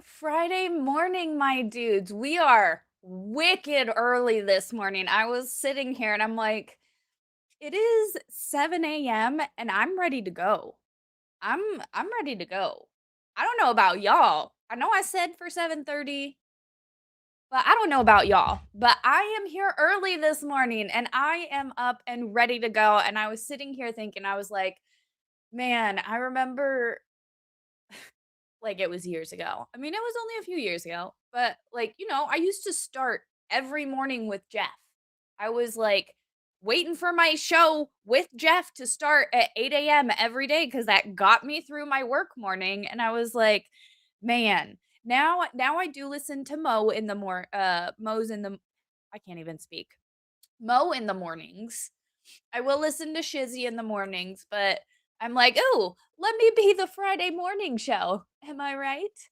Friday morning, my dudes. We are wicked early this morning. I was sitting here and I'm like, it is 7 a.m. and I'm ready to go. I'm ready to go. I don't know about y'all. I know I said for 7:30, but I don't know about y'all. But I am here early this morning and I am up and ready to go. And I was sitting here thinking, I was like, man, I remember like it was years ago. I mean, it was only a few years ago, but like, I used to start every morning with Jeff. I was like waiting for my show with Jeff to start at 8 a.m. every day because that got me through my work morning. And I was like, man, now I do listen to Mo's in the I can't even speak. Mo in the mornings. I will listen to Shizzy in the mornings, but I'm like, "Ooh, let me be the Friday morning show." Am I right?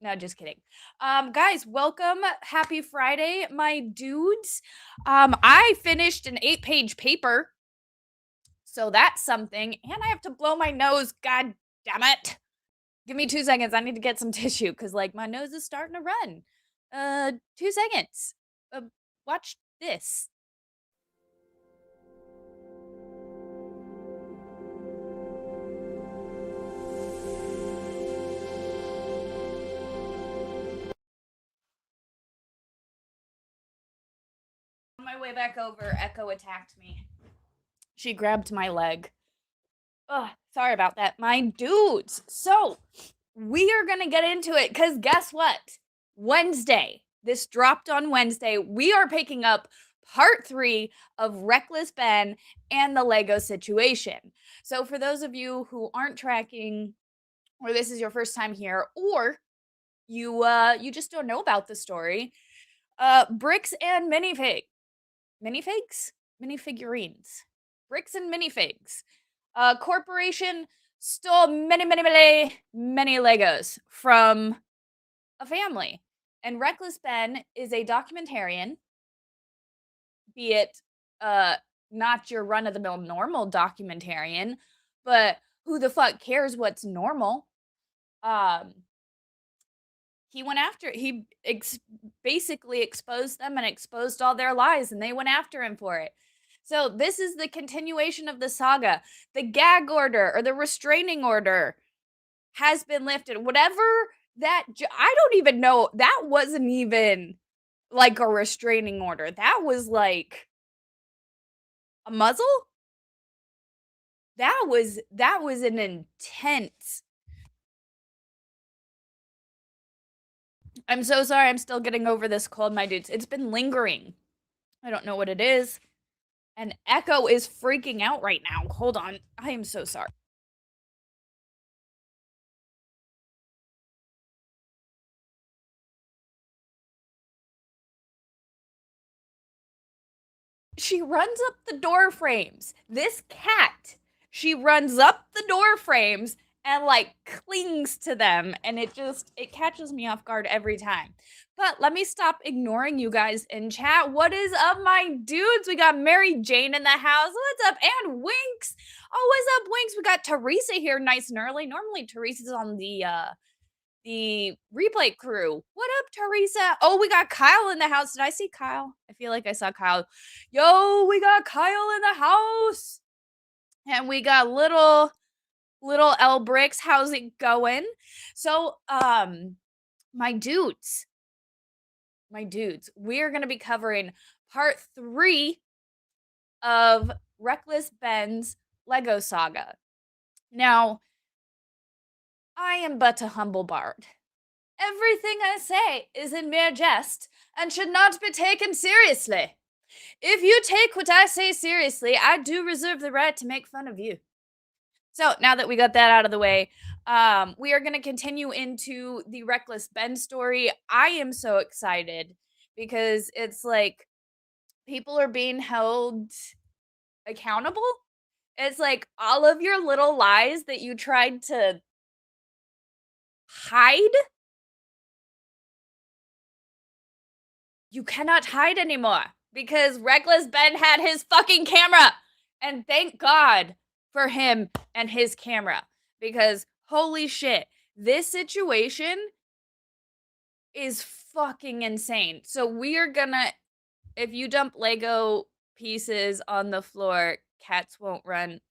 No, just kidding. Guys, welcome. Happy Friday, my dudes. I finished an 8-page paper, so that's something. And I have to blow my nose. God damn it. Give me 2 seconds. I need to get some tissue because, like, my nose is starting to run. 2 seconds. Watch this. On my way back over, Echo attacked me. She grabbed my leg. Ugh, sorry about that. My dudes. So, we are going to get into it because guess what? Wednesday. This dropped on Wednesday. We are picking up part 3 of Reckless Ben and the Lego situation. So, for those of you who aren't tracking, or this is your first time here, or you just don't know about the story, bricks and minifigurines, bricks and minifigs. Corporation stole many Legos from a family. And Reckless Ben is a documentarian, be it not your run of the mill normal documentarian, but who the fuck cares what's normal? Um, he basically exposed them and exposed all their lies, and they went after him for it. So this is the continuation of the saga. The gag order or the restraining order has been lifted. Whatever I don't even know. That wasn't even like a restraining order. That was like a muzzle. That was an intense. I'm so sorry. I'm still getting over this cold, my dudes. It's been lingering. I don't know what it is. And Echo is freaking out right now. Hold on. I am so sorry. She runs up the door frames. This cat, she runs up the door frames and like clings to them, and it catches me off guard every time. But let me stop ignoring you guys in chat. What is up, my dudes? We got Mary Jane in the house. What's up? And Winks. Oh, what's up, Winks? We got Teresa here nice and early. Normally Teresa's on the replay crew. What up, Teresa? Oh, we got Kyle in the house. Did I see Kyle? I feel like I saw Kyle. Yo, we got Kyle in the house. And we got little L Bricks. How's it going? So, my dudes, we're gonna be covering part 3 of Reckless Ben's Lego Saga. Now, I am but a humble bard. Everything I say is in mere jest and should not be taken seriously. If you take what I say seriously, I do reserve the right to make fun of you. So now that we got that out of the way, we are going to continue into the Reckless Ben story. I am so excited because it's like people are being held accountable. It's like all of your little lies that you tried to hide, you cannot hide anymore because Reckless Ben had his fucking camera. And thank God for him and his camera because holy shit, this situation is fucking insane. So we are gonna, if you dump Lego pieces on the floor, cats won't run.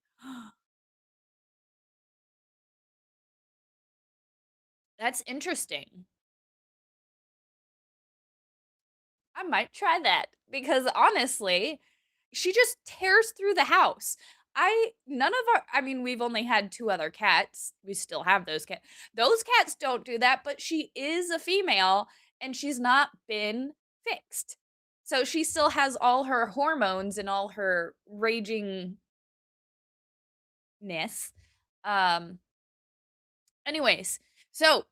That's interesting. I might try that because honestly, she just tears through the house. None of our, I mean, we've only had 2 other cats. We still have those cats. Those cats don't do that, but she is a female and she's not been fixed. So she still has all her hormones and all her ragingness. Um anyways, so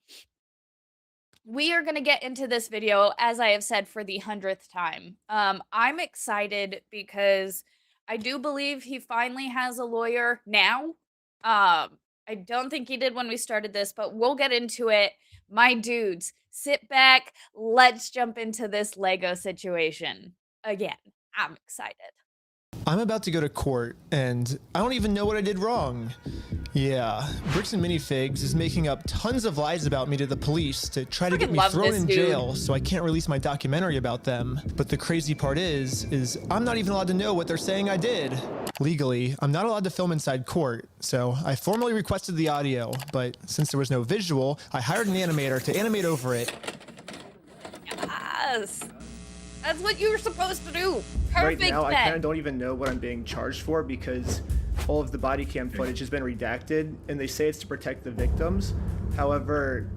we are going to get into this video, as I have said for the 100th time. I'm excited because I do believe he finally has a lawyer now. I don't think he did when we started this, but we'll get into it. My dudes, sit back. Let's jump into this Lego situation. Again, I'm excited. I'm about to go to court, and I don't even know what I did wrong. Yeah, Bricks and Minifigs is making up tons of lies about me to the police to try to get me thrown in jail so I can't release my documentary about them. But the crazy part is I'm not even allowed to know what they're saying I did. Legally, I'm not allowed to film inside court, so I formally requested the audio, but since there was no visual, I hired an animator to animate over it. Yes! That's what you were supposed to do. Perfect. Right now, I kind of don't even know what I'm being charged for because all of the body cam footage has been redacted, and they say it's to protect the victims. However,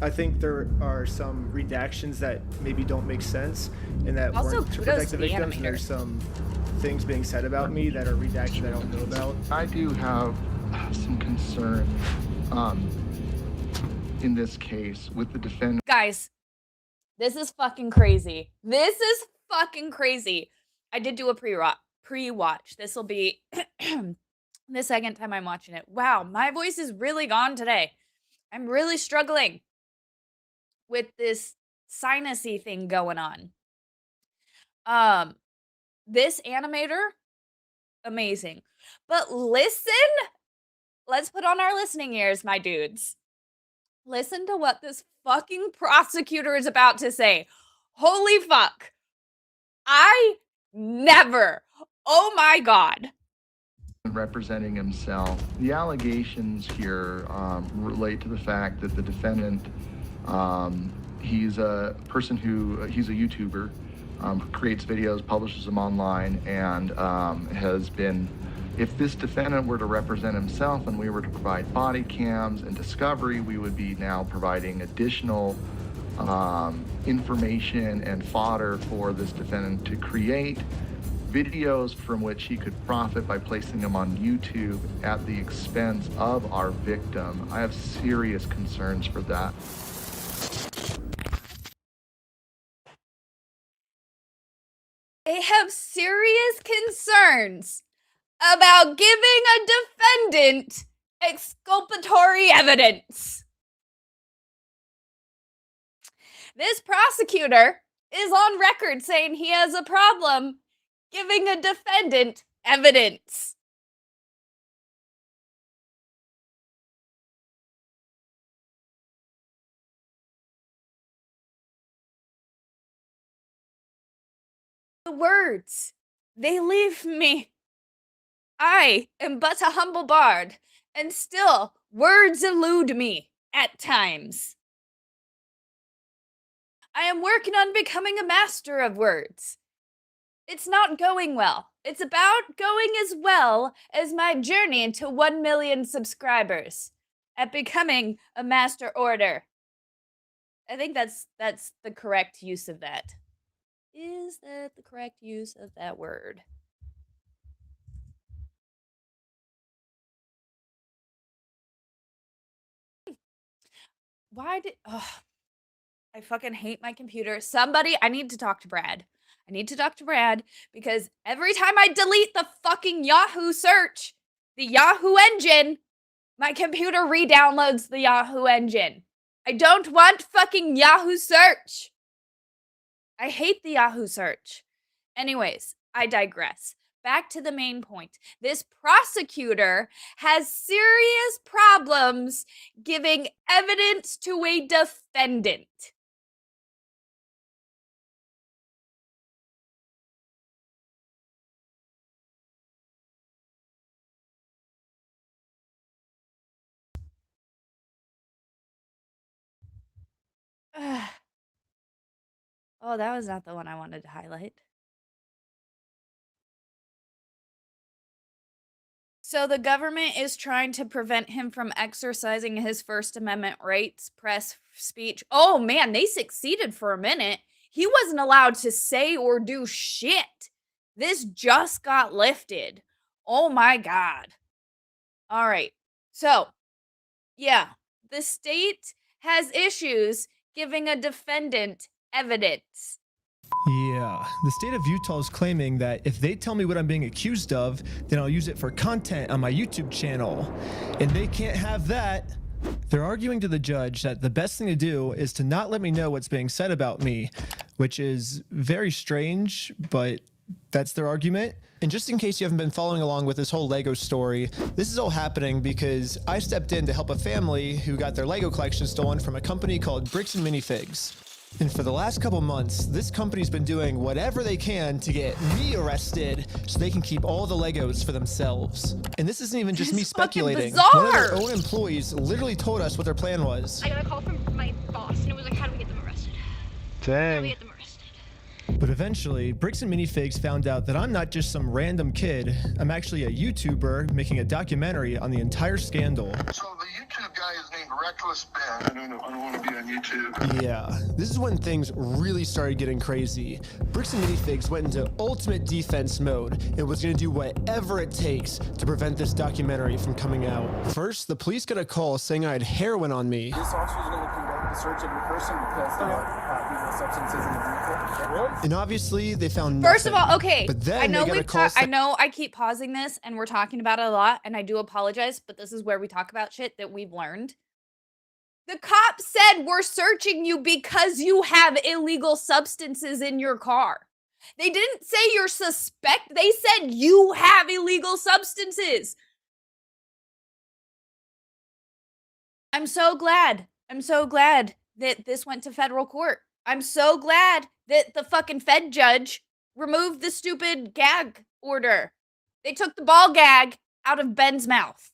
I think there are some redactions that maybe don't make sense, and that Also, weren't to protect the victims. And there's some things being said about me that are redacted that I don't know about. I do have some concern in this case with the defendant. Guys, this is fucking crazy. This is fucking crazy. I did do a pre-watch. This will be the second time I'm watching it. Wow, my voice is really gone today. I'm really struggling with this sinusy thing going on. This animator, amazing. But listen, let's put on our listening ears, my dudes. Listen to what this fucking prosecutor is about to say. Holy fuck. I never. Oh my God. Representing himself. The allegations here relate to the fact that the defendant, he's a person he's a YouTuber, creates videos, publishes them online, and has been, if this defendant were to represent himself and we were to provide body cams and discovery, we would be now providing additional information and fodder for this defendant to create videos from which he could profit by placing them on YouTube at the expense of our victim. I have serious concerns for that. They have serious concerns about giving a defendant exculpatory evidence. This prosecutor is on record saying he has a problem giving a defendant evidence. The words, they leave me. I am but a humble bard, and still words elude me at times. I am working on becoming a master of words. It's not going well. It's about going as well as my journey into 1 million subscribers at becoming a master order. I think that's the correct use of that. Is that the correct use of that word? Why did... I fucking hate my computer. Somebody, I need to talk to Brad. I need to talk to Brad because every time I delete the fucking Yahoo search, the Yahoo engine, my computer re-downloads the Yahoo engine. I don't want fucking Yahoo search. I hate the Yahoo search. Anyways, I digress. back to the main point. This prosecutor has serious problems giving evidence to a defendant. Oh, that was not the one I wanted to highlight. So the government is trying to prevent him from exercising his First Amendment rights, press, speech. Oh man, they succeeded for a minute. He wasn't allowed to say or do shit. This just got lifted. Oh my God. All right. So, yeah, the state has issues giving a defendant evidence. Yeah, the state of Utah is claiming that if they tell me what I'm being accused of, then I'll use it for content on my YouTube channel. And they can't have that. They're arguing to the judge that the best thing to do is to not let me know what's being said about me, which is very strange, but that's their argument. And just in case you haven't been following along with this whole Lego story, this is all happening because I stepped in to help a family who got their Lego collection stolen from a company called Bricks and Minifigs. And for the last couple months, this company's been doing whatever they can to get me arrested so they can keep all the Legos for themselves. And this isn't even just me speculating. One of their own employees literally told us what their plan was. I got a call from my boss and it was like, how do we get them arrested? How do we get them arrested? But eventually, Bricks and Minifigs found out that I'm not just some random kid. I'm actually a YouTuber making a documentary on the entire scandal. So the YouTube guy is named Reckless Ben. I don't want to be on YouTube. Yeah, this is when things really started getting crazy. Bricks and Minifigs went into ultimate defense mode and was going to do whatever it takes to prevent this documentary from coming out. First, the police got a call saying I had heroin on me. This officer is going to conduct the search of your person because there are substances in the vehicle. Really? And obviously, they found nothing. First of all, okay, But then I know they got a call I know I keep pausing this and we're talking about it a lot, and I do apologize, but this is where we talk about shit that we've learned. The cop said we're searching you because you have illegal substances in your car. They didn't say you're suspect. They said you have illegal substances. I'm so glad. I'm so glad that this went to federal court. I'm so glad that the fucking Fed judge removed the stupid gag order. They took the ball gag out of Ben's mouth.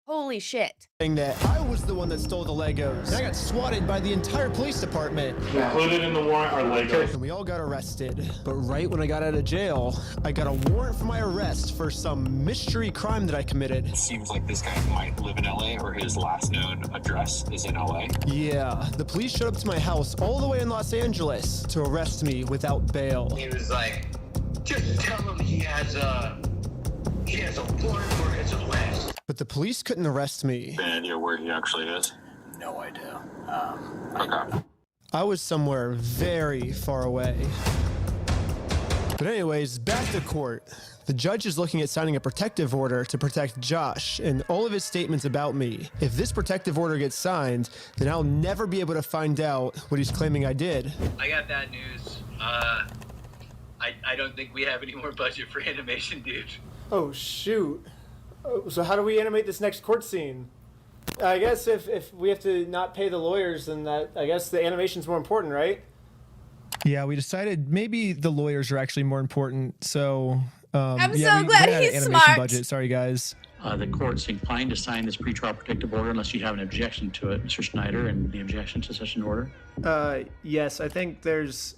Holy shit. That I was the one that stole the Legos. And I got swatted by the entire police department. Included in the warrant are Legos. And we all got arrested. But right when I got out of jail, I got a warrant for my arrest for some mystery crime that I committed. It seems like this guy might live in LA, or his last known address is in LA. Yeah, the police showed up to my house all the way in Los Angeles to arrest me without bail. He was like, just tell him he has a warrant for his arrest. But the police couldn't arrest me. Any idea where he actually is? No idea. Okay. I was somewhere very far away. But anyways, back to court. The judge is looking at signing a protective order to protect Josh and all of his statements about me. If this protective order gets signed, then I'll never be able to find out what he's claiming I did. I got bad news. I don't think we have any more budget for animation, dude. Oh, shoot. So how do we animate this next court scene? I guess if we have to not pay the lawyers, then I guess the animation's more important, right? Yeah, we decided maybe the lawyers are actually more important. So I'm yeah, so glad ran out of he's animation smart. budget. Sorry, guys. The court's inclined to sign this pretrial protective order unless you have an objection to it, Mr. Schneider, and the objection to such an order. Yes, I think there's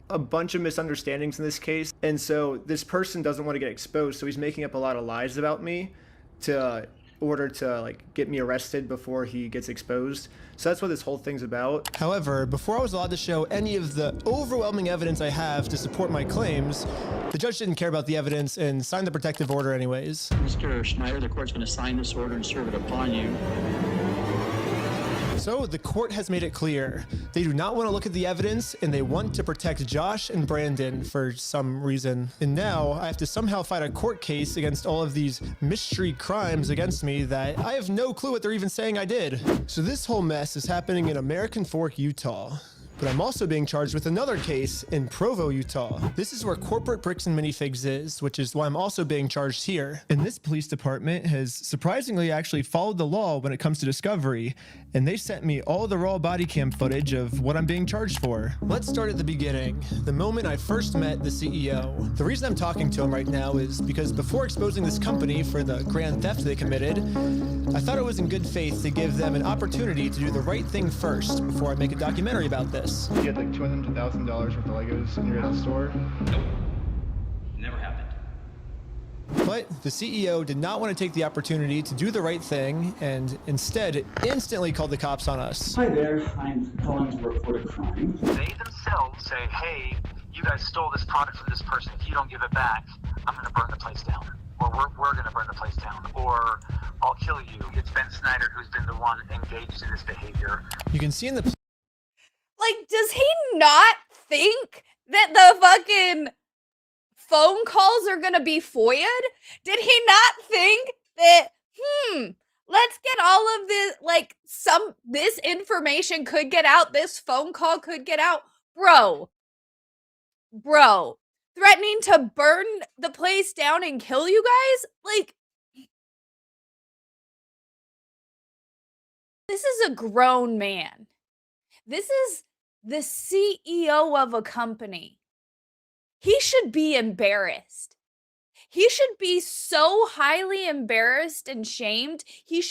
a bunch of misunderstandings in this case, and so this person doesn't want to get exposed, so he's making up a lot of lies about me to order to like get me arrested before he gets exposed. So that's what this whole thing's about. However, before I was allowed to show any of the overwhelming evidence I have to support my claims, the judge didn't care about the evidence and signed the protective order anyways. Mr. Schneider, the court's going to sign this order and serve it upon you. So the court has made it clear. They do not want to look at the evidence and they want to protect Josh and Brandon for some reason. And now I have to somehow fight a court case against all of these mystery crimes against me that I have no clue what they're even saying I did. So this whole mess is happening in American Fork, Utah. But I'm also being charged with another case in Provo, Utah. This is where corporate Bricks and Minifigs is, which is why I'm also being charged here. And this police department has surprisingly actually followed the law when it comes to discovery, and they sent me all the raw body cam footage of what I'm being charged for. Let's start at the beginning, the moment I first met the CEO. The reason I'm talking to him right now is because before exposing this company for the grand theft they committed, I thought it was in good faith to give them an opportunity to do the right thing first before I make a documentary about this. You had like $200,000 worth of Legos in your store? Nope. Never happened. But the CEO did not want to take the opportunity to do the right thing and instead instantly called the cops on us. Hi there, I'm calling to report a crime. They themselves say, hey, you guys stole this product from this person. If you don't give it back, I'm going to burn the place down. Or we're going to burn the place down. Or I'll kill you. It's Ben Snyder who's been the one engaged in this behavior. You can see in the... Like, does he not think that the fucking phone calls are gonna be FOIA'd? Did he not think that, let's get all of this, like, this information could get out, this phone call could get out? Bro, threatening to burn the place down and kill you guys? Like, this is a grown man. This is the CEO of a company. He should be embarrassed. He should be so highly embarrassed and shamed. He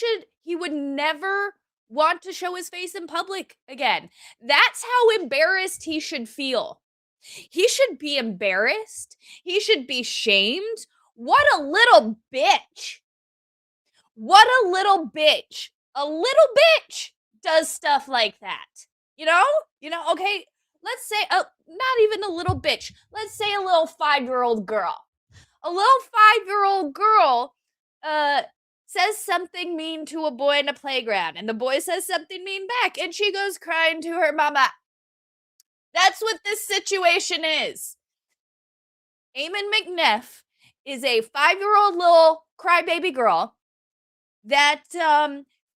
would never want to show his face in public again. That's how embarrassed he should feel. He should be embarrassed. He should be shamed. What a little bitch. What a little bitch. A little bitch does stuff like that. You know, okay, let's say, not even a little bitch. Let's say a little 5-year-old girl. A little 5-year-old girl says something mean to a boy in a playground, and the boy says something mean back, and she goes crying to her mama. That's what this situation is. Eamon McNeff is a 5-year-old little crybaby girl that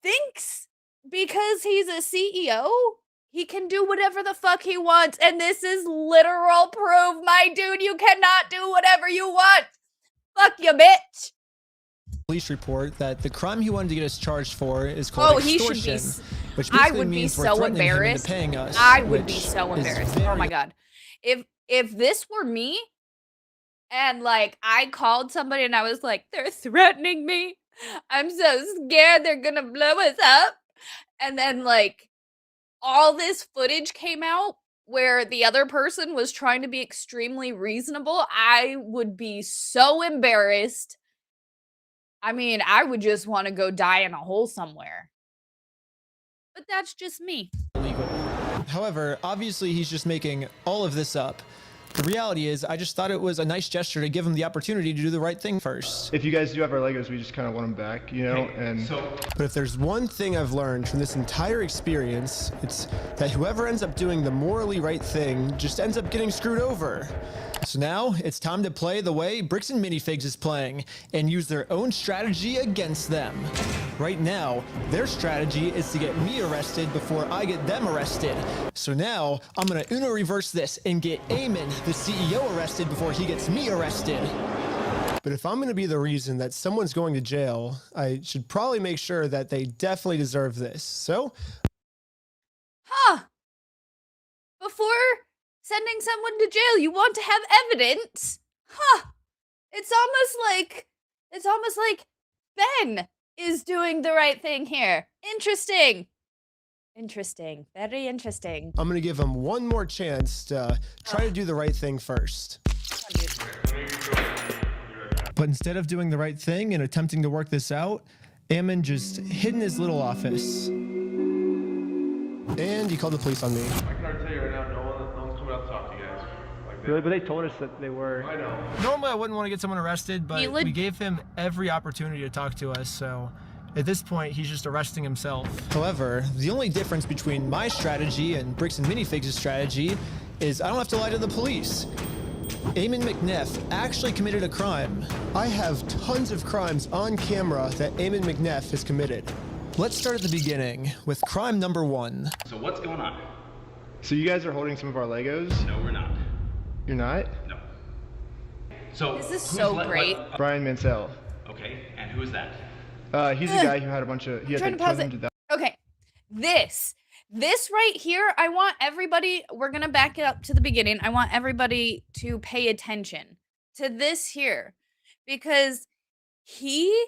thinks because he's a CEO, he can do whatever the fuck he wants, and this is literal proof. My dude, you cannot do whatever you want. Fuck you, bitch. Police report that the crime he wanted to get us charged for is called extortion, which I would means be we're so threatening him into embarrassed. paying us, I would be which so is embarrassed. very... Oh my god. If this were me, and like I called somebody and I was like, they're threatening me. I'm so scared they're gonna blow us up. And then like all this footage came out where the other person was trying to be extremely reasonable, I would be so embarrassed. I mean, I would just want to go die in a hole somewhere. But that's just me. Legal. However, obviously he's just making all of this up. The reality is, I just thought it was a nice gesture to give him the opportunity to do the right thing first. If you guys do have our Legos, we just kind of want them back, you know? But if there's one thing I've learned from this entire experience, it's that whoever ends up doing the morally right thing just ends up getting screwed over. So now it's time to play the way Bricks and Minifigs is playing and use their own strategy against them. Right now, their strategy is to get me arrested before I get them arrested. So now I'm gonna Uno reverse this and get Eamon, the CEO, arrested before he gets me arrested. But if I'm gonna be the reason that someone's going to jail, I should probably make sure that they definitely deserve this. So, Before sending someone to jail, you want to have evidence? It's almost like Ben is doing the right thing here. Interesting. Very interesting. I'm gonna give him one more chance to try to do the right thing first. But instead of doing the right thing and attempting to work this out, Eamon just hid in his little office. And he called the police on me. I can already tell you right now, no one's coming out to talk to you guys. Really? But they told us that they were. I know. Normally I wouldn't want to get someone arrested, but we gave him every opportunity to talk to us, so at this point, he's just arresting himself. However, the only difference between my strategy and Bricks and Minifigs' strategy is I don't have to lie to the police. Eamon McNeff actually committed a crime. I have tons of crimes on camera that Eamon McNeff has committed. Let's start at the beginning with crime number 1. So what's going on? So you guys are holding some of our Legos? No, we're not. You're not? No. So This is so great. Brian Mansell. Okay, and who is that? He's the guy who had a bunch of. He had like 200,000. Okay, this right here, I want everybody, we're gonna back it up to the beginning. I want everybody to pay attention to this here, because he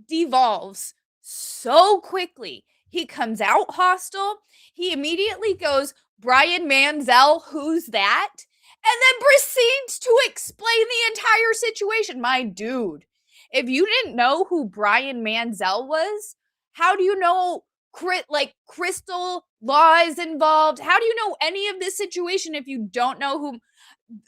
devolves so quickly. He comes out hostile. He immediately goes, Brian Mansell, who's that? And then proceeds to explain the entire situation. My dude, if you didn't know who Brian Mansell was, how do you know Crystal Law is involved? How do you know any of this situation if you don't know who?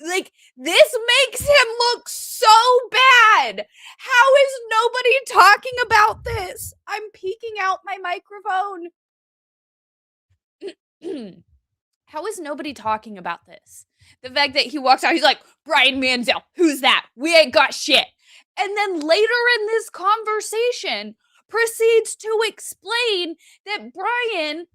Like, this makes him look so bad. How is nobody talking about this? I'm peeking out my microphone. How is nobody talking about this? The fact that he walks out, he's like, Brian Mansell, who's that? We ain't got shit. And then later in this conversation, proceeds to explain that Brian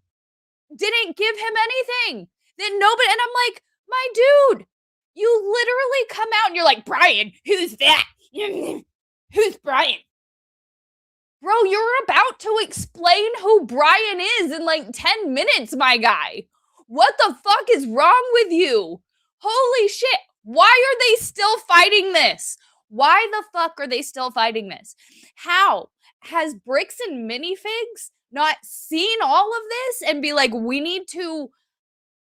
didn't give him anything. That nobody, and I'm like, my dude, you literally come out and you're like, Brian, who's that? Who's Brian? Bro, you're about to explain who Brian is in like 10 minutes, my guy. What the fuck is wrong with you? Holy shit. Why are they still fighting this? Why the fuck are they still fighting this? How has Bricks and Minifigs not seen all of this and be like, we need to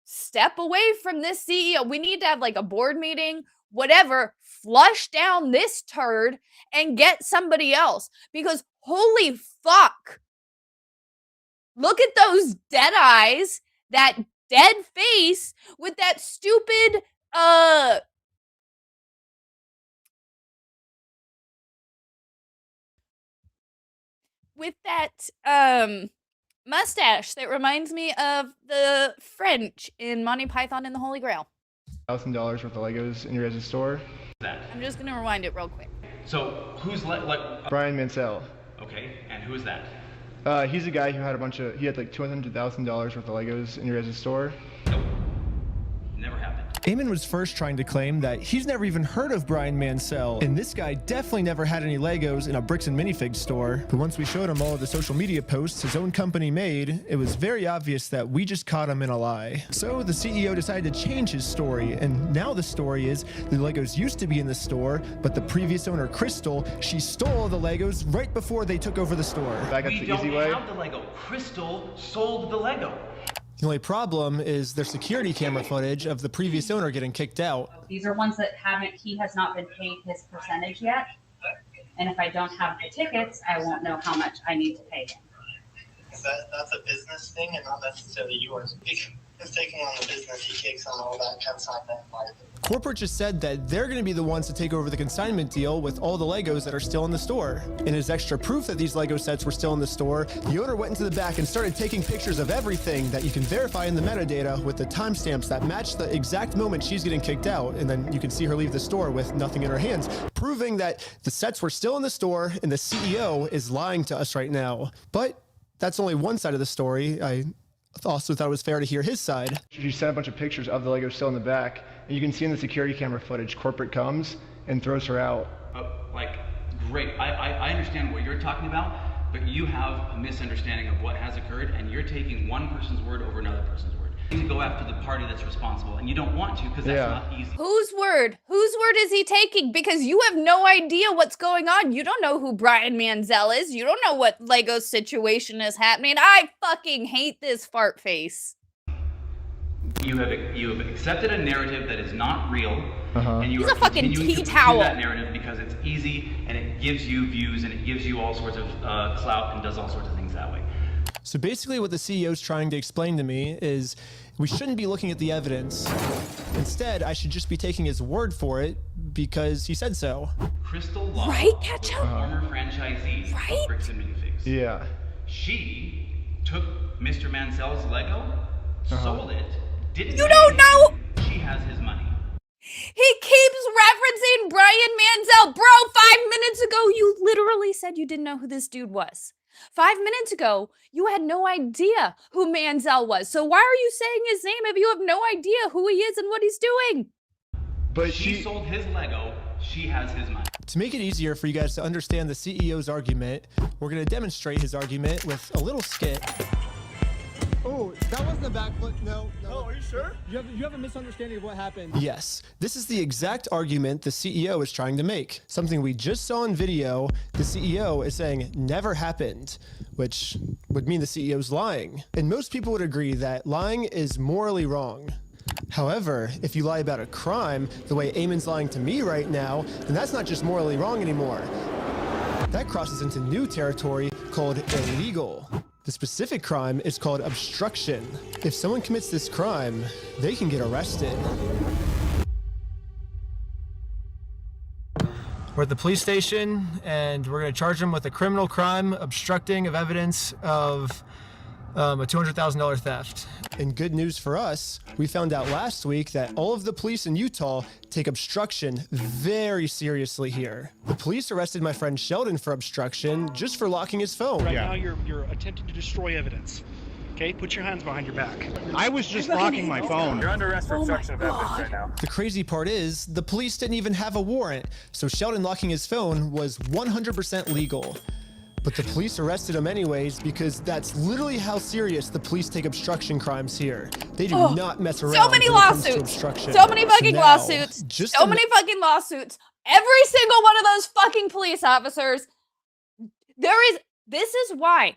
step away from this CEO. We need to have like a board meeting, whatever, flush down this turd and get somebody else. Because holy fuck. Look at those dead eyes, that dead face with that stupid, with that, mustache that reminds me of the French in Monty Python and the Holy Grail. $1,000 worth of Legos in your guys' store. I'm just gonna rewind it real quick. So who's Brian Mansell. Okay, and who is that? He's a guy who had a bunch of. He had like $200,000 worth of Legos in your guys' store. Nope. Never happened. Eamon was first trying to claim that he's never even heard of Brian Mansell, and this guy definitely never had any Legos in a Bricks and Minifigs store. But once we showed him all of the social media posts his own company made, it was very obvious that we just caught him in a lie. So the CEO decided to change his story, and now the story is the Legos used to be in the store, but the previous owner, Crystal, she stole the Legos right before they took over the store. Back up the easy way. We don't have the Lego. Crystal sold the Lego. The only problem is their security camera footage of the previous owner getting kicked out. These are ones that he has not been paid his percentage yet. And if I don't have the tickets, I won't know how much I need to pay him. That's a business thing and not necessarily yours. He's taking on the business, he takes on all that consignment. Corporate just said that they're going to be the ones to take over the consignment deal with all the Legos that are still in the store. And as extra proof that these Lego sets were still in the store, the owner went into the back and started taking pictures of everything that you can verify in the metadata with the timestamps that match the exact moment she's getting kicked out. And then you can see her leave the store with nothing in her hands, proving that the sets were still in the store and the CEO is lying to us right now. But that's only one side of the story. I also thought it was fair to hear his side. You sent a bunch of pictures of the Legos still in the back, and you can see in the security camera footage, corporate comes and throws her out. Great. I understand what you're talking about, but you have a misunderstanding of what has occurred, and you're taking one person's word over another person's word. You need to go after the party that's responsible, and you don't want to because that's not easy. Whose word? Whose word is he taking? Because you have no idea what's going on. You don't know who Brian Mansell is. You don't know what Lego situation is happening. I fucking hate this fart face. You have accepted a narrative that is not real, and you He's are a fucking continuing tea to towel. pursue that narrative because it's easy and it gives you views and it gives you all sorts of clout and does all sorts of things that way. So basically what the CEO is trying to explain to me is we shouldn't be looking at the evidence. Instead, I should just be taking his word for it because he said so. Crystal Law, right, Ketchup? former franchisee of Bricks and Minifigs. Yeah. She took Mr. Mansell's Lego, sold it, didn't You don't know! She has his money. He keeps referencing Brian Mansell. Bro, 5 minutes ago, you literally said you didn't know who this dude was. 5 minutes ago, you had no idea who Manziel was. So why are you saying his name if you have no idea who he is and what he's doing? But she sold his Lego. She has his money. To make it easier for you guys to understand the CEO's argument, we're going to demonstrate his argument with a little skit. Oh, that wasn't a backflip. No. Oh, are you sure? You have a misunderstanding of what happened. Yes, this is the exact argument the CEO is trying to make. Something we just saw in video, the CEO is saying never happened, which would mean the CEO's lying. And most people would agree that lying is morally wrong. However, if you lie about a crime, the way Eamon's lying to me right now, then that's not just morally wrong anymore. That crosses into new territory called illegal. The specific crime is called obstruction. If someone commits this crime, they can get arrested. We're at the police station, and we're going to charge them with a criminal crime, obstructing of evidence of a $200,000 theft. And good news for us, we found out last week that all of the police in Utah take obstruction very seriously here. The police arrested my friend Sheldon for obstruction just for locking his phone. Right now you're attempting to destroy evidence. Okay, put your hands behind your back. I was just locking my phone. You're under arrest for obstruction of evidence right now. The crazy part is, the police didn't even have a warrant, so Sheldon locking his phone was 100% legal. But the police arrested him anyways because that's literally how serious the police take obstruction crimes here. They do not mess around. So many lawsuits. So many fucking lawsuits. So many fucking lawsuits. Every single one of those fucking police officers. This is why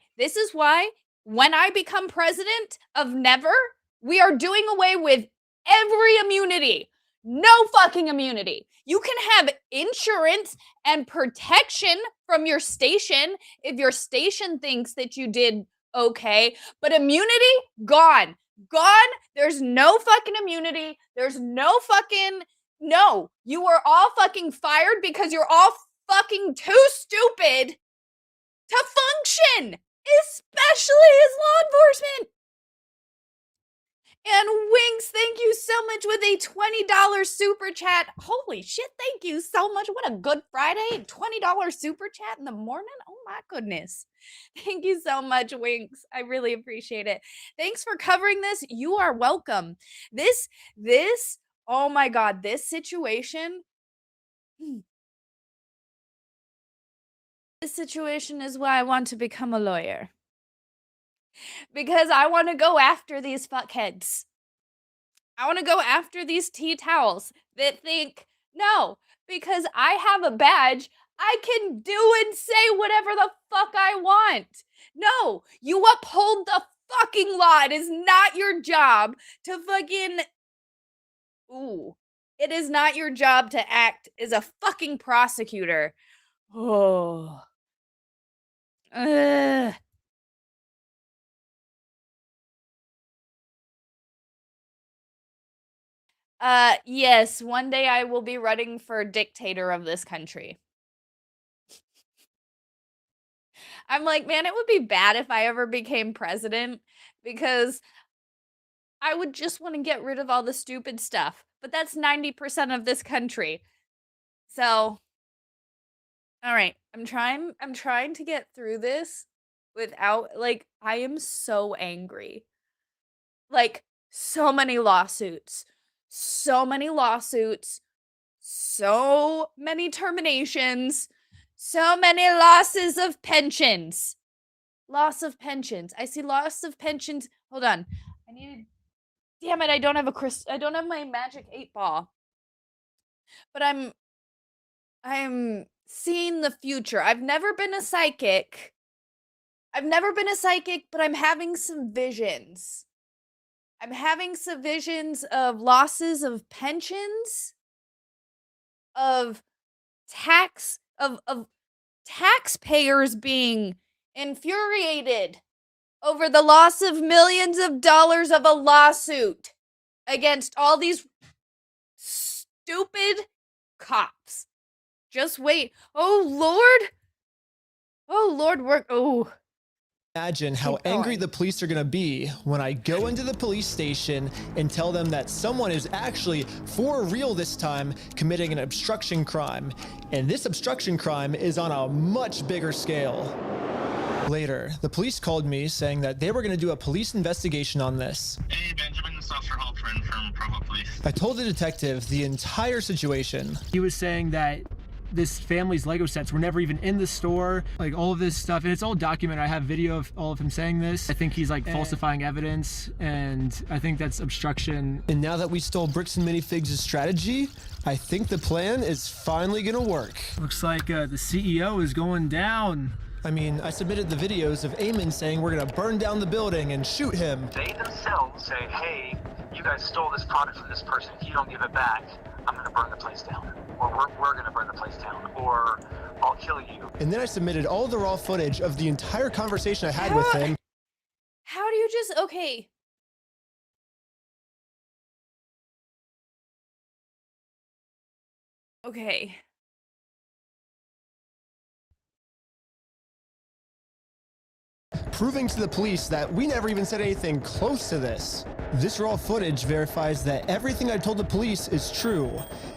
when I become president of Never, we are doing away with every immunity. No fucking immunity. You can have insurance and protection from your station if your station thinks that you did okay, but immunity, gone. Gone. There's no fucking immunity. There's no fucking, no. You are all fucking fired because you're all fucking too stupid to function, especially as law enforcement. And Winks, thank you so much with a $20 super chat. Holy shit, thank you so much. What a good Friday. $20 super chat in the morning. Oh my goodness. Thank you so much, Winks. I really appreciate it. Thanks for covering this. You are welcome. This, oh my God, this situation. This situation is why I want to become a lawyer. Because I want to go after these fuckheads. I want to go after these tea towels that think, no, because I have a badge, I can do and say whatever the fuck I want. No, you uphold the fucking law. It is not your job to fucking... Ooh. It is not your job to act as a fucking prosecutor. Oh. Ugh. Yes, one day I will be running for dictator of this country. I'm like, man, it would be bad if I ever became president because I would just want to get rid of all the stupid stuff. But that's 90% of this country. So, all right, I'm trying to get through this without, like, I am so angry. Like, so many lawsuits. So many lawsuits, so many terminations, so many losses of pensions. Loss of pensions. I see loss of pensions. Hold on. Damn it, I don't have I don't have my magic 8-ball. But I'm seeing the future. I've never been a psychic. But I'm having some visions. I'm having some visions of losses of pensions, of taxpayers being infuriated over the loss of millions of dollars of a lawsuit against all these stupid cops. Just wait. Oh, Lord. Imagine how angry the police are going to be when I go into the police station and tell them that someone is actually, for real this time, committing an obstruction crime. And this obstruction crime is on a much bigger scale. Later, the police called me saying that they were going to do a police investigation on this. Hey, Benjamin, this is Officer Halpern from Provo Police. I told the detective the entire situation. He was saying that this family's Lego sets were never even in the store, like all of this stuff, and it's all documented. I have video of all of him saying this. I think he's like falsifying evidence, and I think that's obstruction. And now that we stole Bricks and Minifigs' strategy, I think the plan is finally gonna work. Looks like the CEO is going down. I mean, I submitted the videos of Eamon saying we're gonna burn down the building and shoot him. They themselves say, hey, you guys stole this product from this person. If you don't give it back, I'm going to burn the place down. Or we're going to burn the place down. Or I'll kill you. And then I submitted all the raw footage of the entire conversation I had with him. How do you just... Okay. Okay. Proving to the police that we never even said anything close to this. This raw footage verifies that everything I told the police is true,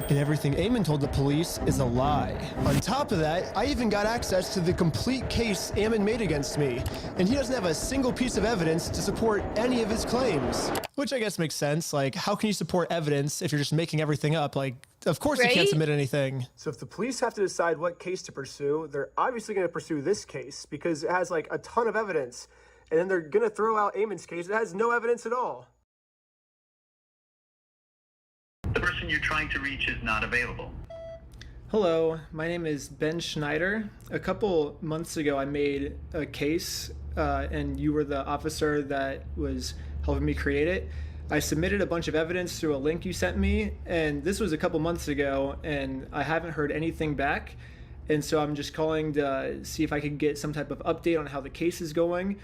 and everything Eamon told the police is a lie. On top of that, I even got access to the complete case Eamon made against me, and he doesn't have a single piece of evidence to support any of his claims. Which I guess makes sense. Like, how can you support evidence if you're just making everything up? Like, of course you can't submit anything. So if the police have to decide what case to pursue, they're obviously going to pursue this case because it has like a ton of evidence. And then they're going to throw out Eamon's case that has no evidence at all. The person you're trying to reach is not available. Hello, my name is Ben Schneider. A couple months ago, I made a case, and you were the officer that was helping me create it. I submitted a bunch of evidence through a link you sent me, and this was a couple months ago, and I haven't heard anything back. And so I'm just calling to see if I could get some type of update on how the case is going.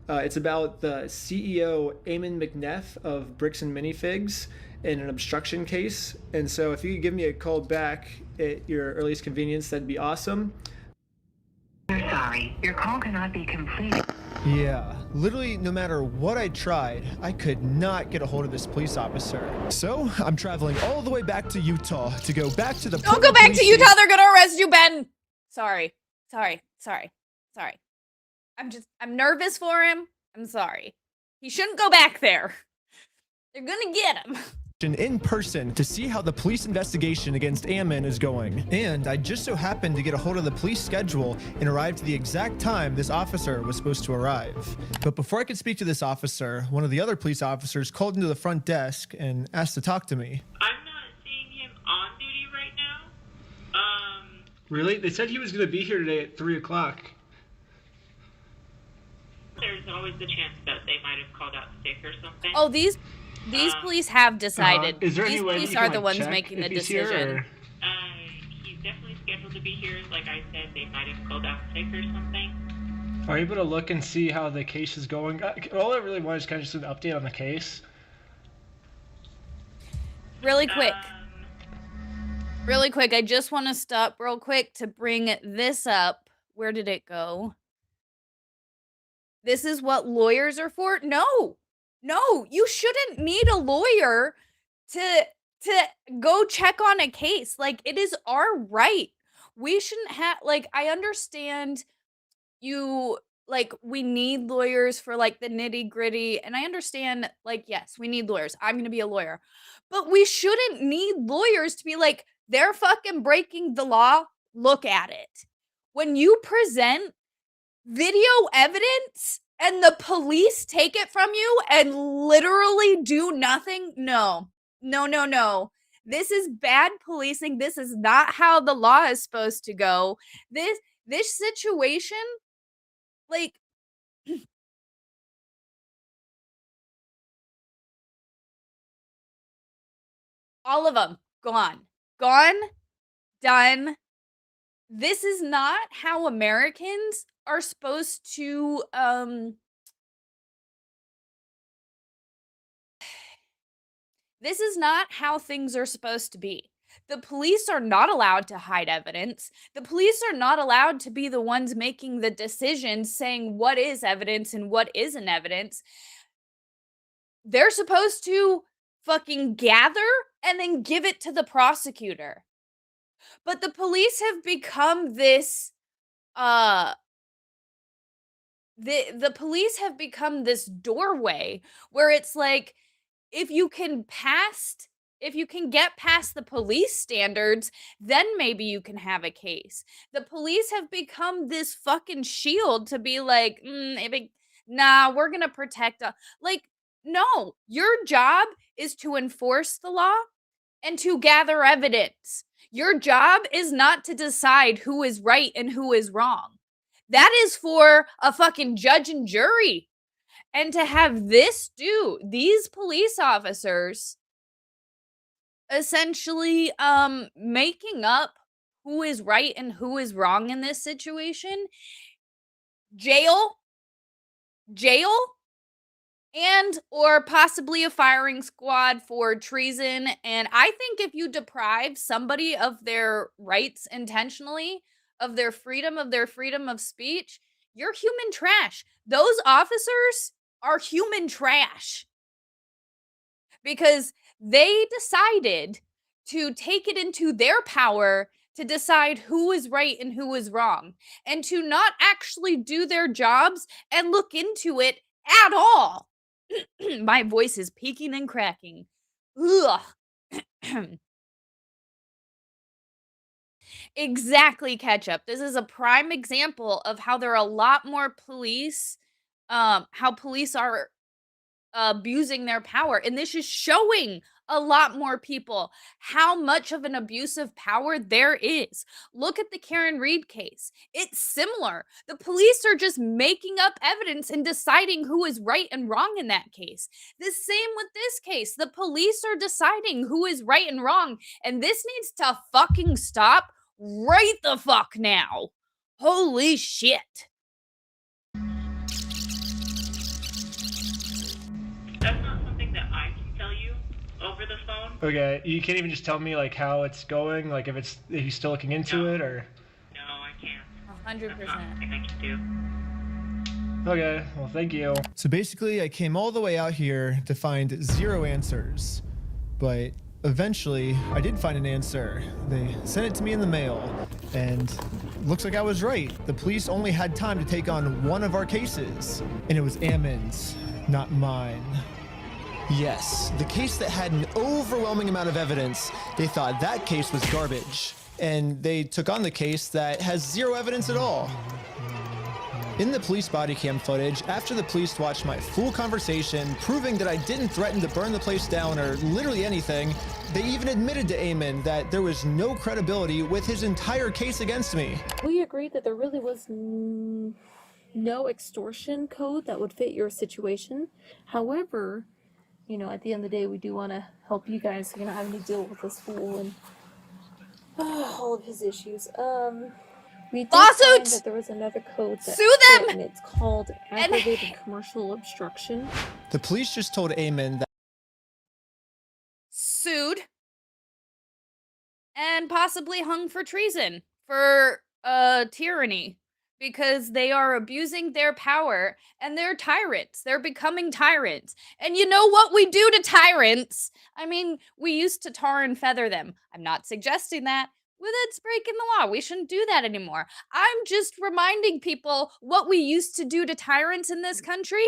It's about the CEO, Eamon McNeff of Bricks and Minifigs, in an obstruction case. And so if you could give me a call back at your earliest convenience, that'd be awesome. We're sorry, your call cannot be completed. Yeah, literally no matter what I tried, I could not get a hold of this police officer. So I'm traveling all the way back to Utah to go back to the— Don't go back to Utah, they're gonna arrest you, Ben! Sorry. I'm nervous for him. I'm sorry. He shouldn't go back there. They're gonna get him. In person to see how the police investigation against Eamon is going. And I just so happened to get a hold of the police schedule and arrived at the exact time this officer was supposed to arrive. But before I could speak to this officer, one of the other police officers called into the front desk and asked to talk to me. I'm not seeing him on duty right now. Really? They said he was going to be here today at 3 o'clock. There's always the chance that they might have called out sick or something. Oh, these police have decided. Is there These any way police you are can, the like, ones check making the if he's here, decision. or- He's definitely scheduled to be here. Like I said, they might have called out sick or something. Are you able to look and see how the case is going? All I really want is kind of just an update on the case. Really quick. Really quick. I just want to stop real quick to bring this up. Where did it go? This is what lawyers are for? No, you shouldn't need a lawyer to go check on a case. Like, it is our right. We shouldn't have, like, I understand you, like, we need lawyers for, like, the nitty gritty. And I understand, like, yes, we need lawyers. I'm going to be a lawyer. But we shouldn't need lawyers to be like, they're fucking breaking the law. Look at it. When you present video evidence and the police take it from you and literally do nothing, no. This is bad policing. This is not how the law is supposed to go. This situation, like, all of them gone, done. This is not how Americans are supposed to, this is not how things are supposed to be. The police are not allowed to hide evidence. The police are not allowed to be the ones making the decisions saying what is evidence and what isn't evidence. They're supposed to fucking gather and then give it to the prosecutor. But the police have become this the police have become this doorway where it's like, if you can get past the police standards, then maybe you can have a case. The police have become this fucking shield to be like, nah, we're gonna protect like, no, your job is to enforce the law and to gather evidence. Your job is not to decide who is right and who is wrong. That is for a fucking judge and jury. And to have these police officers essentially making up who is right and who is wrong in this situation, jail, and or possibly a firing squad for treason. And I think if you deprive somebody of their rights intentionally, of their freedom of speech, you're human trash. Those officers are human trash because they decided to take it into their power to decide who is right and who is wrong, and to not actually do their jobs and look into it at all. My voice is peaking and cracking. Ugh. Exactly, Ketchup. This is a prime example of how there are a lot more police, how police are abusing their power. And this is showing a lot more people how much of an abuse of power there is. Look at the Karen Reed case. It's similar. The police are just making up evidence and deciding who is right and wrong in that case. The same with this case. The police are deciding who is right and wrong. And this needs to fucking stop right the fuck now. Holy shit. That's not something that I can tell you over the phone. Okay, you can't even just tell me like how it's going, like if he's still looking into it, or? No, I can't. 100%. That's not something I can do. Okay, well, thank you. So basically, I came all the way out here to find 0 answers, but eventually I did find an answer. They sent it to me in the mail, and looks like I was right. The police only had time to take on one of our cases, and it was Ammon's, not mine. Yes, the case that had an overwhelming amount of evidence. They thought that case was garbage, and they took on the case that has 0 evidence at all. In the police body cam footage, after the police watched my full conversation, proving that I didn't threaten to burn the place down or literally anything, they even admitted to Eamon that there was no credibility with his entire case against me. We agreed that there really was no extortion code that would fit your situation. However, you know, at the end of the day, we do want to help you guys so you're not having to deal with this fool and all of his issues. We did find that there was another code that sue them, and it's called aggravated commercial obstruction. The police just told Eamon that sued and possibly hung for treason for tyranny, because they are abusing their power and they're tyrants. They're becoming tyrants. And you know what we do to tyrants? I mean, we used to tar and feather them. I'm not suggesting that. Well, that's breaking the law. We shouldn't do that anymore. I'm just reminding people what we used to do to tyrants in this country.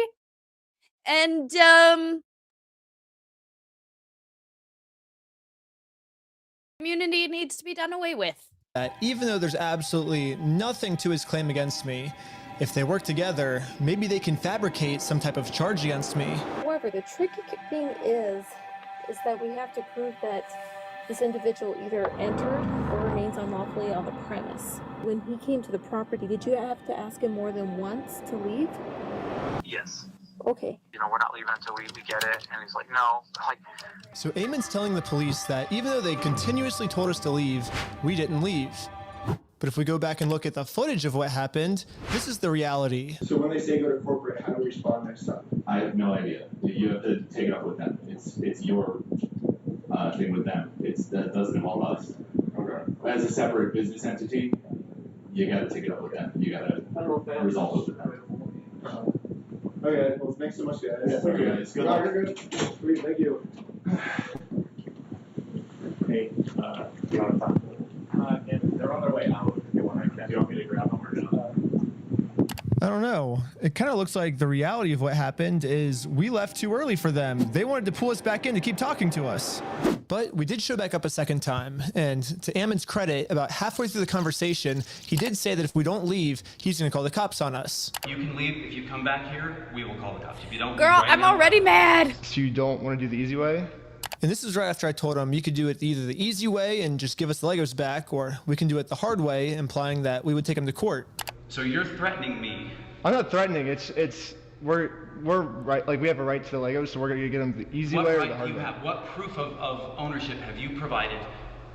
And, immunity needs to be done away with. That even though there's absolutely nothing to his claim against me, if they work together, maybe they can fabricate some type of charge against me. However, the tricky thing is that we have to prove that this individual either entered or remains unlawfully on the premise. When he came to the property, did you have to ask him more than once to leave? Yes. Okay. You know, we're not leaving until we get it. And he's like, no. Like, so Eamon's telling the police that even though they continuously told us to leave, we didn't leave. But if we go back and look at the footage of what happened, this is the reality. So when they say go to corporate, how do we respond next time? I have no idea. You have to take it up with them. It's your thing with them. That doesn't involve us. Okay. As a separate business entity, you got to take it up with them. You got to resolve it with them. Okay. Well, thanks so much, guys. Yeah, sorry, guys. Good luck. You're good. Sweet. Thank you. Hey, do you want to talk? They're on their way out. If you want me to grab them or not. I don't know. It kind of looks like the reality of what happened is we left too early for them. They wanted to pull us back in to keep talking to us. But we did show back up a second time, and to Ammon's credit, about halfway through the conversation, he did say that if we don't leave, he's going to call the cops on us. You can leave. If you come back here, we will call the cops. If you don't, Girl, leave right I'm now, already mad. So you don't want to do the easy way? And this is right after I told him you could do it either the easy way and just give us the Legos back, or we can do it the hard way, implying that we would take him to court. So you're threatening me. I'm not threatening. We're right. Like, we have a right to the Legos, so we're gonna get them the easy way or the hard way. What proof of ownership have you provided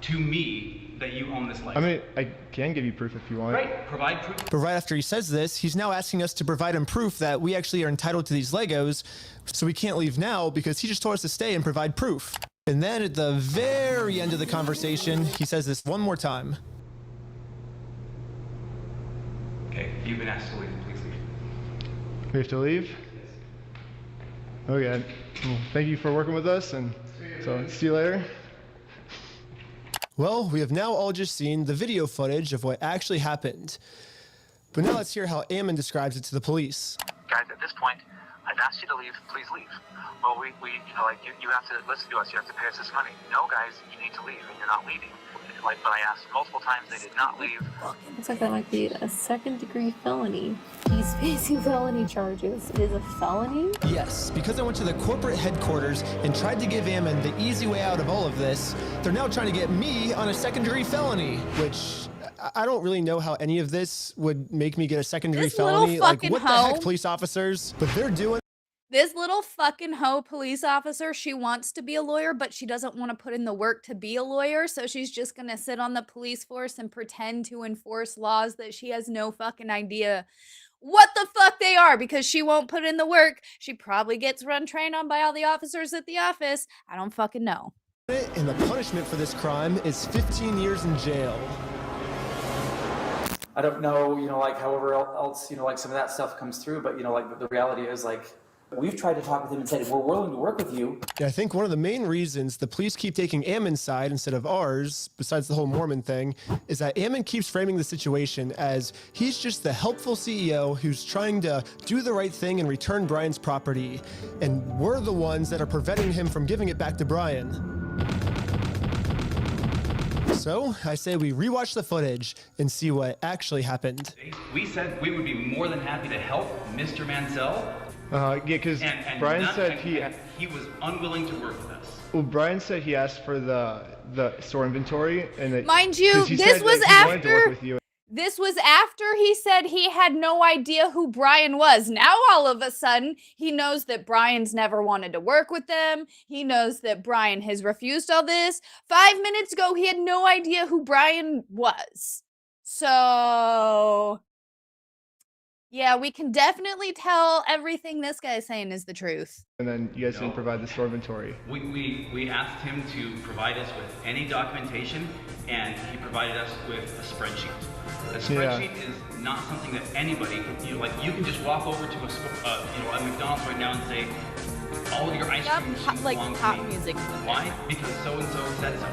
to me that you own this Lego? I mean, I can give you proof if you want. Right, provide proof. But right after he says this, he's now asking us to provide him proof that we actually are entitled to these Legos, so we can't leave now because he just told us to stay and provide proof. And then at the very end of the conversation, he says this one more time. Okay, you've been asked to leave. Please leave. We have to leave? Okay. Well, thank you for working with us, and so see you later. Well, we have now all just seen the video footage of what actually happened. But now let's hear how Ammon describes it to the police. Guys, at this point, I've asked you to leave. Please leave. Well, you know, like, you have to listen to us. You have to pay us this money. No, guys, you need to leave, and you're not leaving. Like, but I asked multiple times, they did not leave. Looks like that might be a second-degree felony. He's facing felony charges. It is a felony? Yes, because I went to the corporate headquarters and tried to give Ammon the easy way out of all of this, they're now trying to get me on a second-degree felony, which I don't really know how any of this would make me get a second-degree felony. Like, what the heck, police officers? But they're doing. This little fucking hoe police officer, she wants to be a lawyer, but she doesn't want to put in the work to be a lawyer, so she's just going to sit on the police force and pretend to enforce laws that she has no fucking idea what the fuck they are, because she won't put in the work. She probably gets run trained on by all the officers at the office. I don't fucking know. And the punishment for this crime is 15 years in jail. I don't know, you know, like, however else, you know, like, some of that stuff comes through, but, you know, like, the reality is, like, we've tried to talk with him and said, we're willing to work with you. Yeah, I think one of the main reasons the police keep taking Ammon's side instead of ours, besides the whole Mormon thing, is that Ammon keeps framing the situation as he's just the helpful CEO who's trying to do the right thing and return Brian's property. And we're the ones that are preventing him from giving it back to Brian. So I say we rewatch the footage and see what actually happened. We said we would be more than happy to help Mr. Mansell. Yeah, because Brian said he was unwilling to work with us. Well, Brian said he asked for the store inventory, and that, mind you, this was after. This was after he said he had no idea who Brian was. Now, all of a sudden, he knows that Brian's never wanted to work with them. He knows that Brian has refused all this. 5 minutes ago, he had no idea who Brian was. So, yeah, we can definitely tell everything this guy's saying is the truth. And then you guys didn't provide the store inventory. We asked him to provide us with any documentation, and he provided us with a spreadsheet. A spreadsheet is not something that anybody, you can just walk over to a McDonald's right now and say, all of your ice cream machines belong to me. Music. Why? Because so-and-so said so.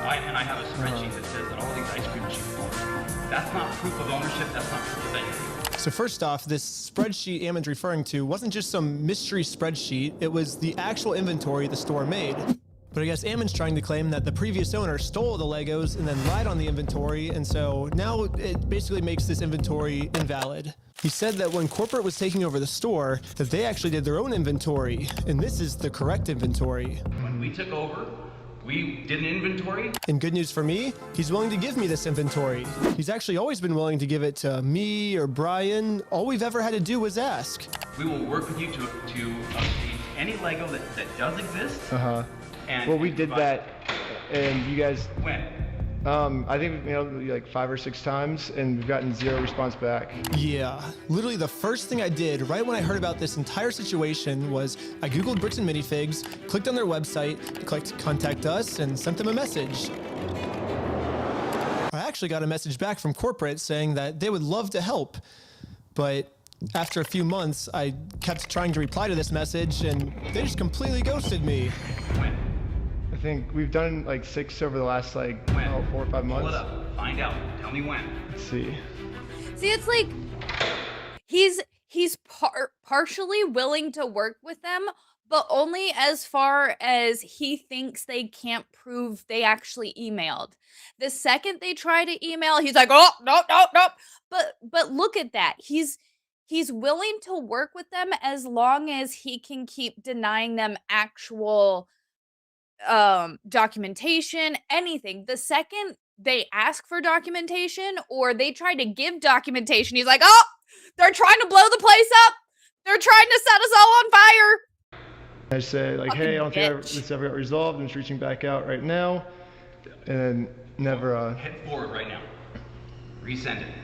And I have a spreadsheet that says that all these ice cream machines belong to me. That's not proof of ownership, that's not proof of anything. So first off, this spreadsheet Ammon's referring to wasn't just some mystery spreadsheet, it was the actual inventory the store made. But I guess Ammon's trying to claim that the previous owner stole the Legos and then lied on the inventory, and so now it basically makes this inventory invalid. He said that when corporate was taking over the store, that they actually did their own inventory, and this is the correct inventory. When we took over, we did an inventory. And good news for me, he's willing to give me this inventory. He's actually always been willing to give it to me or Brian. All we've ever had to do was ask. We will work with you to obtain any Lego that does exist. Well, we did that, and you guys. When? I think like 5 or 6 times, and we've gotten 0 response back. Yeah, literally the first thing I did right when I heard about this entire situation was I googled Bricks and Minifigs, clicked on their website, clicked contact us, and sent them a message. I actually got a message back from corporate saying that they would love to help, but after a few months, I kept trying to reply to this message, and they just completely ghosted me. When? I think we've done like 6 over the last 4 or 5 months. Pull it up. Find out. Tell me when. Let's see. See, it's like, he he's partially willing to work with them, but only as far as he thinks they can't prove they actually emailed. The second they try to email, he's like, "Oh, no. But look at that. He's willing to work with them as long as he can keep denying them actual documentation, anything. The second they ask for documentation or they try to give documentation, he's like, "Oh, they're trying to blow the place up. They're trying to set us all on fire." I say like, hey, I don't think this ever got resolved. I'm just reaching back out right now, and never. Head forward right now. Resend it.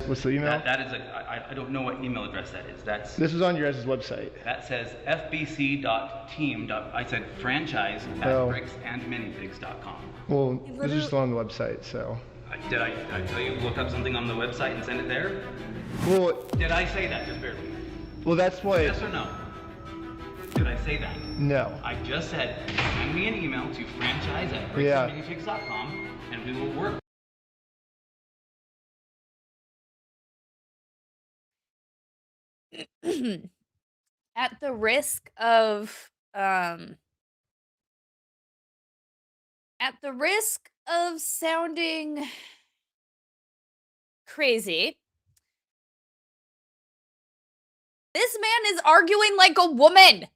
What's the email? That is I don't know what email address that is. This is on your guys' website. That says fbc.team. I said franchise at bricksandminifigs.com. Well, this is still on the website, so. Did I tell you look up something on the website and send it there? Well. Did I say that just barely? Well, that's what. Yes or no? Did I say that? No. I just said send me an email to franchise at bricksandminifigs.com and we will work. At the risk of sounding crazy, this man is arguing like a woman.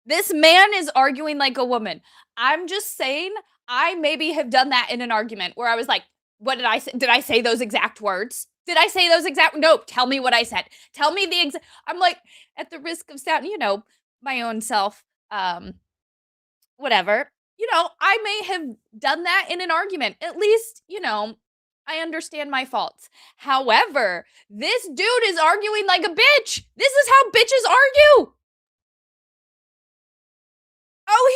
This man is arguing like a woman. I'm just saying, I maybe have done that in an argument where I was like, what did I say? Did I say those exact words? Did I say those exact? No, tell me what I said. Tell me the exact. I'm like, at the risk of sounding, my own self, whatever. I may have done that in an argument. At least, I understand my faults. However, this dude is arguing like a bitch. This is how bitches argue. Oh,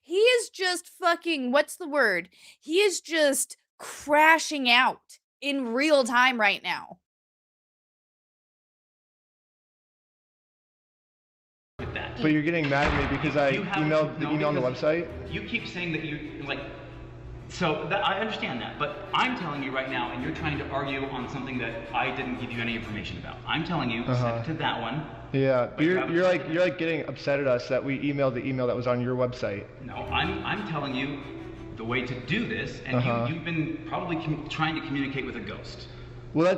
he is just fucking, what's the word? He is just crashing out in real time right now. But you're getting mad at me because I emailed the email on the website? You keep saying that so I understand that, but I'm telling you right now, and you're trying to argue on something that I didn't give you any information about. I'm telling you, send it to that one. Yeah, but you're like getting upset at us that we emailed the email that was on your website. No, I'm telling you the way to do this, and you've been probably trying to communicate with a ghost. Well,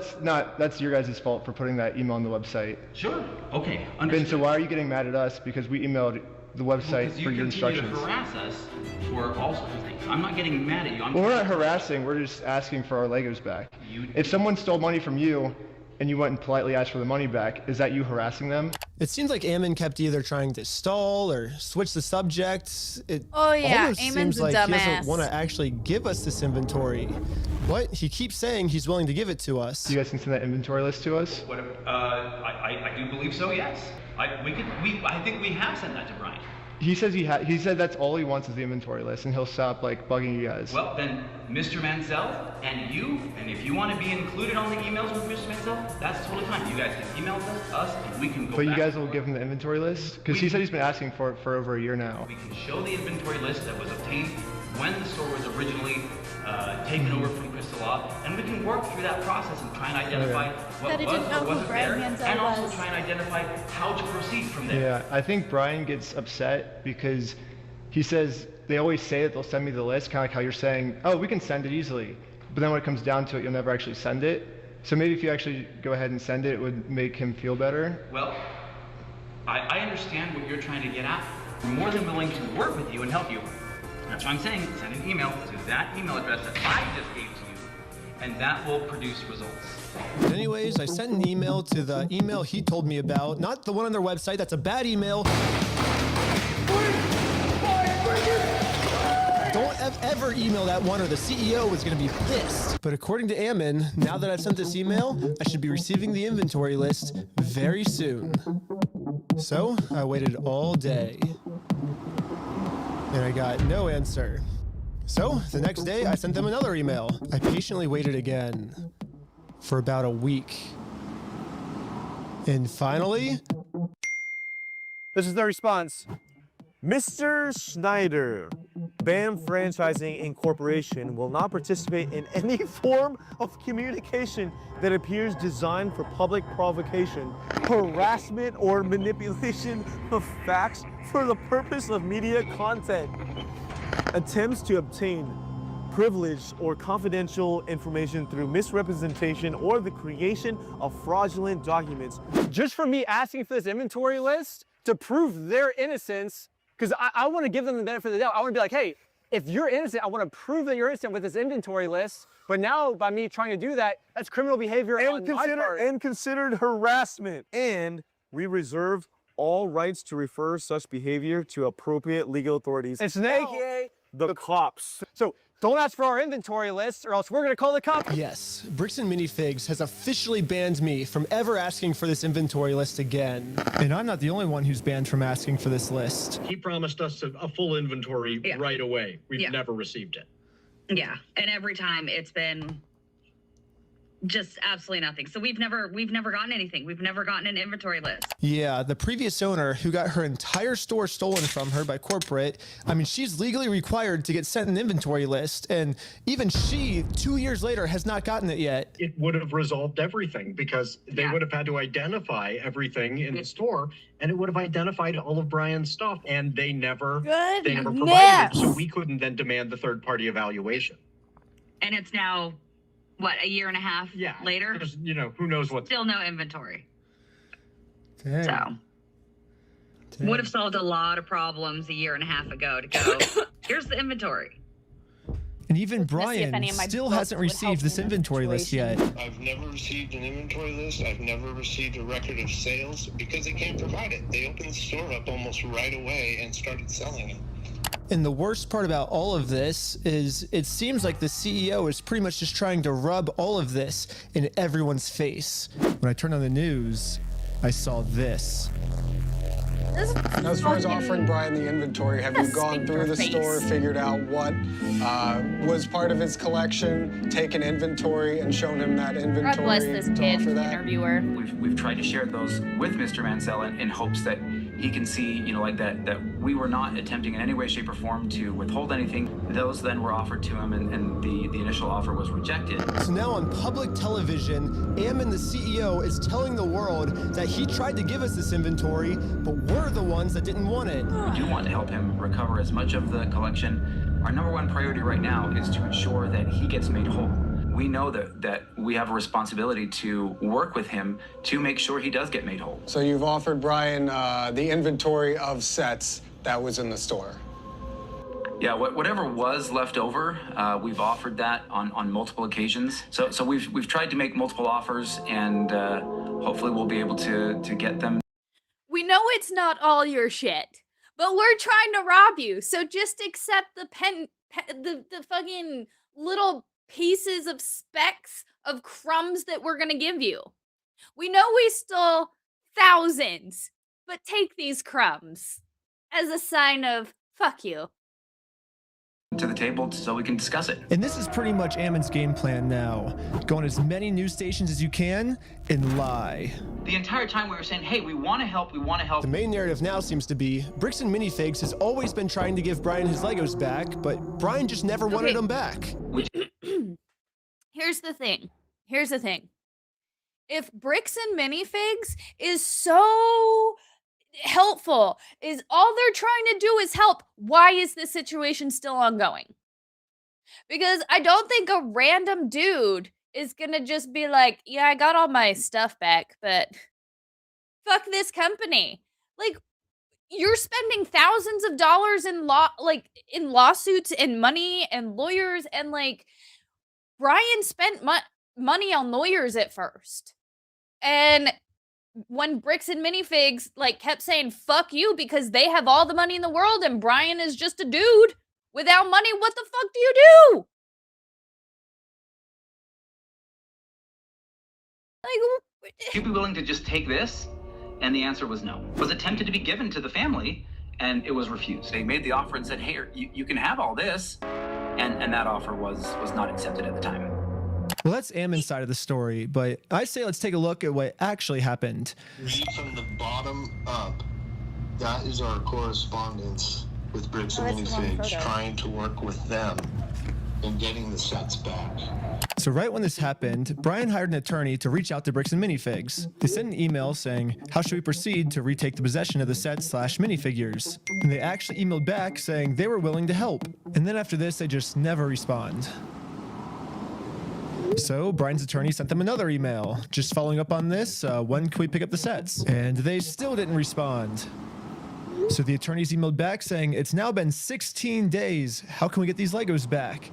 that's your guys' fault for putting that email on the website. Sure. Okay. Understood. Ben, so why are you getting mad at us because we emailed the website for your instructions? You harass us for all sorts of things. I'm not getting mad at you. Well, we're not harassing. We're just asking for our Legos back. If someone stole money from you and you went and politely asked for the money back, is that you harassing them? It seems like Ammon kept either trying to stall or switch the subject. It almost seems like he doesn't want to actually give us this inventory. But he keeps saying he's willing to give it to us. You guys can send that inventory list to us? I do believe so, yes. I think we have sent that to Brian. He says he said that's all he wants is the inventory list, and he'll stop bugging you guys. Well, then, Mr. Mansell and you, and if you want to be included on the emails with Mr. Mansell, that's totally fine. You guys can email us, and we can go. But you guys will give him the inventory list, because he said he's been asking for it for over a year now. We can show the inventory list that was obtained when the store was originally taken over from Crystal Law, and we can work through that process and try and identify what was or wasn't there, and also try and identify how to proceed from there. Yeah, I think Brian gets upset because he says they always say that they'll send me the list, kind of like how you're saying, oh, we can send it easily, but then when it comes down to it, you'll never actually send it. So maybe if you actually go ahead and send it, it would make him feel better. Well, I understand what you're trying to get at. We're more than willing to work with you and help you. That's what I'm saying. Send an email to that email address that I just gave to you, and that will produce results. But anyways, I sent an email to the email he told me about, not the one on their website. That's a bad email. Don't ever email that one or the CEO is going to be pissed. But according to Ammon, now that I've sent this email, I should be receiving the inventory list very soon. So I waited all day. And I got no answer. So the next day, I sent them another email. I patiently waited again for about a week. And finally... This is the response. Mr. Schneider, BAM Franchising Incorporation will not participate in any form of communication that appears designed for public provocation, harassment, or manipulation of facts for the purpose of media content. Attempts to obtain privileged or confidential information through misrepresentation or the creation of fraudulent documents. Just for me asking for this inventory list to prove their innocence, because I want to give them the benefit of the doubt. I want to be like, hey, if you're innocent, I want to prove that you're innocent with this inventory list. But now, by me trying to do that, that's criminal behavior on my part. And considered harassment. And we reserve all rights to refer such behavior to appropriate legal authorities, aka the cops. So don't ask for our inventory list or else we're going to call the cops. Yes, Brixton Minifigs has officially banned me from ever asking for this inventory list again. And I'm not the only one who's banned from asking for this list. He promised us a full inventory right away. We've never received it. Yeah, and every time it's been just absolutely nothing. So we've never gotten anything. We've never gotten an inventory list. Yeah, the previous owner who got her entire store stolen from her by corporate, I mean, she's legally required to get sent an inventory list, and even she, 2 years later, has not gotten it yet. It would have resolved everything because they would have had to identify everything in the store, and it would have identified all of Brian's stuff, and they never provided it, so we couldn't then demand the third-party evaluation. And it's now, what, a year and a half later? You know, who knows what. Still no inventory. Dang. So, would have solved a lot of problems a year and a half ago to go, here's the inventory. And even Brian still hasn't received this inventory list yet. I've never received an inventory list. I've never received a record of sales because they can't provide it. They opened the store up almost right away and started selling it. And the worst part about all of this is it seems like the CEO is pretty much just trying to rub all of this in everyone's face. When I turned on the news, I saw this. As far as offering Brian the inventory, have you gone through the store, figured out what was part of his collection, taken inventory, and shown him that inventory? God bless this kid, interviewer. We've tried to share those with Mr. Mansell in hopes that he can see, you know, like that we were not attempting in any way, shape, or form to withhold anything. Those then were offered to him, and the initial offer was rejected. So now on public television, Ammon, the CEO, is telling the world that he tried to give us this inventory, but we're the ones that didn't want it. We do want to help him recover as much of the collection. Our number one priority right now is to ensure that he gets made whole. We know that we have a responsibility to work with him to make sure he does get made whole. So you've offered Brian the inventory of sets that was in the store? Yeah, whatever was left over, we've offered that on multiple occasions. So we've tried to make multiple offers, and hopefully we'll be able to get them. We know it's not all your shit, but we're trying to rob you. So just accept the the fucking little pieces of specks of crumbs that we're gonna give you. We know we stole thousands, but take these crumbs as a sign of fuck you. To the table so we can discuss it. And this is pretty much Ammon's game plan now. Go on as many news stations as you can and lie. The entire time we were saying, hey, we want to help, we want to help. The main narrative now seems to be Brixton Minifigs has always been trying to give Brian his Legos back, but Brian just never wanted them back. Here's the thing. If Brixton Minifigs is so helpful, is all they're trying to do is help, why is this situation still ongoing? Because I don't think a random dude is gonna just be like, yeah, I got all my stuff back, but fuck this company. Like, you're spending thousands of dollars in lawsuits and money and lawyers, and like Brian spent money on lawyers at first. And when Brixton Minifigs kept saying fuck you because they have all the money in the world and Brian is just a dude without money, what the fuck do you do? Would you be willing to just take this? And the answer was no. It was attempted to be given to the family, and it was refused. They made the offer and said, hey, you can have all this. And that offer was not accepted at the time. Well, that's Ammon's side of the story, but I say let's take a look at what actually happened. Read from the bottom up. That is our correspondence with Bricks and Minifigs, trying to work with them and getting the sets back. So right when this happened, Brian hired an attorney to reach out to Bricks and Minifigs. They sent an email saying, how should we proceed to retake the possession of the sets/minifigures? And they actually emailed back saying they were willing to help. And then after this, they just never respond. So Brian's attorney sent them another email, just following up on this, when can we pick up the sets? And they still didn't respond. So the attorneys emailed back saying, it's now been 16 days. How can we get these Legos back?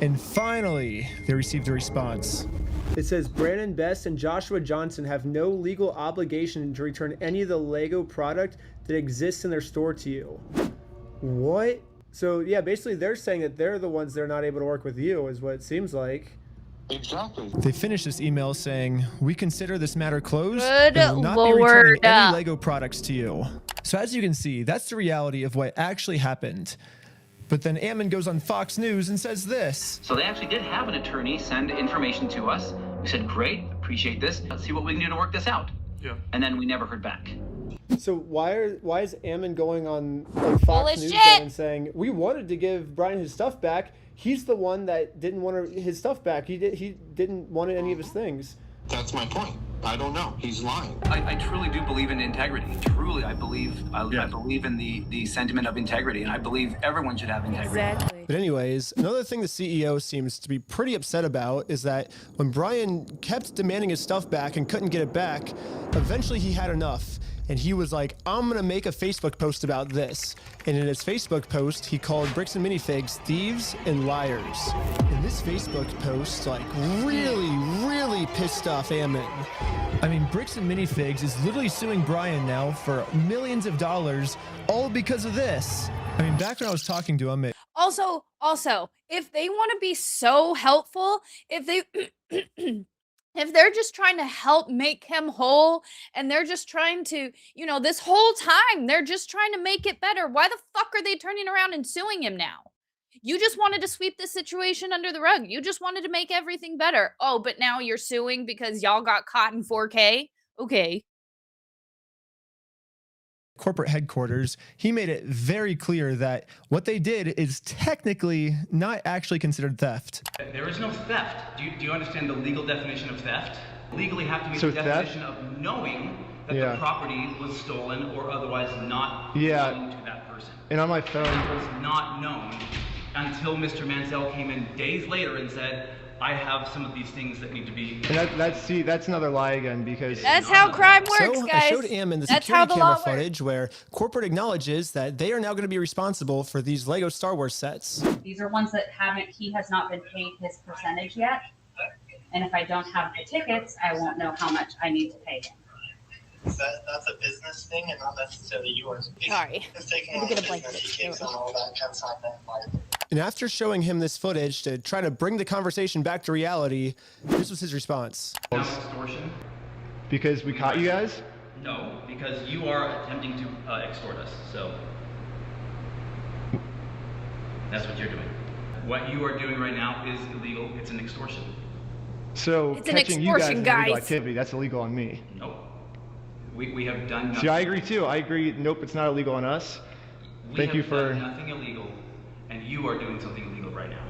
And finally, they received a response. It says Brandon Best and Joshua Johnson have no legal obligation to return any of the Lego product that exists in their store to you. What? So yeah, basically they're saying that they're the ones that are not able to work with you, is what it seems like. Exactly. They finished this email saying, we consider this matter closed Good and will not Lord. be returning any Lego products to you. So as you can see, that's the reality of what actually happened. But then Ammon goes on Fox News and says this. So they actually did have an attorney send information to us. We said, great, appreciate this. Let's see what we can do to work this out. Yeah. And then we never heard back. So why is Ammon going on like, Fox News and saying we wanted to give Brian his stuff back? He's the one that didn't want his stuff back. He didn't want any of his things. That's my point. I don't know. He's lying. I truly do believe in integrity. Truly, I believe in the sentiment of integrity, and I believe everyone should have integrity. Exactly. But anyways, another thing the CEO seems to be pretty upset about is that when Brian kept demanding his stuff back and couldn't get it back, eventually he had enough. And he was like, I'm going to make a Facebook post about this. And in his Facebook post, he called Bricks and Minifigs thieves and liars. And this Facebook post, like, really pissed off Ammon. I mean, Bricks and Minifigs is literally suing Brian now for millions of dollars, all because of this. I mean, back when I was talking to him, Also, if they want to be so helpful, if they're just trying to help make him whole and they're just trying to, this whole time, they're just trying to make it better. Why the fuck are they turning around and suing him now? You just wanted to sweep this situation under the rug. You just wanted to make everything better. Oh, but now you're suing because y'all got caught in 4K? Okay. corporate headquarters, he made it very clear that what they did is technically not actually considered theft. There is no theft. Do you understand the legal definition of theft? Legally have to mean So the theft? definition of knowing that the property was stolen or otherwise not belonging to that person. And on my phone, That was not known until Mr. Mansell came in days later and said, I have some of these things that need to be... and that's another lie again, because... That's how crime works, So guys. I showed Ammon the That's how security the camera law works. footage where corporate acknowledges that they are now going to be responsible for these Lego Star Wars sets. These are ones that he has not been paid his percentage yet. And if I don't have the tickets, I won't know how much I need to pay him. That's a business thing and not necessarily yours. Sorry. It's taking Had on to the get a blanket. business, he takes on all that consignment liability. And after showing him this footage to try to bring the conversation back to reality, this was his response. Now extortion? Because we caught you guys? No, because you are attempting to extort us, so... That's what you're doing. What you are doing right now is illegal. It's an extortion. So It's an catching you guys extortion, is illegal guys. activity. That's illegal on me. Nope. We have done nothing. See, I agree too. I agree. Nope, it's not illegal on us. We Thank have you for... done nothing illegal, and you are doing something illegal right now.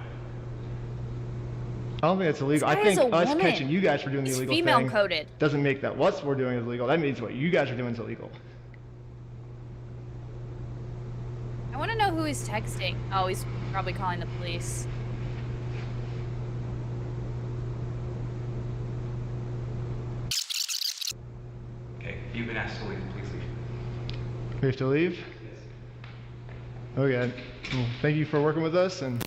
I don't think that's illegal. This I guy is think a us woman. catching you guys for doing the He's illegal female thing coded. doesn't make that what we're doing is illegal. That means what you guys are doing is illegal. I want to know who he's texting. Oh, he's probably calling the police. Okay, you've been asked to leave. Please leave. We have to leave? Okay. Well, thank you for working with us. And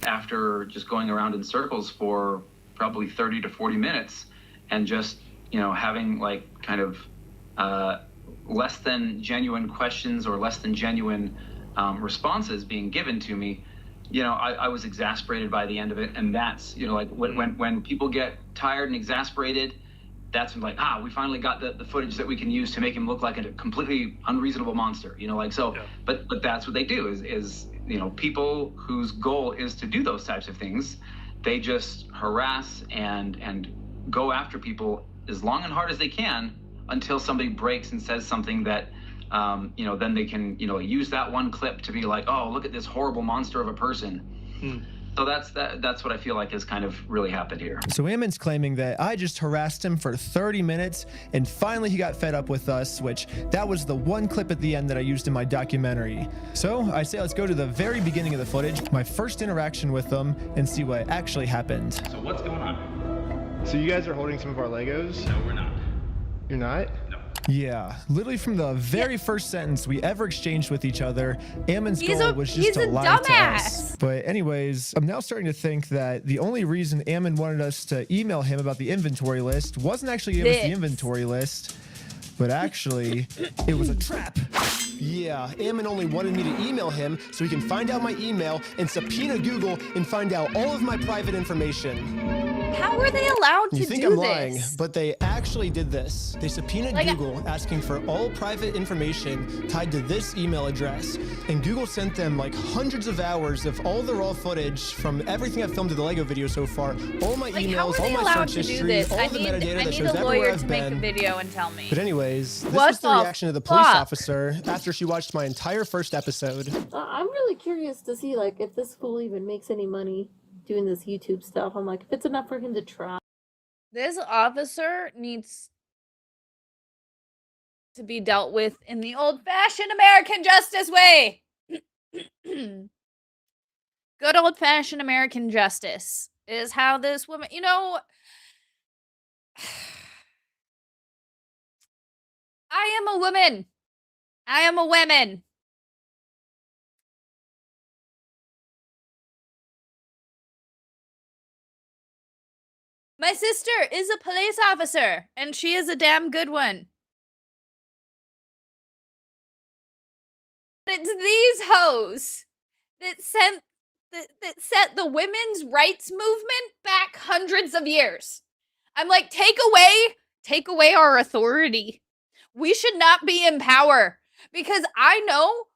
After just going around in circles for probably 30 to 40 minutes and just, having like kind of less than genuine questions or less than genuine responses being given to me, I was exasperated by the end of it. And that's, when people get tired and exasperated, that's when we finally got the footage that we can use to make him look like a completely unreasonable monster, but that's what they do is people whose goal is to do those types of things, they just harass and go after people as long and hard as they can until somebody breaks and says something that then they can, use that one clip to be like, oh, look at this horrible monster of a person. So that's what I feel like has kind of really happened here. So Ammon's claiming that I just harassed him for 30 minutes and finally he got fed up with us, which that was the one clip at the end that I used in my documentary. So I say let's go to the very beginning of the footage, my first interaction with him, and see what actually happened. So what's going on? So you guys are holding some of our Legos? No, we're not. You're not? No. Yeah, literally from the very first sentence we ever exchanged with each other, Ammon's goal was just to lie to us. But anyways, I'm now starting to think that the only reason Ammon wanted us to email him about the inventory list wasn't actually give us the inventory list, but actually it was a trap. Yeah, Ammon only wanted me to email him so he can find out my email and subpoena Google and find out all of my private information. How were they allowed to do this? You think I'm lying, but they actually did this. They subpoenaed Google asking for all private information tied to this email address. And Google sent them like hundreds of hours of all the raw footage from everything I've filmed in the Lego video so far. All my emails, all my search history, all the metadata that shows everywhere I've been. I need a lawyer to make a video and tell me. But anyways, this was the reaction of the police officer after she watched my entire first episode. I'm really curious to see like if this fool even makes any money doing this YouTube stuff. I'm like, if it's enough for him to try. This officer needs to be dealt with in the old-fashioned American justice way. Good old-fashioned American justice is how this woman, I am a woman. I am a woman. My sister is a police officer, and she is a damn good one. It's these hoes that set the women's rights movement back hundreds of years. I'm like, take away our authority. We should not be in power, because I know,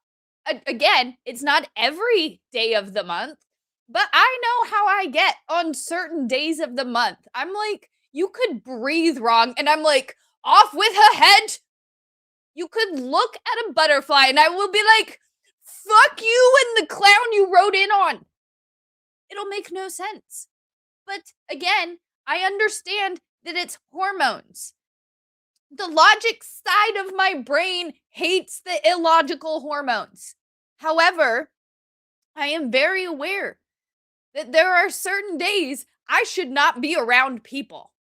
again, it's not every day of the month, but I know how I get on certain days of the month. I'm like, you could breathe wrong, and I'm like, off with her head. You could look at a butterfly, and I will be like, fuck you and the clown you rode in on. It'll make no sense. But again, I understand that it's hormones. The logic side of my brain hates the illogical hormones. However, I am very aware that there are certain days I should not be around people.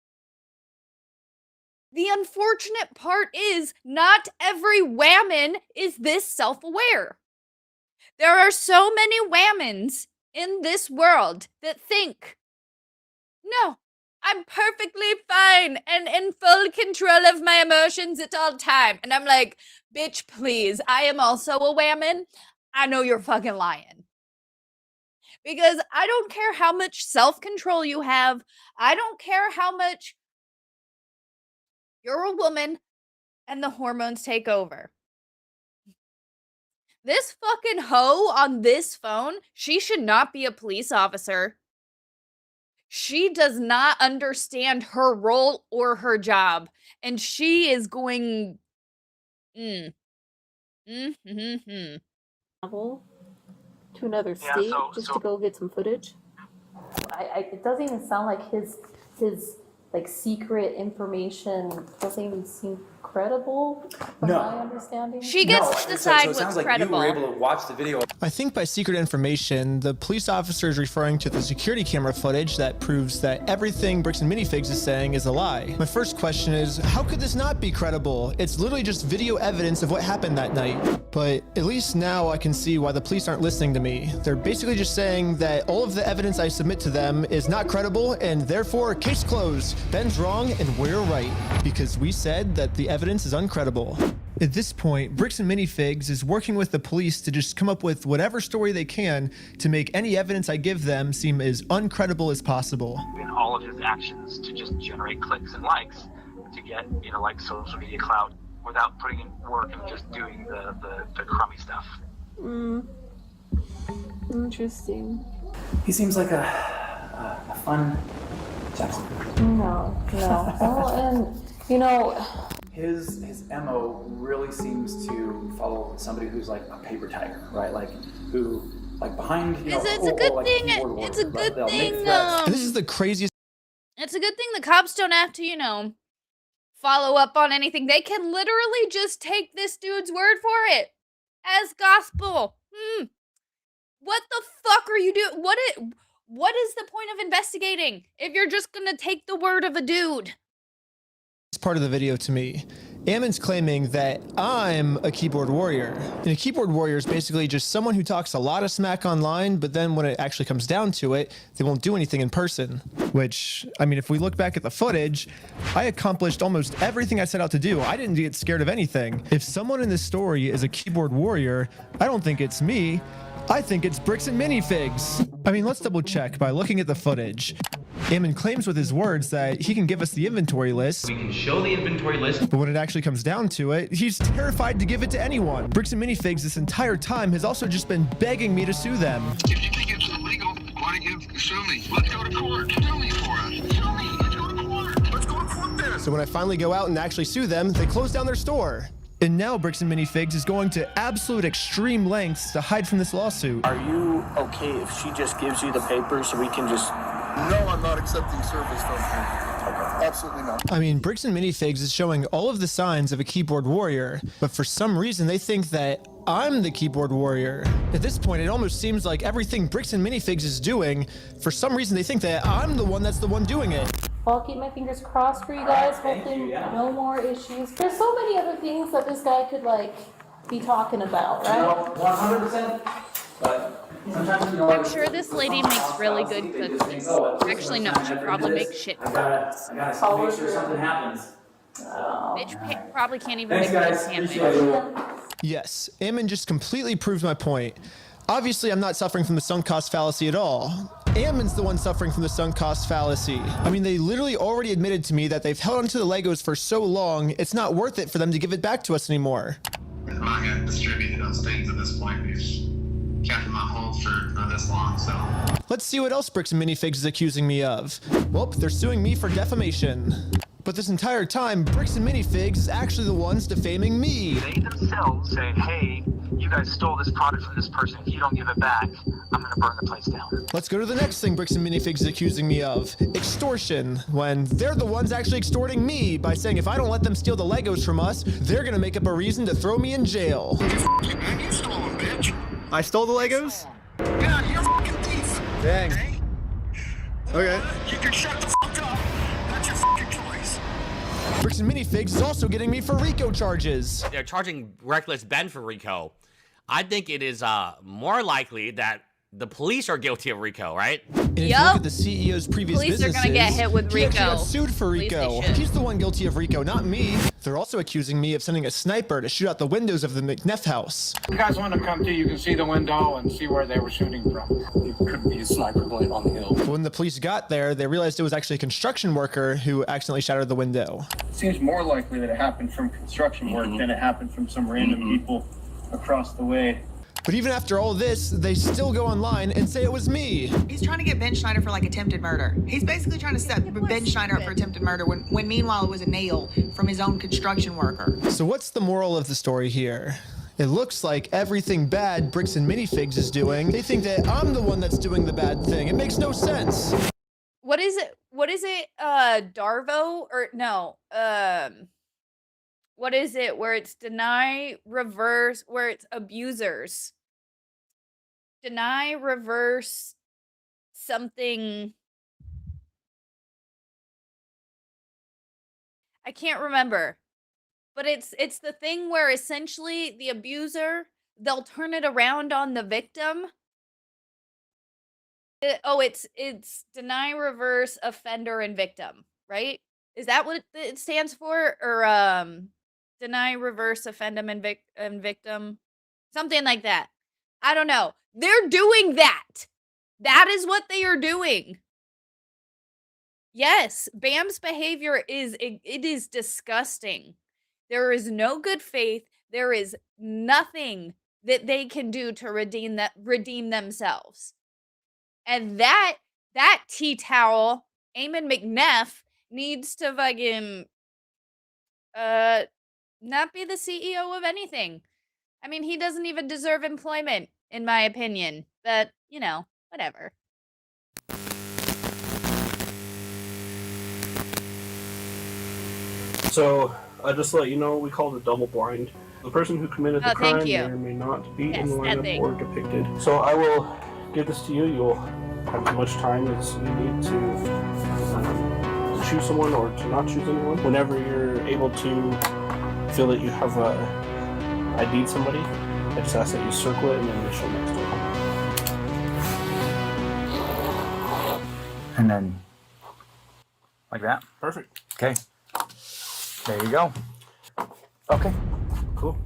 The unfortunate part is not every whammon is this self-aware. There are so many whammons in this world that think, no, I'm perfectly fine and in full control of my emotions at all time. And I'm like, bitch, please, I am also a whammon. I know you're fucking lying. Because I don't care how much self-control you have. I don't care how much you're a woman and the hormones take over. This fucking hoe on this phone, she should not be a police officer. She does not understand her role or her job. And she is going... Travel to another state just to go get some footage. It doesn't even sound like his like secret information doesn't even seem credible from my understanding. She gets to decide what's credible. You were able to watch the video. I think by secret information, the police officer is referring to the security camera footage that proves that everything Bricks and Minifigs is saying is a lie. My first question is, how could this not be credible? It's literally just video evidence of what happened that night. But at least now I can see why the police aren't listening to me. They're basically just saying that all of the evidence I submit to them is not credible, and therefore, case closed. Ben's wrong and we're right, because we said that the evidence is uncredible. At this point, Bricks and Minifigs is working with the police to just come up with whatever story they can to make any evidence I give them seem as uncredible as possible. In all of his actions to just generate clicks and likes to get, like social media clout without putting in work and just doing the crummy stuff. Interesting. He seems like a fun gentleman. No. Well, and his MO really seems to follow somebody who's like a paper tiger, right? Like who, like behind, you know, It's a good thing. It's a good thing. This is the craziest. It's a good thing the cops don't have to, you know, follow up on anything. They can literally just take this dude's word for it as gospel. What the fuck are you doing? What is the point of investigating if you're just gonna take the word of a dude? It's part of the video to me. Ammon's claiming that I'm a keyboard warrior. And a keyboard warrior is basically just someone who talks a lot of smack online, but then when it actually comes down to it, they won't do anything in person. Which, I mean, if we look back at the footage, I accomplished almost everything I set out to do. I didn't get scared of anything. If someone in this story is a keyboard warrior, I don't think it's me. I think it's Bricks and Minifigs. I mean, let's double check by looking at the footage. Ammon claims with his words that he can give us the inventory list. We can show the inventory list. But when it actually comes down to it, he's terrified to give it to anyone. Bricks and Minifigs this entire time has also just been begging me to sue them. If you think it's illegal, why don't you sue me? Let's go to court. Sue me for us. Sue me. Let's go to court. Let's go to court then. So when I finally go out and actually sue them, they close down their store. And now Bricks and Minifigs is going to absolute extreme lengths to hide from this lawsuit. Are you okay if she just gives you the papers so we can just... No, I'm not accepting service from her. Absolutely not. I mean, Bricks and Minifigs is showing all of the signs of a keyboard warrior, but for some reason they think that I'm the keyboard warrior. At this point, it almost seems like everything Bricks and Minifigs is doing, for some reason they think that I'm the one that's the one doing it. I'll keep my fingers crossed for you guys. Hopefully no more issues. There's so many other things that this guy could like be talking about, right? No, 100%. But sometimes, you know, I'm sure this lady makes really good cookies. Actually, no, she probably makes shit. I gotta make sure something happens. Bitch probably can't even Thanks, make a guys. sandwich. Appreciate it. Yes, Ammon just completely proved my point. Obviously, I'm not suffering from the sunk cost fallacy at all. Ammon's the one suffering from the sunk cost fallacy. I mean, they literally already admitted to me that they've held onto the Legos for so long, it's not worth it for them to give it back to us anymore. I'm not going to distribute those things at this point. We've kept them on hold for this long, so. Let's see what else Bricks and Minifigs is accusing me of. Well, they're suing me for defamation. But this entire time, Bricks and Minifigs is actually the ones defaming me. They themselves say, hey, you guys stole this product from this person. If you don't give it back, I'm going to burn the place down. Let's go to the next thing Bricks and Minifigs is accusing me of. Extortion. When they're the ones actually extorting me by saying if I don't let them steal the Legos from us, they're going to make up a reason to throw me in jail. You stole them, bitch. I stole the Legos? Yeah, you're a fucking thief. Dang. Okay. You can shut the fuck up. That's your fucking choice. Bricks and Minifigs is also getting me for RICO charges. They're charging Reckless Ben for RICO. I think it is more likely that the police are guilty of RICO, right? And if you look at the CEO's previous Police businesses, are gonna get hit with he actually RICO. got sued for At least they RICO. should. He's the one guilty of RICO, not me. They're also accusing me of sending a sniper to shoot out the windows of the McNeff house. You guys want to come to, you can see the window and see where they were shooting from. It could be a sniper blade on the hill. When the police got there, they realized it was actually a construction worker who accidentally shattered the window. Seems more likely that it happened from construction work than it happened from some random people across the way. But even after all this, they still go online and say it was me. He's trying to get Ben Schneider for like attempted murder. He's basically trying to set Ben Schneider up for attempted murder when meanwhile it was a nail from his own construction worker. So what's the moral of the story here? It looks like everything bad Bricks and Minifigs is doing, they think that I'm the one that's doing the bad thing. It makes no sense. What is it? What is it? Darvo or no? What is it? Where it's deny, reverse, where it's abusers. Deny, reverse, something. I can't remember. But it's the thing where essentially the abuser, they'll turn it around on the victim. It's deny, reverse, offender, and victim, right? Is that what it stands for? Or deny, reverse, offendum, and victim? Something like that. I don't know. They're doing that. That is what they are doing. Yes, BAM's behavior is disgusting. There is no good faith. There is nothing that they can do to redeem themselves. And that tea towel, Eamon McNeff, needs to fucking not be the CEO of anything. I mean, he doesn't even deserve employment, in my opinion. But, you know, whatever. So, just to let you know, we called it double blind. The person who committed the crime may or may not be in the lineup or depicted. So I will give this to you. You'll have as much time as you need to choose someone or to not choose anyone. Whenever you're able to feel that you have ID'd somebody, I just ask that you circle it and then initial next to it. And then, like that? Perfect. Okay. There you go. Okay. Cool.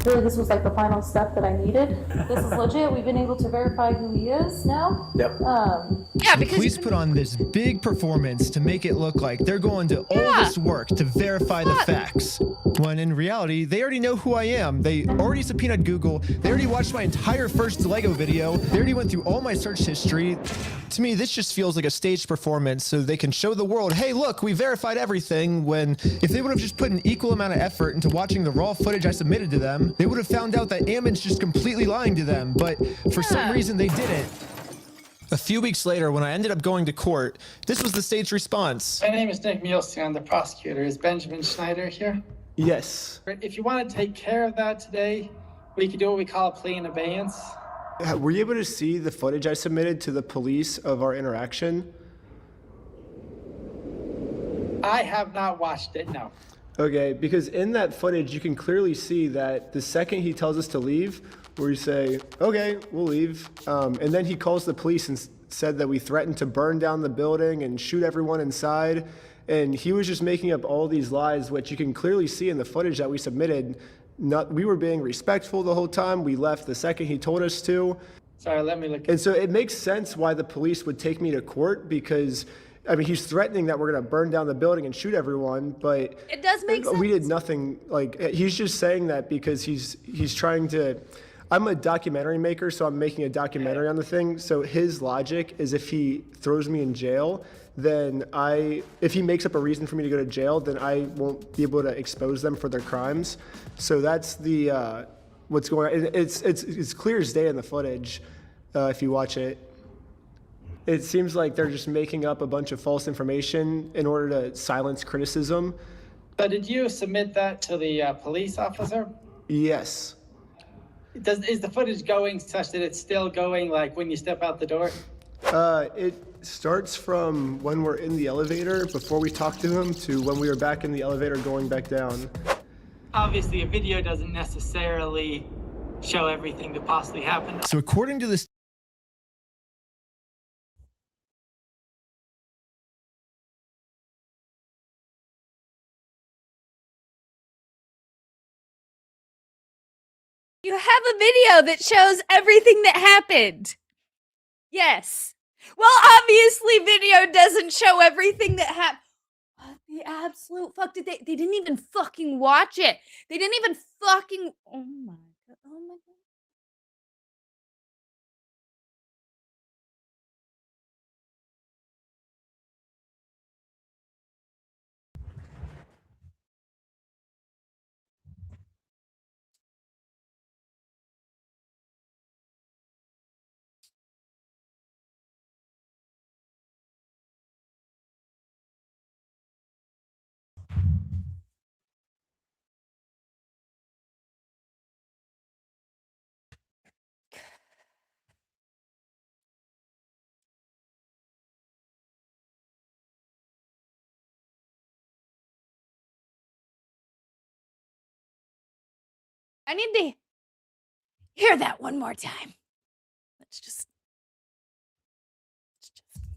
Really, this was like the final step that I needed. This is legit. We've been able to verify who he is now. Yep. Yeah, the police put on this big performance to make it look like they're going to all this work to verify the facts. When in reality, they already know who I am. They already subpoenaed Google. They already watched my entire first Lego video. They already went through all my search history. To me, this just feels like a staged performance so they can show the world, hey, look, we verified everything, when if they would have just put an equal amount of effort into watching the raw footage I submitted to them, they would have found out that Ammon's just completely lying to them. But for some reason, they didn't. A few weeks later, when I ended up going to court, this was the state's response. My name is Nick Mielstein. I'm the prosecutor. Is Benjamin Schneider here? Yes. If you want to take care of that today, we can do what we call a plea in abeyance. Were you able to see the footage I submitted to the police of our interaction? I have not watched it, no. Okay, because in that footage, you can clearly see that the second he tells us to leave, where we say, okay, we'll leave, and then he calls the police and said that we threatened to burn down the building and shoot everyone inside, and he was just making up all these lies, which you can clearly see in the footage that we submitted. We were being respectful the whole time. We left the second he told us to. Sorry, let me look. And so it makes sense why the police would take me to court, because I mean, he's threatening that we're going to burn down the building and shoot everyone, but it does make sense. We did nothing. Like, he's just saying that because he's trying to. I'm a documentary maker, so I'm making a documentary on the thing. So his logic is if he throws me in jail, then if he makes up a reason for me to go to jail, then I won't be able to expose them for their crimes. So that's the what's going on. It's clear as day in the footage if you watch it. It seems like they're just making up a bunch of false information in order to silence criticism. So did you submit that to the police officer? Yes. Is the footage going such that it's still going like when you step out the door? It starts from when we're in the elevator before we talk to him to when we are back in the elevator going back down. Obviously, a video doesn't necessarily show everything that possibly happened. So according to this. You have a video that shows everything that happened. Yes. Well, obviously video doesn't show everything that happened. What the absolute fuck did they didn't even fucking watch it. They didn't even fucking, oh my god. Oh my god. I need to hear that one more time. Let's just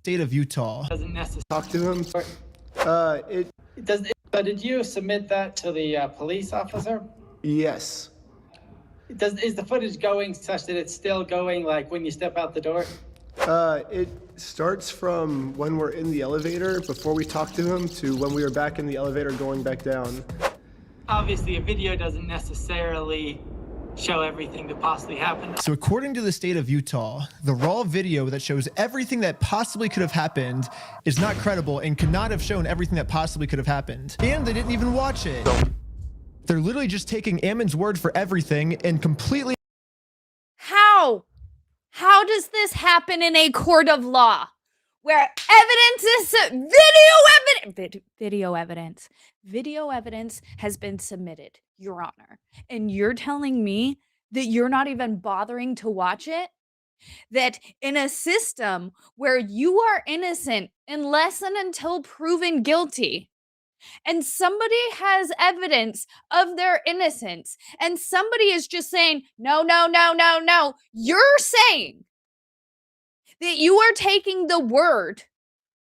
State of Utah. Doesn't necessarily talk to him. So did you submit that to the police officer? Yes. Is the footage going such that it's still going like when you step out the door? It starts from when we're in the elevator before we talk to him to when we are back in the elevator going back down. Obviously, a video doesn't necessarily show everything that possibly happened. So according to the state of Utah, the raw video that shows everything that possibly could have happened is not credible and could not have shown everything that possibly could have happened. And they didn't even watch it. They're literally just taking Ammon's word for everything and completely. How? How does this happen in a court of law where evidence is video evidence has been submitted, Your Honor, and you're telling me that you're not even bothering to watch it? That in a system where you are innocent unless and until proven guilty, and somebody has evidence of their innocence, and somebody is just saying, no, no, no, no, no, you're saying that you are taking the word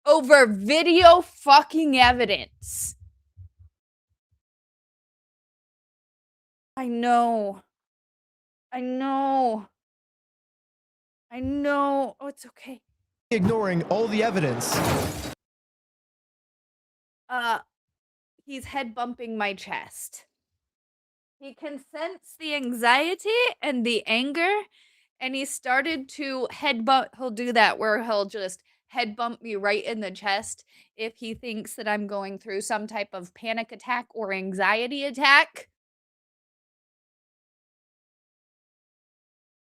over video fucking evidence. I know. Oh, it's okay. Ignoring all the evidence. He's head bumping my chest. He can sense the anxiety and the anger, and he started to headbutt. He'll do that where he'll just head bump me right in the chest if he thinks that I'm going through some type of panic attack or anxiety attack.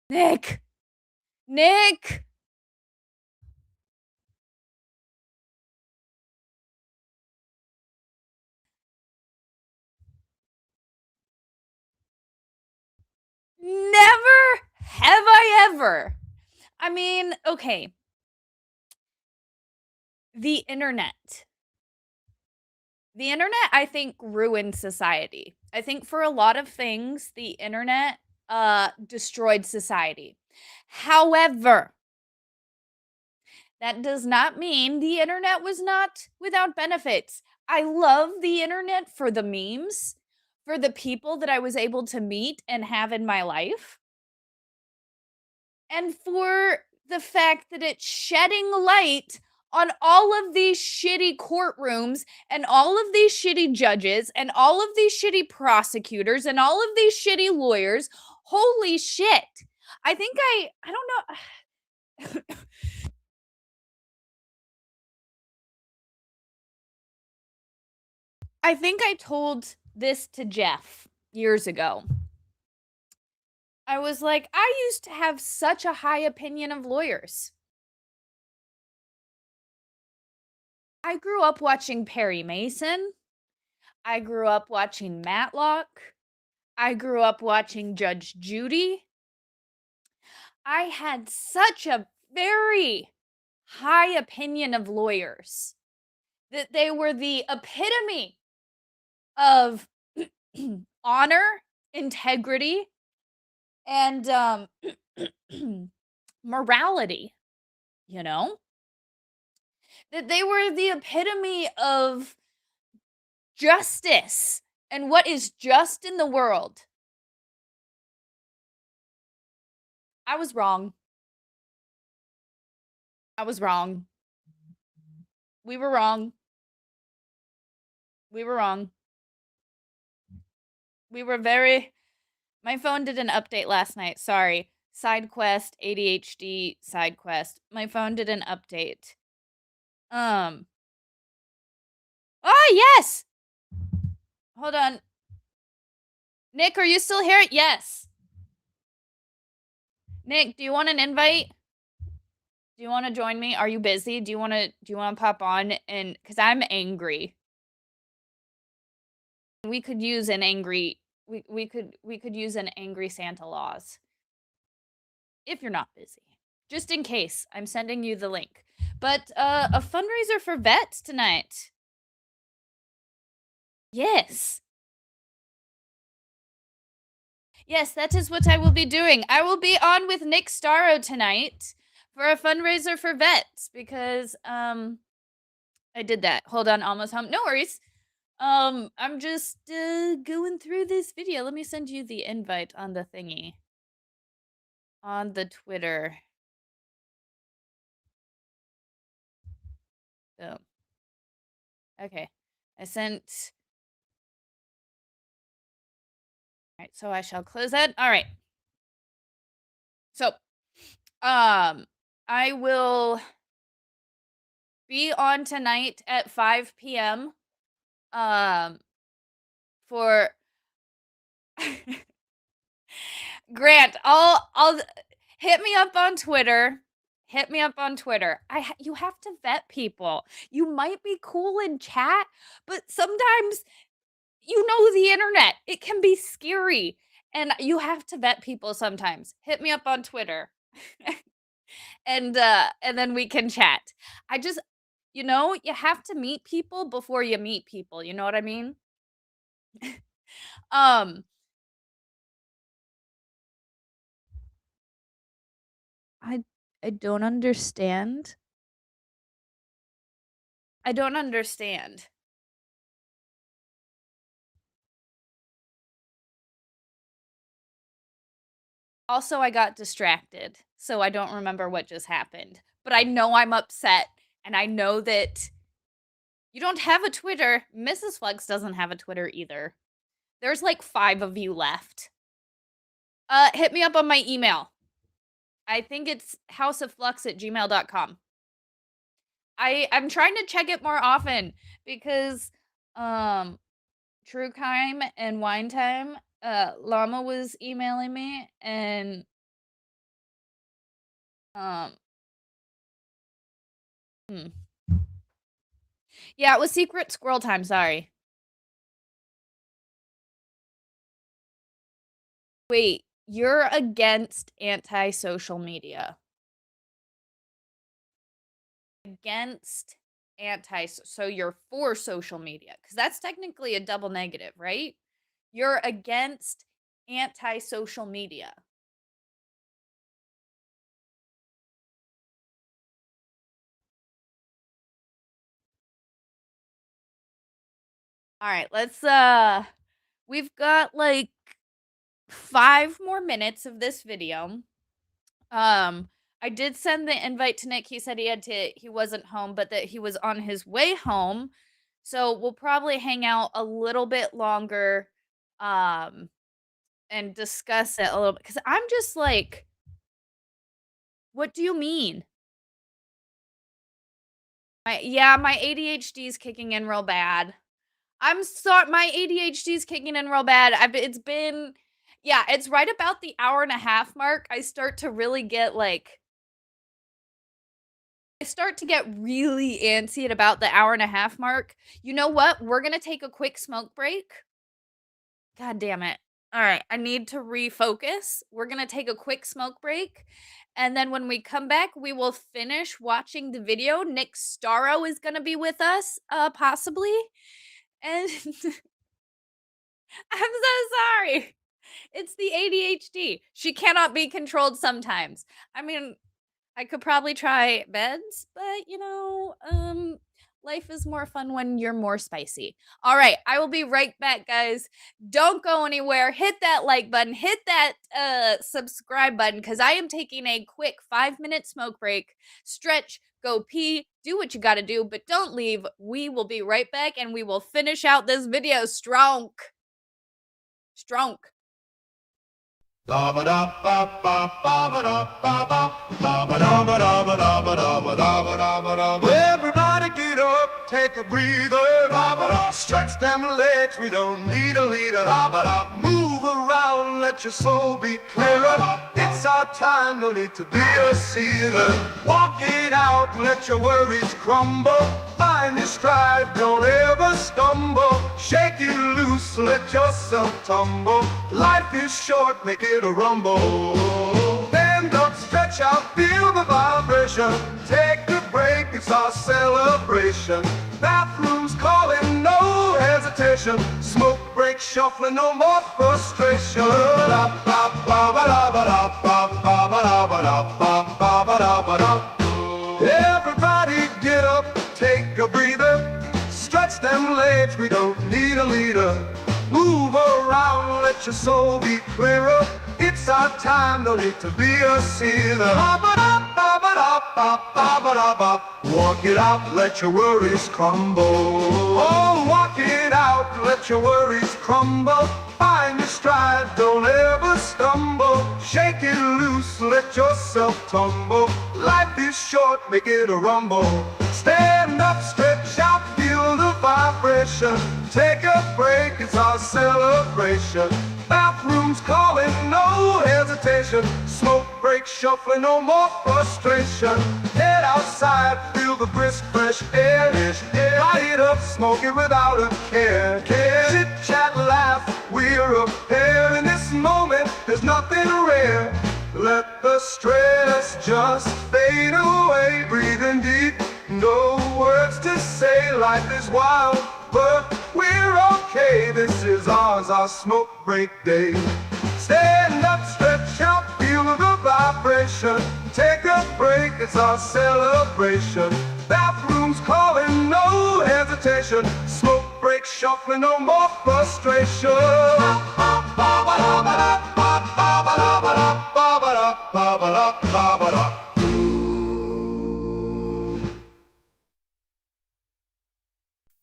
Nick! Never have I ever. I mean, okay. The internet, I think, ruined society. I think for a lot of things, the internet destroyed society. However, that does not mean the internet was not without benefits. I love the internet for the memes, for the people that I was able to meet and have in my life, and for the fact that it's shedding light on all of these shitty courtrooms and all of these shitty judges and all of these shitty prosecutors and all of these shitty lawyers. Holy shit. I think I don't know. I think I told this to Jeff years ago. I was like, I used to have such a high opinion of lawyers. I grew up watching Perry Mason. I grew up watching Matlock. I grew up watching Judge Judy. I had such a very high opinion of lawyers that they were the epitome of honor, integrity, and morality, you know? That they were the epitome of justice and what is just in the world. I was wrong. We were wrong. We were very... My phone did an update last night. Sorry. Side quest, ADHD side quest. My phone did an update. Oh, yes! Hold on. Nick, are you still here? Yes. Nick, do you want an invite? Do you want to join me? Are you busy? Do you want to pop on? And because I'm angry. We could use an angry... We could use an angry Santa Claus. If you're not busy. Just in case, I'm sending you the link. But a fundraiser for vets tonight. Yes. Yes, that is what I will be doing. I will be on with Nick Starro tonight for a fundraiser for vets because I did that. Hold on, almost home. No worries. I'm just going through this video. Let me send you the invite on the thingy. On the Twitter. Boom. Okay. I sent... All right, so I shall close that. All right. So, I will be on tonight at 5 p.m. For Grant, I'll hit me up on Twitter. Hit me up on Twitter. You have to vet people. You might be cool in chat, but sometimes you know the internet. It can be scary, and you have to vet people sometimes. Hit me up on Twitter. And then we can chat. You have to meet people before you meet people. You know what I mean? I don't understand. I don't understand. Also, I got distracted, so I don't remember what just happened. But I know I'm upset, and I know that you don't have a Twitter. Mrs. Flux doesn't have a Twitter either. There's like 5 of you left. Hit me up on my email. I think it's houseofflux@gmail.com. I'm trying to check it more often because True Crime and Wine Time, Llama was emailing me, and yeah, it was Secret Squirrel Time, sorry. Wait, you're against anti-social media. Against so you're for social media, because that's technically a double negative, right? You're against anti-social media. All right, let's we've got like 5 more minutes of this video. I did send the invite to Nick. He said he wasn't home, but that he was on his way home. So we'll probably hang out a little bit longer and discuss it a little bit. Because I'm just like, what do you mean? My ADHD is kicking in real bad. I'm sorry, my ADHD is kicking in real bad. It's right about the hour and a half mark. I start to really get really antsy at about the hour and a half mark. You know what? We're going to take a quick smoke break. God damn it. All right. I need to refocus. We're going to take a quick smoke break. And then when we come back, we will finish watching the video. Nick Starro is going to be with us, possibly. And I'm so sorry. It's the ADHD. She cannot be controlled sometimes. I mean, I could probably try meds, but life is more fun when you're more spicy. All right, I will be right back, guys. Don't go anywhere. Hit that like button. Hit that subscribe button, because I am taking a quick 5-minute smoke break. Stretch, go pee, do what you gotta do, but don't leave. We will be right back, and we will finish out this video strong. Strong. Everybody get up, take a breather. Stretch them legs, we don't need a leader. Move around, let your soul be clearer. It's our time, no need to be a sealer. Walk it out, let your worries crumble. Find your stride, don't ever stumble. Shake it loose, let yourself tumble. Life is short, make it a rumble. Bend up, stretch out, feel the vibration. Take a break, it's our celebration. Bathrooms calling, no hesitation. Smoke break, shuffling, no more frustration. Everybody get up, take a breather. Stretch them legs, we don't need a leader. Move around, let your soul be clearer. It's our time, no need to be a sinner. Walk it out, let your worries crumble. Oh, walk it out, let your worries crumble. Find your stride, don't ever stumble. Shake it loose, let yourself tumble. Life is short, make it a rumble. Stand up, stretch out, feel the vibration. Take a break, it's our celebration. Bathrooms calling, no hesitation. Smoke break, shuffling, no more frustration. Head outside, feel the brisk, fresh air. Light up, smoke it without a care. Chit chat, laugh, we're a pair. In this moment, there's nothing rare. Let the stress just fade away. Breathing deep, no words to say. Life is wild, but we're okay. This is ours, our smoke break day. Stand up, stretch out, feel the vibration. Take a break, it's our celebration. Bathrooms calling, no hesitation. Smoke break, shuffling, no more frustration.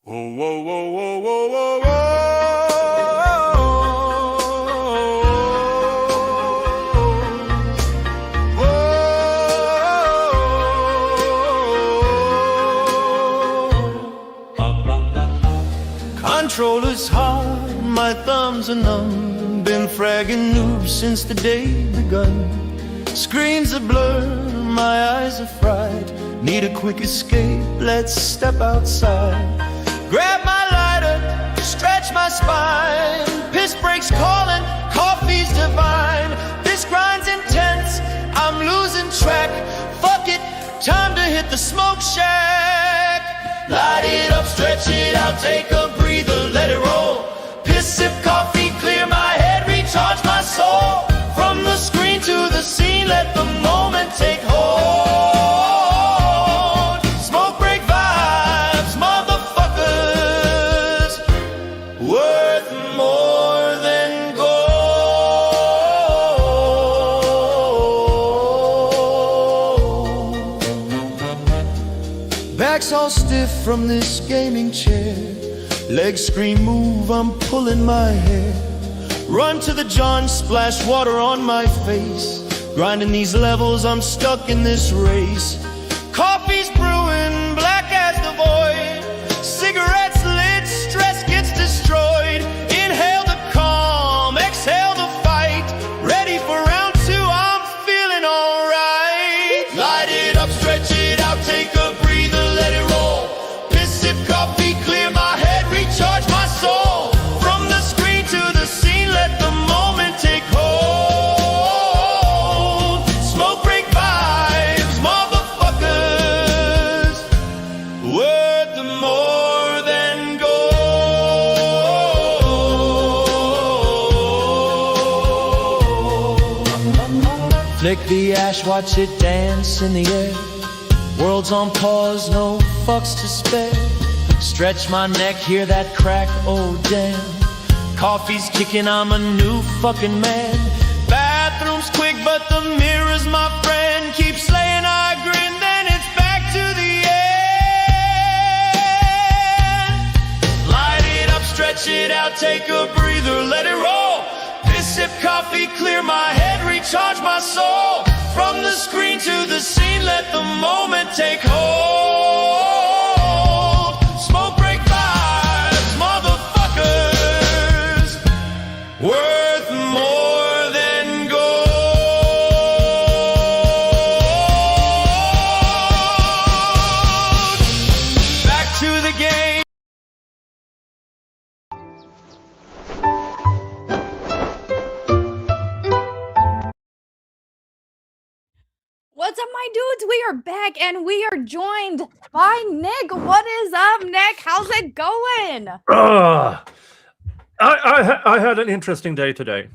Whoa, whoa, whoa, whoa, whoa, whoa, whoa. Controller's hard, my thumbs are numb. Been fragging noobs since the day begun. Screens are blurred, my eyes are fried. Need a quick escape, let's step outside. Grab my lighter, stretch my spine. Piss breaks calling, coffee's divine. This grind's intense, I'm losing track. Fuck it, time to hit the smoke shack. Light it up, stretch it out, take a breather, let it roll. Piss, sip coffee, clear my head, recharge my soul. From the screen to the scene, let the moment take hold. Smoke break vibes, motherfuckers, worth more than gold. Back's all stiff from this gaming chair. Legs scream move, I'm pulling my hair. Run to the John, splash water on my face. Grinding these levels, I'm stuck in this race. Coffee's brewing, black as the void. Cigarettes lit, stress gets destroyed. Inhale the calm, exhale the fight. Ready for round two, I'm feeling alright. Light it up, stretch it out, take a breather, let it roll. Piss, sip coffee, clear my head, recharge my soul. From the screen to the scene, let the moment take hold. Smoke break vibes, motherfuckers, worth more than gold. Flick the ash, watch it dance in the air. World's on pause, no fucks to spare. Stretch my neck, hear that crack, oh damn. Coffee's kicking, I'm a new fucking man. Bathroom's quick, but the mirror's my friend. Keep slaying, I grin, then it's back to the end. Light it up, stretch it out, take a breather, let it roll. Piss, sip coffee, clear my head, recharge my soul. From the screen to the scene, let the moment take hold. Smoke break vibes, motherfuckers, worth more than gold. Back to the game. What's up, my dudes? We are back and we are joined by Nick. What is up, Nick? How's it going? I had an interesting day today.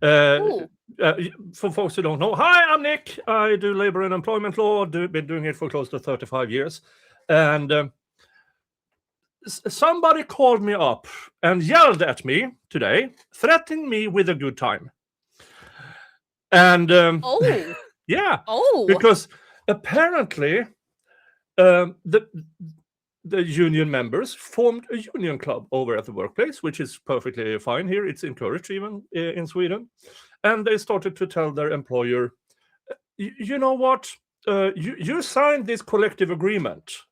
For folks who don't know, hi, I'm Nick. I do labor and employment law. Been doing it for close to 35 years. And somebody called me up and yelled at me today, threatening me with a good time. And yeah, because apparently the union members formed a union club over at the workplace, which is perfectly fine here. It's encouraged even in Sweden. And they started to tell their employer, you know what, you signed this collective agreement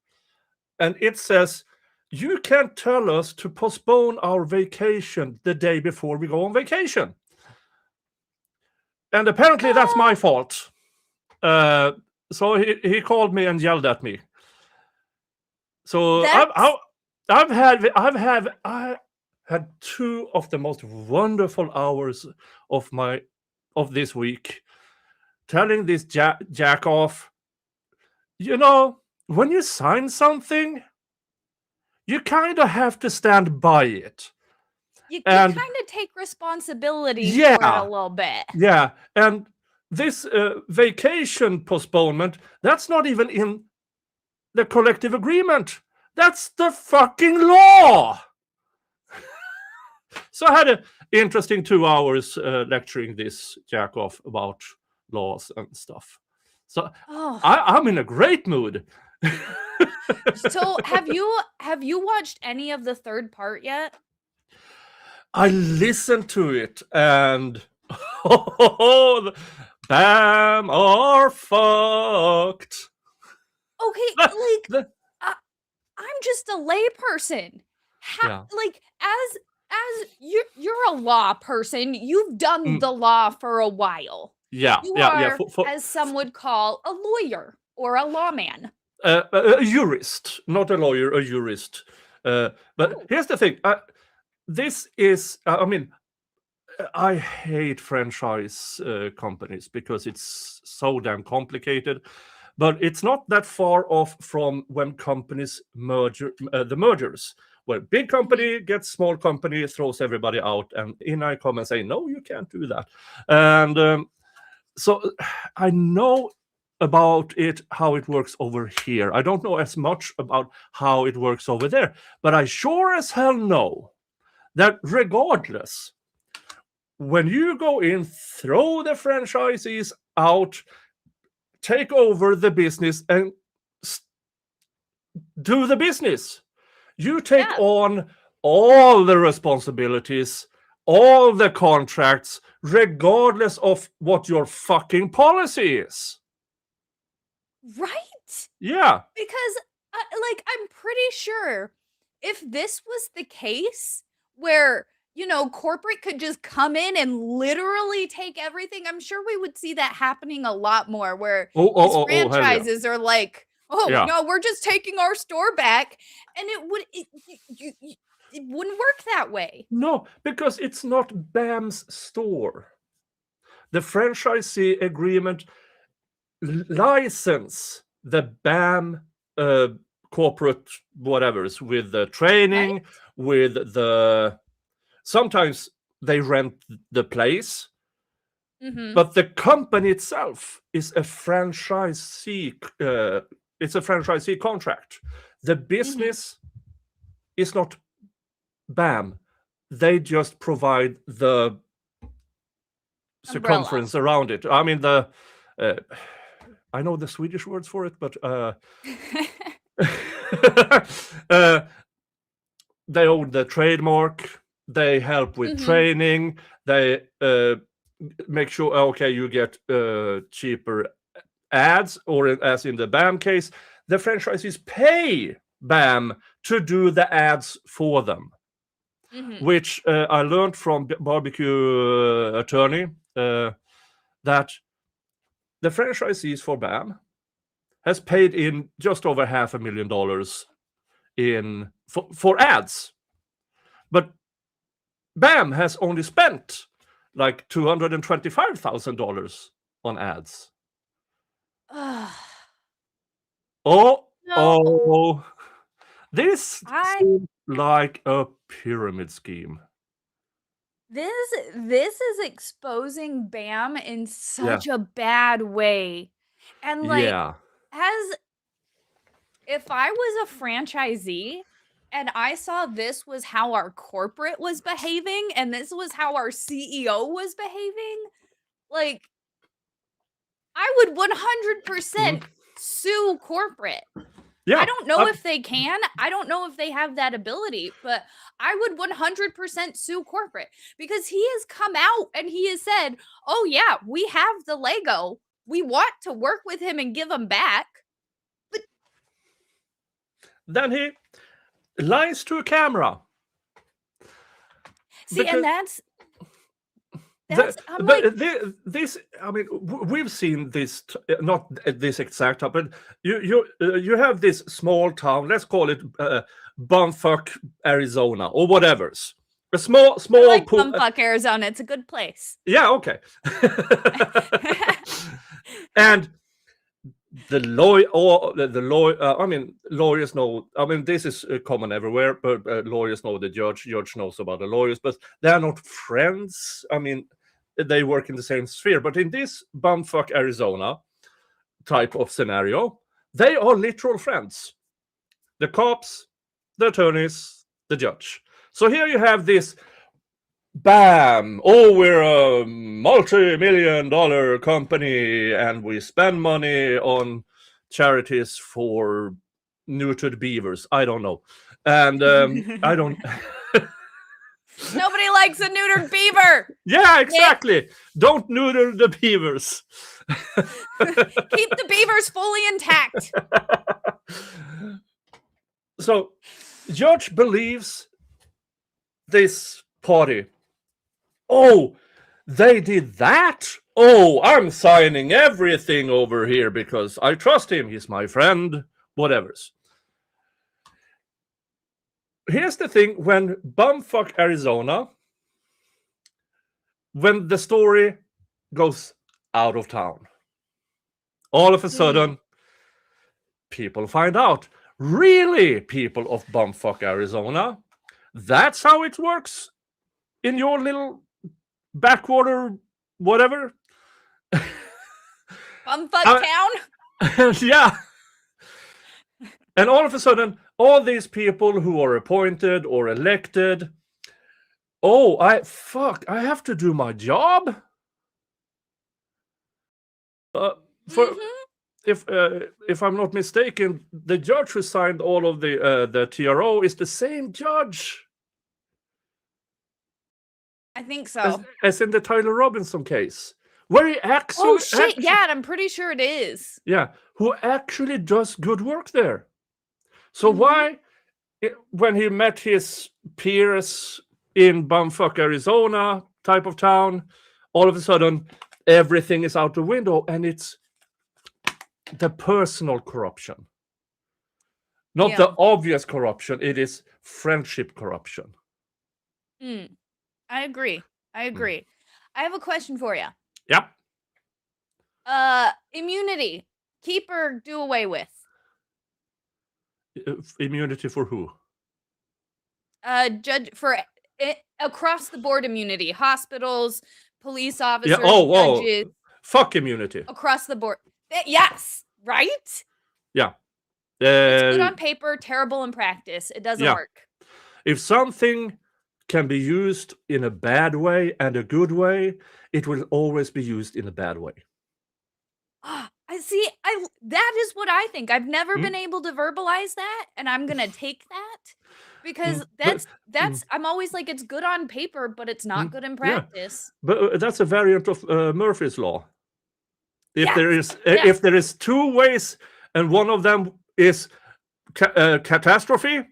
and it says you can't tell us to postpone our vacation the day before we go on vacation. And apparently that's my fault. So he called me and yelled at me. So I had 2 of the most wonderful hours of this week telling this jack off, you know, when you sign something, you kind of have to stand by it. You kind of take responsibility for it a little bit. Yeah, and this vacation postponement, that's not even in the collective agreement. That's the fucking law. So I had an interesting 2 hours lecturing this jack off about laws and stuff. So I'm in a great mood. So have you watched any of the third part yet? I listened to it and Bam are fucked. Okay, like I'm just a layperson. Like as you're a law person, you've done the law for a while. Yeah, you are, as some would call, a lawyer or a lawman. A jurist, not a lawyer, a jurist. But here's the thing. This is, I mean, I hate franchise companies because it's so damn complicated. But it's not that far off from when companies the mergers, where big company gets small company, throws everybody out, and in I come and say, no, you can't do that. And so I know about it, how it works over here. I don't know as much about how it works over there, but I sure as hell know that regardless, when you go in, throw the franchisees out, take over the business and do the business, you take on all the responsibilities, all the contracts, regardless of what your fucking policy is. Right? Yeah. Because, I'm pretty sure if this was the case where, you know, corporate could just come in and literally take everything, I'm sure we would see that happening a lot more, where these franchises are like, no, we're just taking our store back. And it wouldn't work that way. No, because it's not BAM's store. The franchisee agreement license the BAM corporate whatevers with the training, with the sometimes they rent the place, but the company itself is a franchisee. It's a franchisee contract. The business is not BAM. They just provide the circumference around it. I mean I know the Swedish words for it, but they own the trademark. They help with training. They make sure, you get cheaper ads, or as in the BAM case, the franchisees pay BAM to do the ads for them, which I learned from Barbecue Attorney, that the franchisees for BAM has paid in just over $500,000 for ads. But BAM has only spent like $225,000 on ads. This seems like a pyramid scheme. This is exposing BAM in such a bad way. And as if I was a franchisee and I saw this was how our corporate was behaving and this was how our CEO was behaving, like, I would 100% sue corporate. Yeah, I don't know if they can. I don't know if they have that ability, but I would 100% sue corporate, because he has come out and he has said, oh yeah, we have the Lego. We want to work with him and give him back. But then lies to a camera. See, Because- and that's I'm but like, this, I mean, we've seen this, not this exact, but you have this small town. Let's call it Bumfuck, Arizona, or whatever's a small I like pool. Bumfuck, Arizona. It's a good place. Yeah, okay. And the lawyer, I mean, lawyers know. I mean, this is common everywhere, but lawyers know the judge. Judge knows about the lawyers, but they are not friends. I mean, they work in the same sphere. But in this Bumfuck, Arizona type of scenario, they are literal friends. The cops, the attorneys, the judge. So here you have this. Bam! Oh, we're a multi-million-dollar company and we spend money on charities for neutered beavers. I don't know. And I don't... Nobody likes a neutered beaver. Yeah, exactly. Don't neuter the beavers. Keep the beavers fully intact. So, Judge believes this party. Oh, they did that? Oh, I'm signing everything over here because I trust him. He's my friend. Whatever's. Here's the thing. When Bumfuck, Arizona, when the story goes out of town, all of a sudden, people find out. Really, people of Bumfuck, Arizona, that's how it works in your little backwater, whatever. Bumfuck town? Yeah. And all of a sudden, all these people who are appointed or elected, oh, I have to do my job. If I'm not mistaken, the judge who signed all of the TRO is the same judge. I think so. As in the Tyler Robinson case, where he actually. Oh shit! Yeah, I'm pretty sure it is. Yeah, who actually does good work there. So why, when he met his peers in Bumfuck, Arizona type of town, all of a sudden everything is out the window, and it's the personal corruption, not the obvious corruption. It is friendship corruption. I agree. I have a question for you. Yep. Immunity, keep or do away with? Immunity for who? Judge for across the board immunity, hospitals, police officers, yeah. judges. Fuck immunity. Across the board. Yes, right? Yeah. It's good on paper, terrible in practice. It doesn't work. If something can be used in a bad way and a good way, it will always be used in a bad way. I see. That is what I think. I've never been able to verbalize that, and I'm gonna take that because that's. I'm always like, it's good on paper, but it's not good in practice. Yeah. But that's a variant of Murphy's law. If there is two ways, and one of them is catastrophe,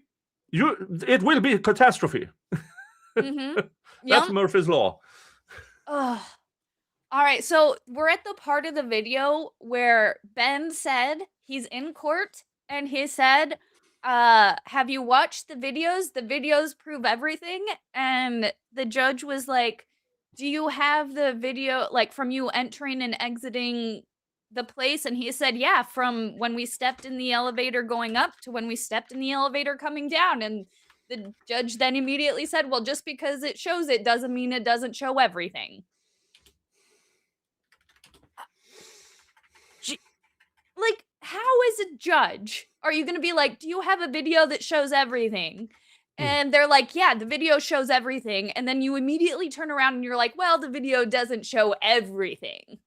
it will be catastrophe. That's Murphy's law. All right, so we're at the part of the video where Ben said he's in court and he said, have you watched the videos? The videos prove everything. And the judge was like, do you have the video, like from you entering and exiting the place? And he said, yeah, from when we stepped in the elevator going up to when we stepped in the elevator coming down. And the judge then immediately said, well, just because it shows it doesn't mean it doesn't show everything. Like, how is a judge? Are you going to be like, do you have a video that shows everything? And they're like, yeah, the video shows everything. And then you immediately turn around and you're like, well, the video doesn't show everything.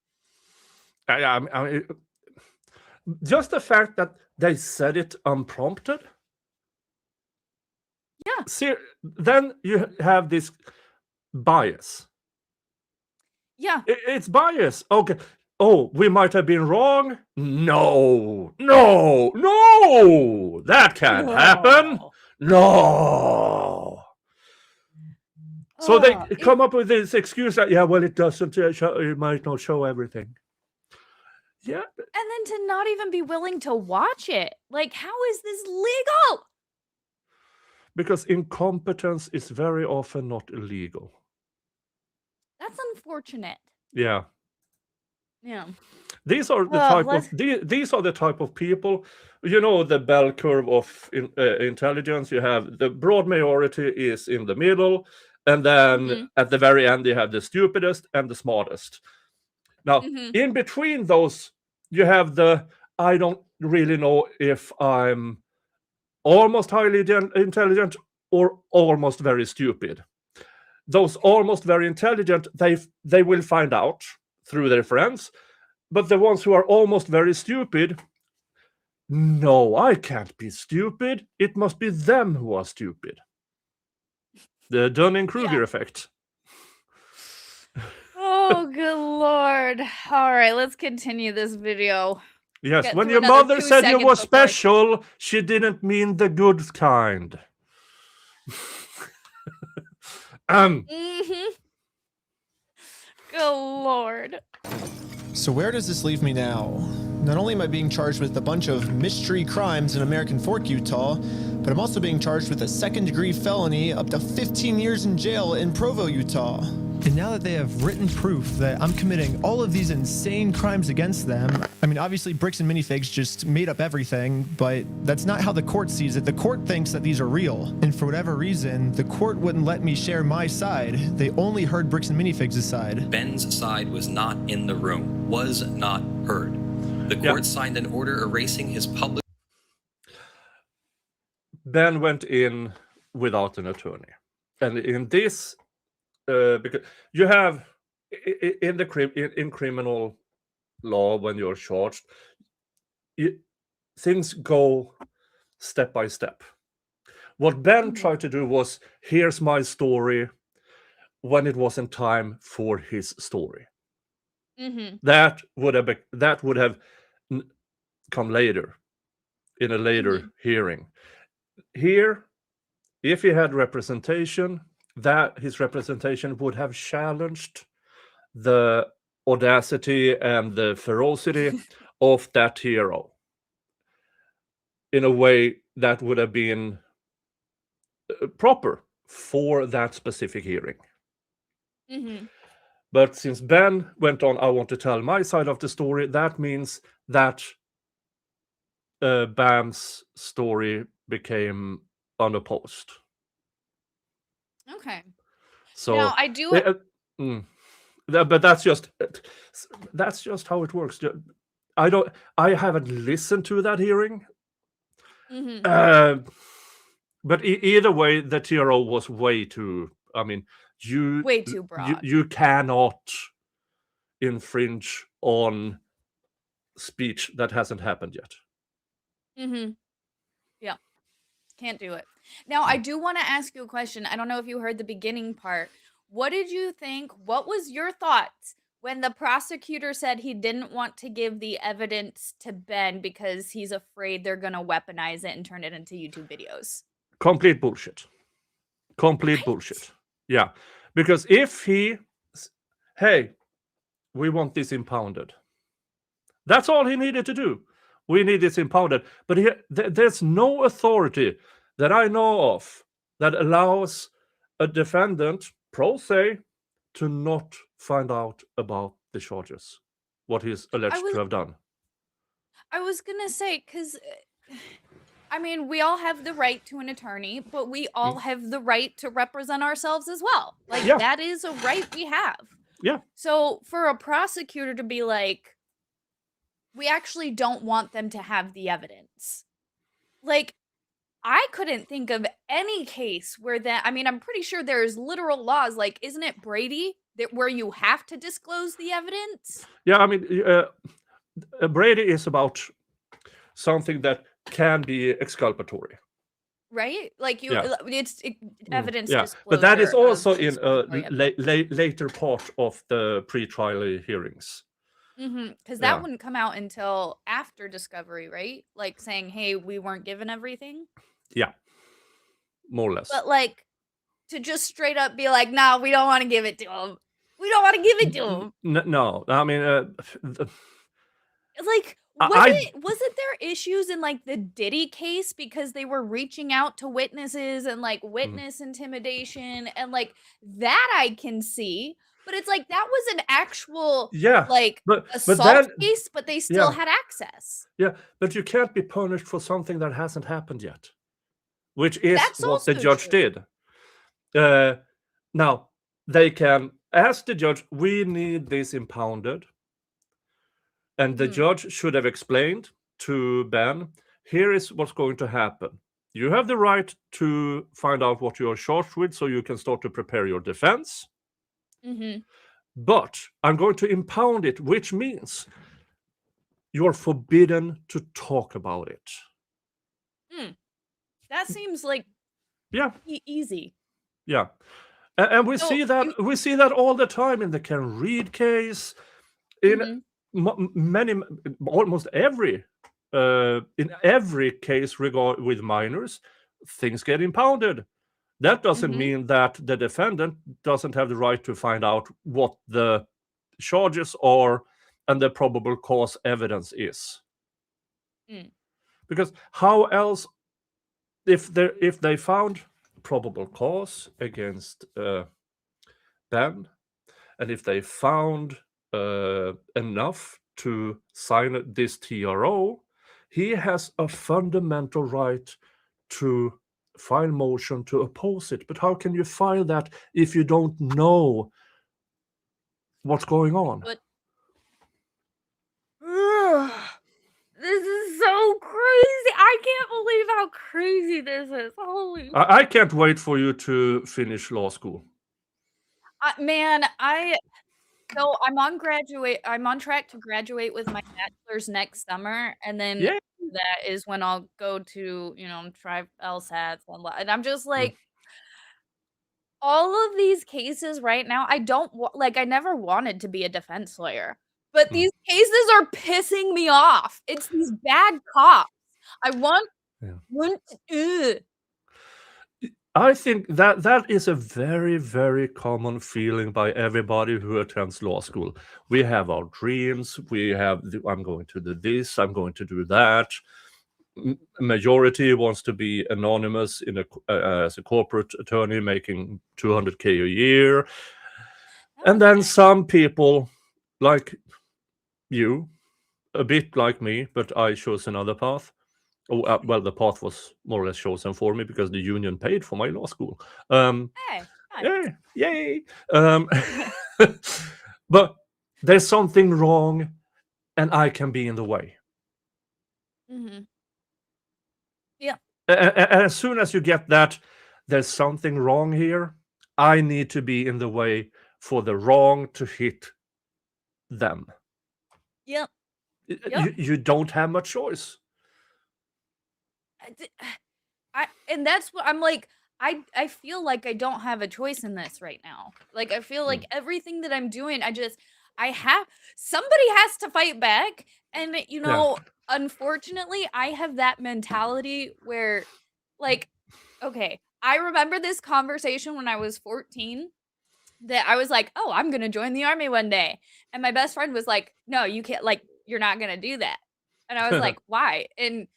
I mean, just the fact that they said it unprompted. Yeah. See, then you have this bias. Yeah. It's bias. Okay. Oh, we might have been wrong. No, that can't happen. No. So they come up with this excuse that, yeah, well, it doesn't show, it might not show everything. Yeah. And then to not even be willing to watch it. Like, how is this legal? Because incompetence is very often not illegal. That's unfortunate. Yeah. Yeah. These are the type of people, you know, the bell curve of intelligence. You have the broad majority is in the middle, and then at the very end you have the stupidest and the smartest. Now, in between those, you have the I don't really know if I'm almost highly intelligent or almost very stupid. Those almost very intelligent, they will find out through their friends. But the ones who are almost very stupid, no, I can't be stupid. It must be them who are stupid. The Dunning-Kruger effect. Oh, good Lord. All right, let's continue this video. Yes, when your mother said you were special, she didn't mean the good kind. Good Lord. So where does this leave me now? Not only am I being charged with a bunch of mystery crimes in American Fork, Utah, but I'm also being charged with a second-degree felony up to 15 years in jail in Provo, Utah. And now that they have written proof that I'm committing all of these insane crimes against them, I mean, obviously Bricks and Minifigs just made up everything, but that's not how the court sees it. The court thinks that these are real. And for whatever reason, the court wouldn't let me share my side. They only heard Bricks and Minifigs' side. Ben's side was not in the room, was not heard. The court signed an order erasing his public... Ben went in without an attorney. And in this... because you have in criminal law, when you're charged, things go step by step. What Ben tried to do was, here's my story, when it wasn't time for his story. That would have come later, in a later hearing. Here, if he had representation, that his representation would have challenged the audacity and the ferocity of that hero in a way that would have been proper for that specific hearing. But since Ben went on, I want to tell my side of the story, that means that Bam's story became unopposed. Okay. So now I do. But that's just how it works. I haven't listened to that hearing. But either way, the TRO was way too. I mean, way too broad. You cannot infringe on speech that hasn't happened yet. Yeah, can't do it. Now, I do want to ask you a question. I don't know if you heard the beginning part. What did you think? What was your thoughts when the prosecutor said he didn't want to give the evidence to Ben because he's afraid they're going to weaponize it and turn it into YouTube videos? Complete bullshit. Complete bullshit. Yeah. Because if hey, we want this impounded. That's all he needed to do. We need this impounded. But there's no authority that I know of that allows a defendant, pro se, to not find out about the charges, what he's alleged to have done. I was going to say, because, I mean, we all have the right to an attorney, but we all have the right to represent ourselves as well. Like, that is a right we have. Yeah. So for a prosecutor to be like, we actually don't want them to have the evidence. Like, I couldn't think of any case where that, I mean, I'm pretty sure there's literal laws, like, isn't it Brady, where you have to disclose the evidence? Yeah, I mean, Brady is about something that can be exculpatory. Right? Like, it's evidence disclosure. But that is also in a later part of the pre-trial hearings. Because that wouldn't come out until after discovery, right? Like saying, hey, we weren't given everything. Yeah. more or less. But like, to just straight up be like, "No, we don't want to give it to him. We don't want to give it to him." No, I mean, Like, wasn't there issues in like the Diddy case because they were reaching out to witnesses and like witness intimidation and like that I can see, but it's like that was an actual assault case, but they still had access. Yeah, but you can't be punished for something that hasn't happened yet, which is what the judge did. Now they can ask the judge, "We need this impounded." And the judge should have explained to Ben, here is what's going to happen. You have the right to find out what you're charged with so you can start to prepare your defense. But I'm going to impound it, which means you're forbidden to talk about it. That seems like easy. Yeah. And we see that all the time in the Ken Reed case, in almost every in every case with minors, things get impounded. That doesn't mean that the defendant doesn't have the right to find out what the charges are and the probable cause evidence is. Because how else, if they found probable cause against Ben, and if they found enough to sign this TRO, he has a fundamental right to file motion to oppose it. But how can you file that if you don't know what's going on? But this is so crazy. I can't believe how crazy this is. Holy I can't wait for you to finish law school. Man, so I'm on track to graduate with my bachelor's next summer, and then that is when I'll go to, try LSATs and I'm just like, all of these cases right now, I never wanted to be a defense lawyer, but these cases are pissing me off. It's these bad cops. I think that is a very, very common feeling by everybody who attends law school. We have our dreams. We have, I'm going to do this, I'm going to do that. Majority wants to be anonymous as a corporate attorney making $200K a year. And then some people, like you, a bit like me, but I chose another path. Well, the path was more or less chosen for me because the union paid for my law school. Yay! But there's something wrong, and I can be in the way. Yeah. As soon as you get that, there's something wrong here. I need to be in the way for the wrong to hit them. Yep. You don't have much choice. And that's what I'm like. I feel like I don't have a choice in this right now. Like, I feel like everything that I'm doing, somebody has to fight back. And, unfortunately, I have that mentality where, like, okay, I remember this conversation when I was 14 that I was like, oh, I'm going to join the army one day. And my best friend was like, no, you can't, like, you're not going to do that. And I was like, why? And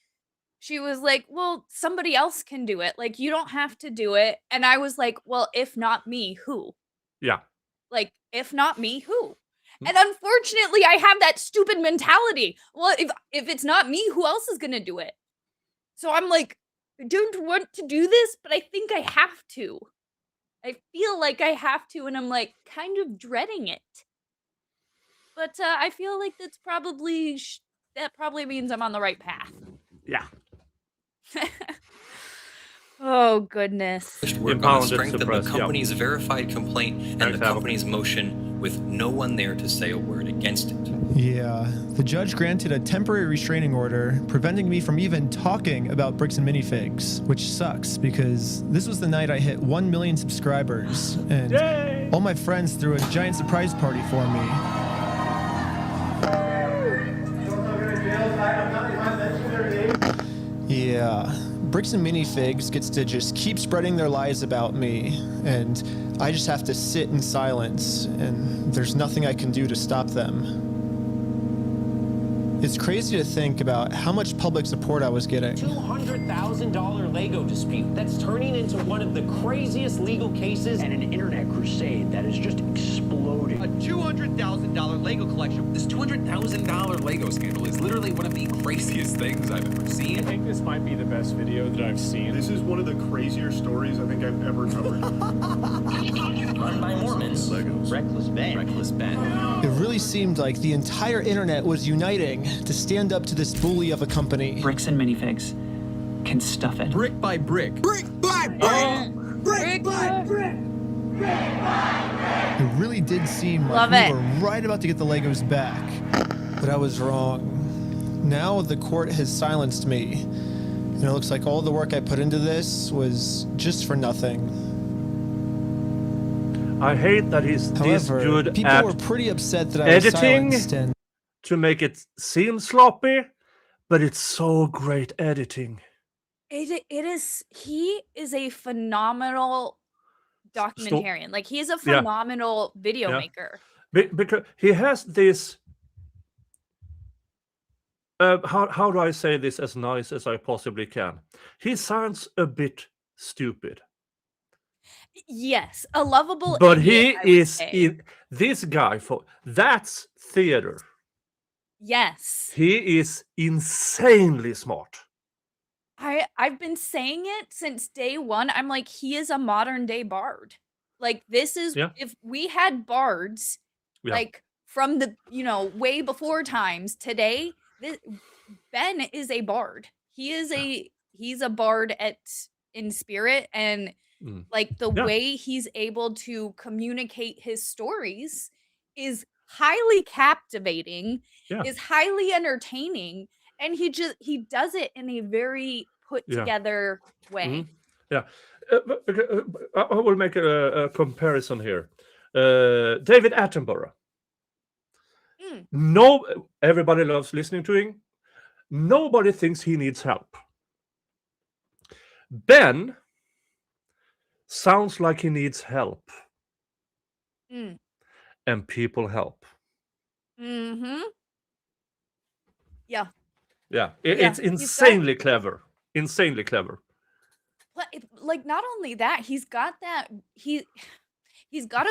she was like, well, somebody else can do it. Like, you don't have to do it. And I was like, well, if not me, who? Yeah. Like, if not me, who? And unfortunately, I have that stupid mentality. Well, if it's not me, who else is going to do it? So I'm like, I don't want to do this, but I think I have to. I feel like I have to, and I'm like kind of dreading it. But I feel like that probably means I'm on the right path. Yeah. Oh, goodness. Work on the strength of the company's verified complaint and the company's motion with no one there to say a word against it. Yeah, the judge granted a temporary restraining order, preventing me from even talking about Bricks and Minifigs, which sucks because this was the night I hit 1 million subscribers, and all my friends threw a giant surprise party for me. Yeah. Bricks and Minifigs gets to just keep spreading their lies about me, and I just have to sit in silence, and there's nothing I can do to stop them. It's crazy to think about how much public support I was getting. $200,000 Lego dispute. That's turning into one of the craziest legal cases and an internet crusade that is just exploding. A $200,000 Lego collection. This $200,000 Lego scandal is literally one of the craziest things I've ever seen. I think this might be the best video that I've seen. This is one of the crazier stories I think I've ever covered. Run by Mormons. Legos. Reckless Ben. Reckless Ben. It really seemed like the entire internet was uniting to stand up to this bully of a company. Bricks and Minifigs can stuff it. Brick by brick. Brick by brick. Brick by brick. It really did seem like we were right about to get the Legos back, but I was wrong. Now the court has silenced me, and it looks like all the work I put into this was just for nothing. I hate that he's this good people at were pretty upset that I was editing silenced and to make it seem sloppy, but it's so great editing. He is a phenomenal documentarian. Like, he is a phenomenal video maker. Because he has this. How do I say this as nice as I possibly can? He sounds a bit stupid. Yes, a lovable. But idiot, he is in this guy that's theater. Yes. He is insanely smart. I've been saying it since day one. I'm like, he is a modern day bard. Like, this is if we had bards like from the way before times, today Ben is a bard. He's a bard in spirit, and like the way he's able to communicate his stories is highly captivating, is highly entertaining, and he does it in a very put together way. I will make a comparison here. David Attenborough. No, everybody loves listening to him. Nobody thinks he needs help. Ben sounds like he needs help. And people help. Mm-hmm. Yeah. Yeah. It's insanely clever. Insanely clever. Like, not only that, he's got a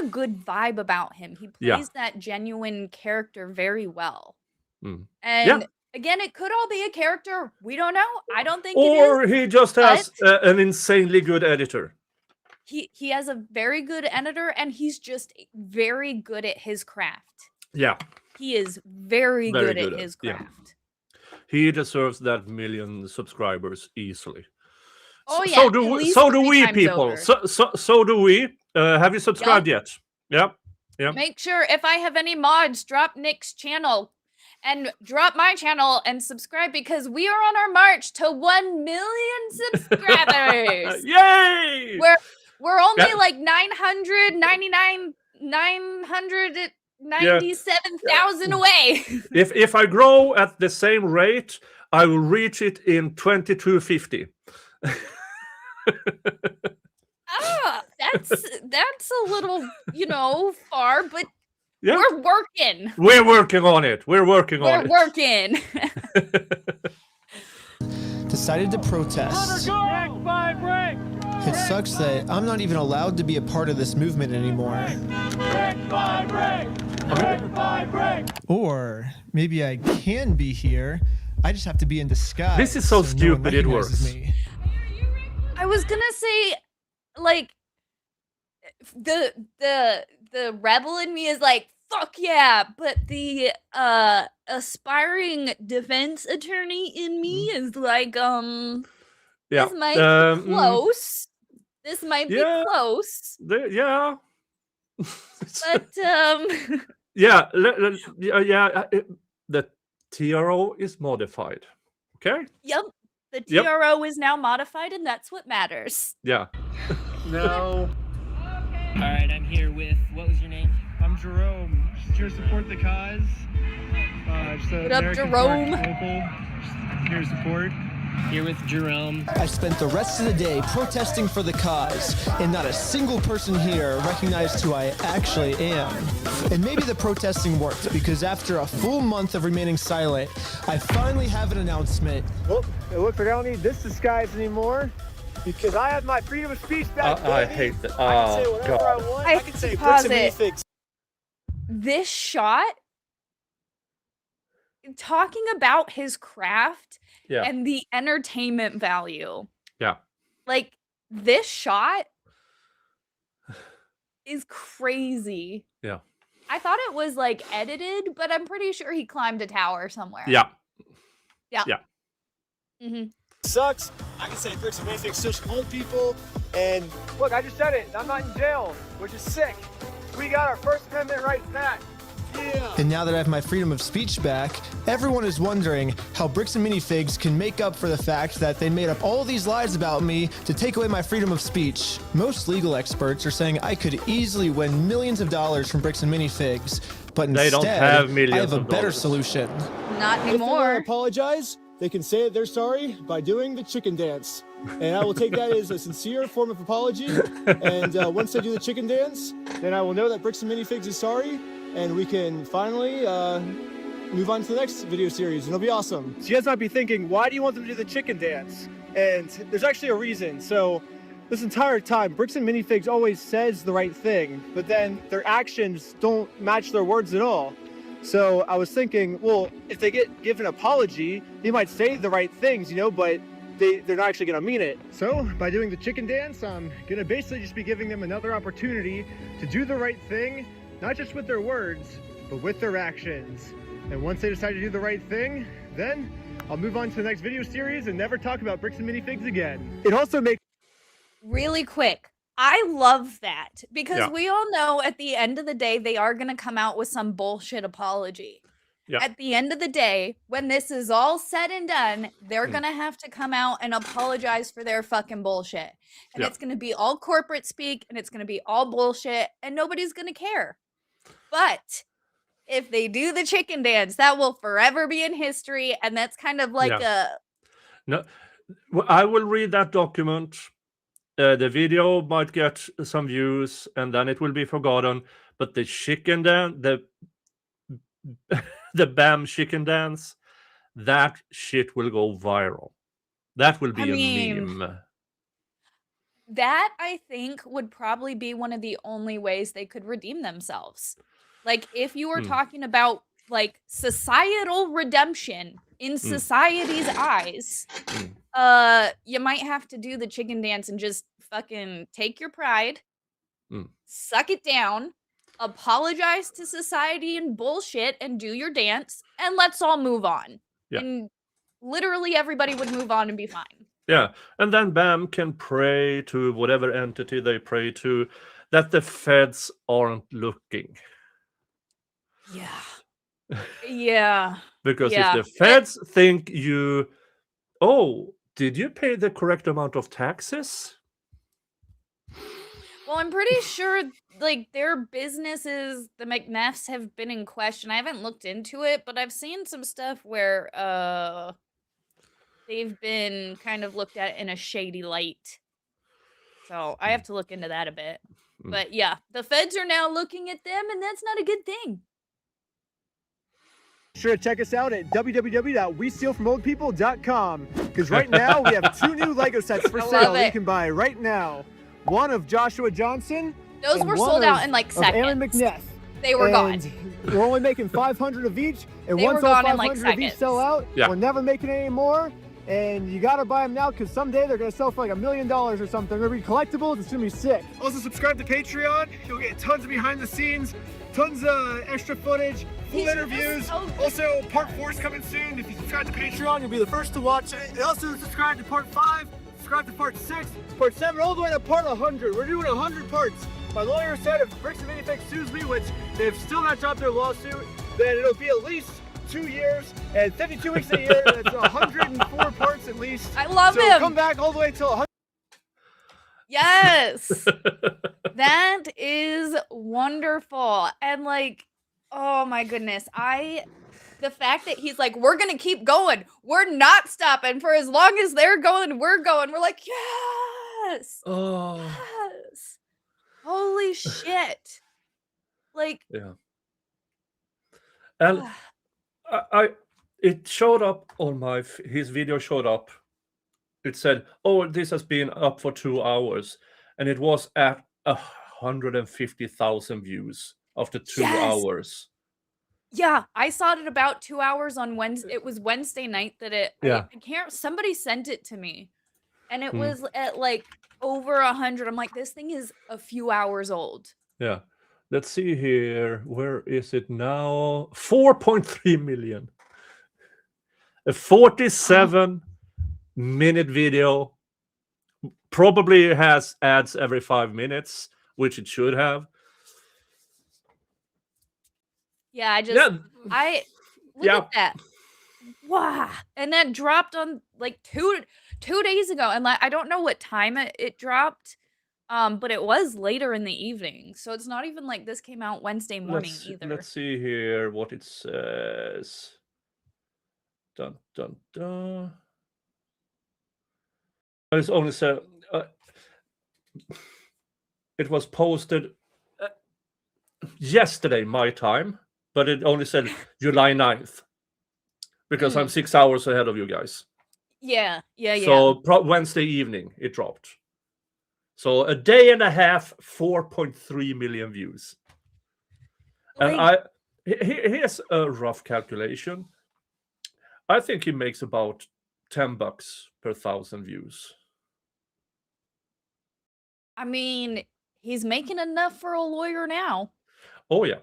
good vibe about him. He plays that genuine character very well. And again, it could all be a character. We don't know. I don't think or it is. He just has an insanely good editor. He has a very good editor, and he's just very good at his craft. Yeah. He is very good at his craft. Yeah. He deserves that 1 million subscribers easily. Oh yeah. So do we, people. So do we. Have you subscribed yet? Yeah. Make sure, if I have any mods, drop Nick's channel and drop my channel and subscribe, because we are on our march to 1 million subscribers. Yay! We're only like 997,000 away. If I grow at the same rate, I will reach it in 2250. That's a little, far, but we're working. We're working on it. We're working. Decided to protest. Brick by brick. It sucks that I'm not even allowed to be a part of this movement anymore. Brick by brick. Brick by brick. Or maybe I can be here. I just have to be in disguise. This is so stupid. It works. Me. I was gonna say, like, the rebel in me is like, fuck yeah, but the aspiring defense attorney in me is like, this might be close. This might be close. But the TRO is modified. Okay. Yep. The TRO is now modified, and that's what matters. Yeah. No. All right, I'm here with, what was your name? I'm Jerome. Just here to support the cause. What up, Jerome? Local. Just here to support. Here with Jerome. I spent the rest of the day protesting for the cause, and not a single person here recognized who I actually am. And maybe the protesting worked, because after a full month of remaining silent, I finally have an announcement. Well, it looks like I don't need this disguise anymore, because I have my freedom of speech back. I hate that. I can say whatever I want. I can say bricks and minifigs. This shot, talking about his craft and the entertainment value. Yeah. Like, this shot is crazy. Yeah. I thought it was like edited, but I'm pretty sure he climbed a tower somewhere. Yeah. Yeah. Yeah. Mm-hmm. Sucks. I can say bricks and minifigs such old people. And look, I just said it. I'm not in jail, which is sick. We got our First Amendment rights back. Yeah. And now that I have my freedom of speech back, everyone is wondering how Bricks and Minifigs can make up for the fact that they made up all these lies about me to take away my freedom of speech. Most legal experts are saying I could easily win millions of dollars from Bricks and Minifigs, but instead, don't have millions I have a of better dollars. solution. Not If they anymore. want to apologize, they can say that they're sorry by doing the chicken dance. And I will take that as a sincere form of apology. And once they do the chicken dance, then I will know that Bricks and Minifigs is sorry. And we can finally move on to the next video series, and it'll be awesome. So you guys might be thinking, why do you want them to do the chicken dance? And there's actually a reason. So this entire time, Bricks and Minifigs always says the right thing, but then their actions don't match their words at all. So I was thinking, well, if they get given an apology, they might say the right things, you know, but they're not actually gonna mean it. So by doing the chicken dance, I'm gonna basically just be giving them another opportunity to do the right thing, not just with their words, but with their actions. And once they decide to do the right thing, then I'll move on to the next video series and never talk about Bricks and Minifigs again. It also makes Really quick. I love that because we all know at the end of the day, they are going to come out with some bullshit apology. Yeah. At the end of the day, when this is all said and done, they're going to have to come out and apologize for their fucking bullshit. And it's going to be all corporate speak and it's going to be all bullshit and nobody's going to care. But if they do the chicken dance, that will forever be in history. And that's kind of like No, I will read that document. The video might get some views and then it will be forgotten. But the chicken dance, the BAM chicken dance, that shit will go viral. That will be a meme. That, I think, would probably be one of the only ways they could redeem themselves. Like, if you were talking about, like, societal redemption in society's eyes, you might have to do the chicken dance and just fucking take your pride, suck it down, apologize to society and bullshit, and do your dance, and let's all move on. Yeah. And literally everybody would move on and be fine. Yeah, and then BAM can pray to whatever entity they pray to that the feds aren't looking. Yeah. Yeah. Because if the feds think you, did you pay the correct amount of taxes? Well, I'm pretty sure, like, their businesses, the McNeffs, have been in question. I haven't looked into it, but I've seen some stuff where, they've been kind of looked at in a shady light. So I have to look into that a bit. But yeah, the feds are now looking at them, and that's not a good thing. Sure to check us out at www.westealfromoldpeople.com because right now we have 2 new Lego sets for sale that you can buy right now. One of Joshua Johnson. Those were sold out in like seconds. Aaron McNeff. They were gone. We're only making 500 of each, and They once were those gone in 500 like of each seconds. sell out, Yeah. we're never making any more. And you gotta buy them now because someday they're gonna sell for like $1 million or something. They're gonna be collectibles. It's gonna be sick. Also, subscribe to Patreon. You'll get tons of behind the scenes, tons of extra footage, full interviews. Also, part 4 is coming soon. If you subscribe to Patreon, you'll be the first to watch it. And also, subscribe to part 5. Subscribe to part 6, part 7, all the way to part 100. We're doing 100 parts. My lawyer said if Bricks and Minifigs sues me, which they've still not dropped their lawsuit, then it'll be at least 2 years and 52 weeks a year. That's 104 parts at least. I love so him. Come back all the way till 100. Yes. That is wonderful. And like, oh my goodness. The the fact that he's like, we're gonna keep going. We're not stopping for as long as they're going. We're going. We're like, yes. Oh. Yes. Holy shit. Like, yeah. And it showed up on his video showed up. It said, "Oh, this has been up for 2 hours," and it was at 150,000 views after 2 hours. Yeah, I saw it at about 2 hours on Wednesday. It was Wednesday night that I can't. Somebody sent it to me, and it was at like over 100. I'm like, this thing is a few hours old. Yeah. Let's see here. Where is it now? 4.3 million. A 47-minute video. Probably has ads every 5 minutes, which it should have. Yeah, I look at that. Wow. And that dropped on like two days ago. And like, I don't know what time it dropped. But it was later in the evening, so it's not even like this came out Wednesday morning either. Let's see here what it says. Dun dun dun. It's only said it was posted yesterday my time, but it only said July 9th because I'm 6 hours ahead of you guys. Yeah. So Wednesday evening it dropped. So a day and a half, 4.3 million views. And here's a rough calculation. I think he makes about $10 per 1,000 views. I mean, he's making enough for a lawyer now. Oh yeah.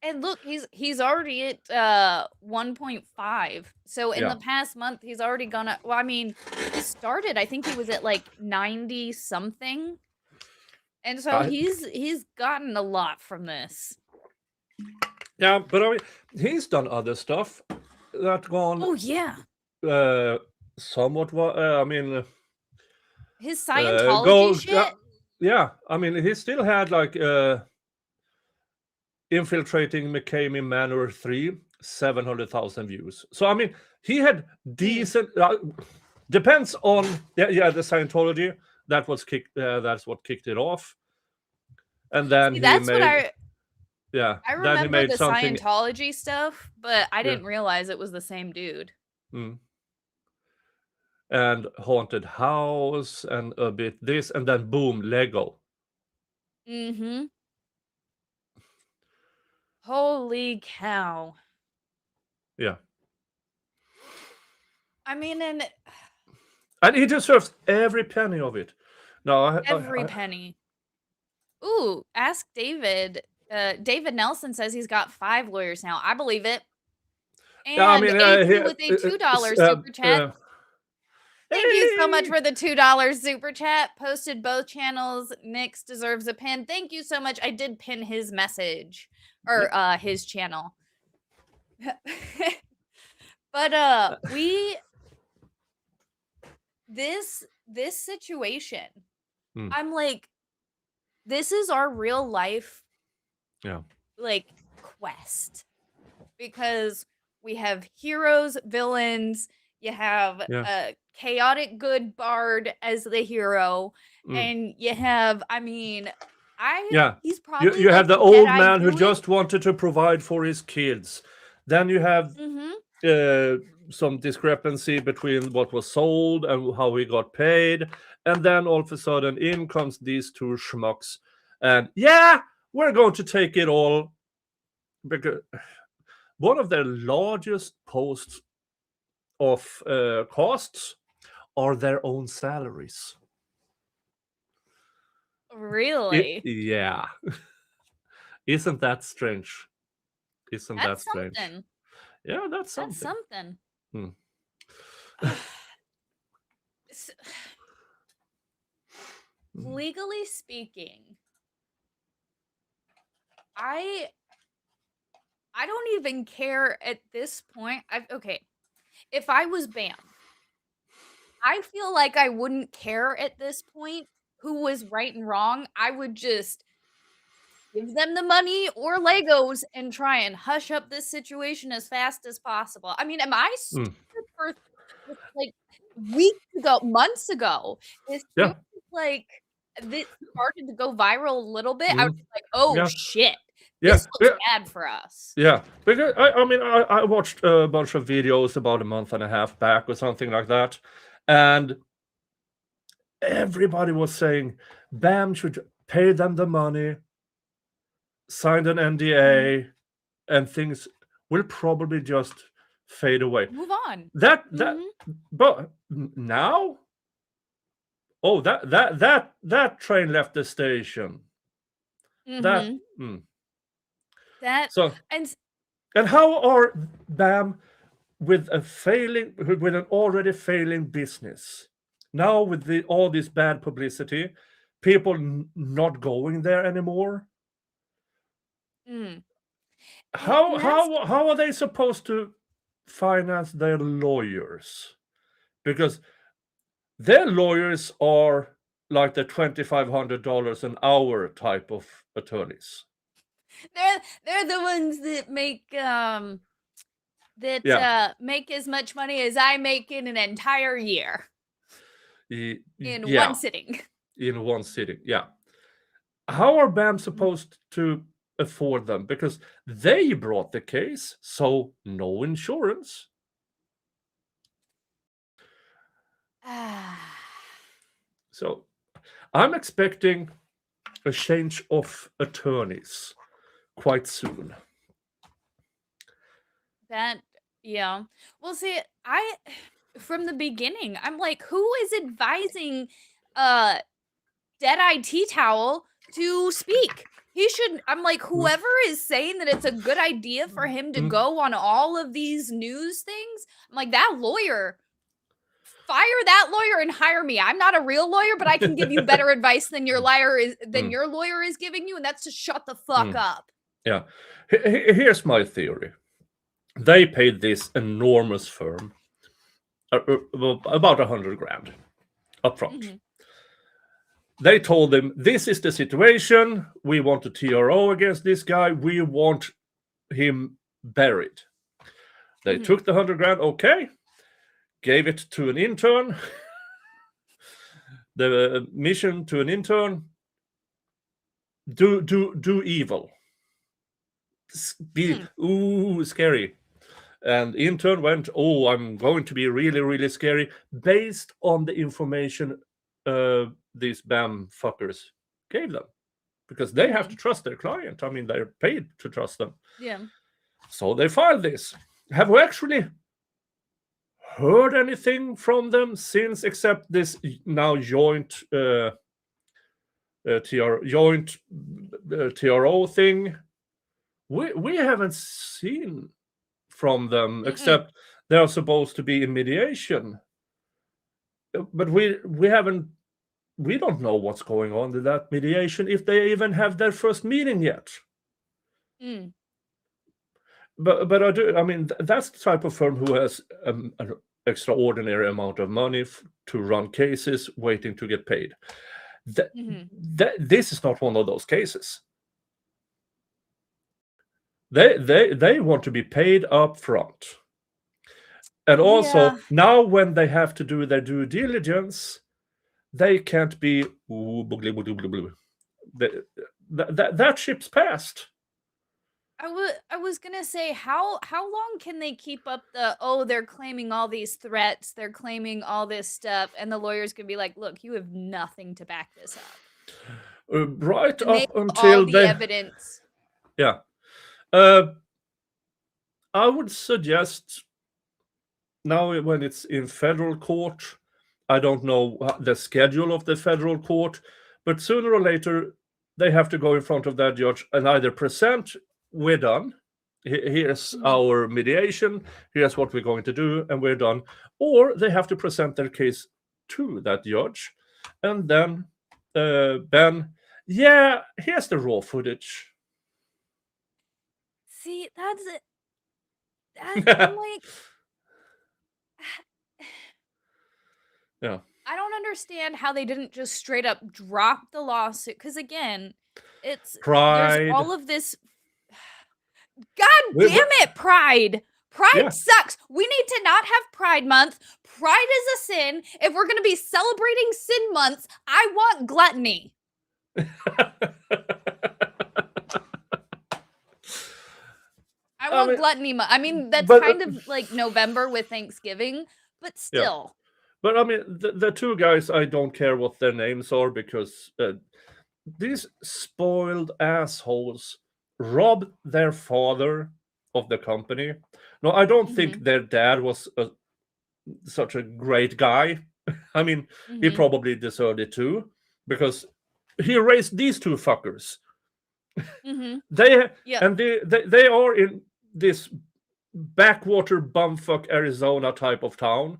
And look, he's already at 1.5. So in the past month, he's already gone up. Well, I mean, he started, I think he was at like 90 something. And so he's gotten a lot from this. Yeah, but I mean, he's done other stuff that gone. Oh yeah. Somewhat. His Scientology shit. Yeah, I mean, he still had like Infiltrating McCamey Manor 3, 700,000 views. So I mean, he had decent. Depends on the Scientology. That was kicked. That's what kicked it off. And then I remember then he made the something... Scientology stuff, but I didn't realize it was the same dude. And Haunted House and a bit this, and then boom, Lego. Holy cow. Yeah. I mean, and he deserves every penny of it. No, every penny. Ooh, ask David. David Nelson says he's got 5 lawyers now. I believe it. And AP with a $2 super chat. Thank you so much for the $2 super chat. Posted both channels. Nix deserves a pin. Thank you so much. I did pin his message or his channel. But this situation, I'm like, this is our real life like quest, because we have heroes, villains, you have a chaotic good bard as the hero, and you have, I mean, he's probably you have the old man who just wanted to provide for his kids. Then you have some discrepancy between what was sold and how he got paid, and then all of a sudden in comes these 2 schmucks, and we're going to take it all, because one of their largest posts of costs are their own salaries. Really? Yeah. Isn't that strange? Isn't That's that strange? something. Yeah, that's something. That's something. Legally speaking, I don't even care at this point. If I was banned, I feel like I wouldn't care at this point who was right and wrong. I would just give them the money or Legos and try and hush up this situation as fast as possible. I mean, am I stupid for like weeks ago, months ago? This like this started to go viral a little bit. I was like, oh shit. This looks bad for us. Yeah, because I mean, I watched a bunch of videos about a month and a half back or something like that, and everybody was saying BAM should pay them the money, sign an NDA, and things will probably just fade away. Move on. But now, that train left the station. And how are BAM with an already failing business now with all this bad publicity, people not going there anymore? How are they supposed to finance their lawyers? Because their lawyers are like the $2,500 an hour type of attorneys. They're the ones that make make as much money as I make in an entire year. In one sitting. In one sitting, yeah. How are BAM supposed to afford them? Because they brought the case, so no insurance. So I'm expecting a change of attorneys quite soon. Well, see, from the beginning, I'm like, who is advising Dead IT Towel to speak? I'm like, whoever is saying that it's a good idea for him to go on all of these news things, I'm like, that lawyer, fire that lawyer and hire me. I'm not a real lawyer, but I can give you better advice than your lawyer is giving you, and that's to shut the fuck up. Yeah. Here's my theory. They paid this enormous firm about $100,000 up front. They told them, this is the situation. We want a TRO against this guy. We want him buried. They took the $100,000. Okay. Gave it to an intern. The mission to an intern. Do evil. Be scary. And intern went, I'm going to be really, really scary, based on the information these BAM fuckers gave them, because they have to trust their client. I mean, they're paid to trust them. Yeah. So they filed this. Have we actually heard anything from them since, except this now joint TRO thing? We haven't seen from them, except they're supposed to be in mediation. But we don't know what's going on with that mediation, if they even have their first meeting yet. But I mean, that's the type of firm who has an extraordinary amount of money to run cases, waiting to get paid. This is not one of those cases. They want to be paid up front. And also, now when they have to do their due diligence, they can't be that ship's passed. I was gonna say, how long can they keep up they're claiming all these threats, they're claiming all this stuff, and the lawyer's gonna be like, look, you have nothing to back this up. Right up until the evidence. Yeah. I would suggest, now when it's in federal court, I don't know the schedule of the federal court, but sooner or later they have to go in front of that judge and either present, we're done, here's our mediation, here's what we're going to do, and we're done, or they have to present their case to that judge, and then Ben, here's the raw footage. See, that's it. I'm like, yeah. I don't understand how they didn't just straight up drop the lawsuit. Because again, there's Pride. all of this. God damn it, Pride. Pride sucks. We need to not have Pride Month. Pride is a sin. If we're going to be celebrating sin months, I want gluttony. I want gluttony month. I mean, that's kind of like November with Thanksgiving, but still. Yeah. But I mean, the two guys, I don't care what their names are because these spoiled assholes robbed their father of the company. No, I don't think their dad was such a great guy. I mean, he probably deserved it too because he raised these two fuckers. They are in this backwater bumfuck Arizona type of town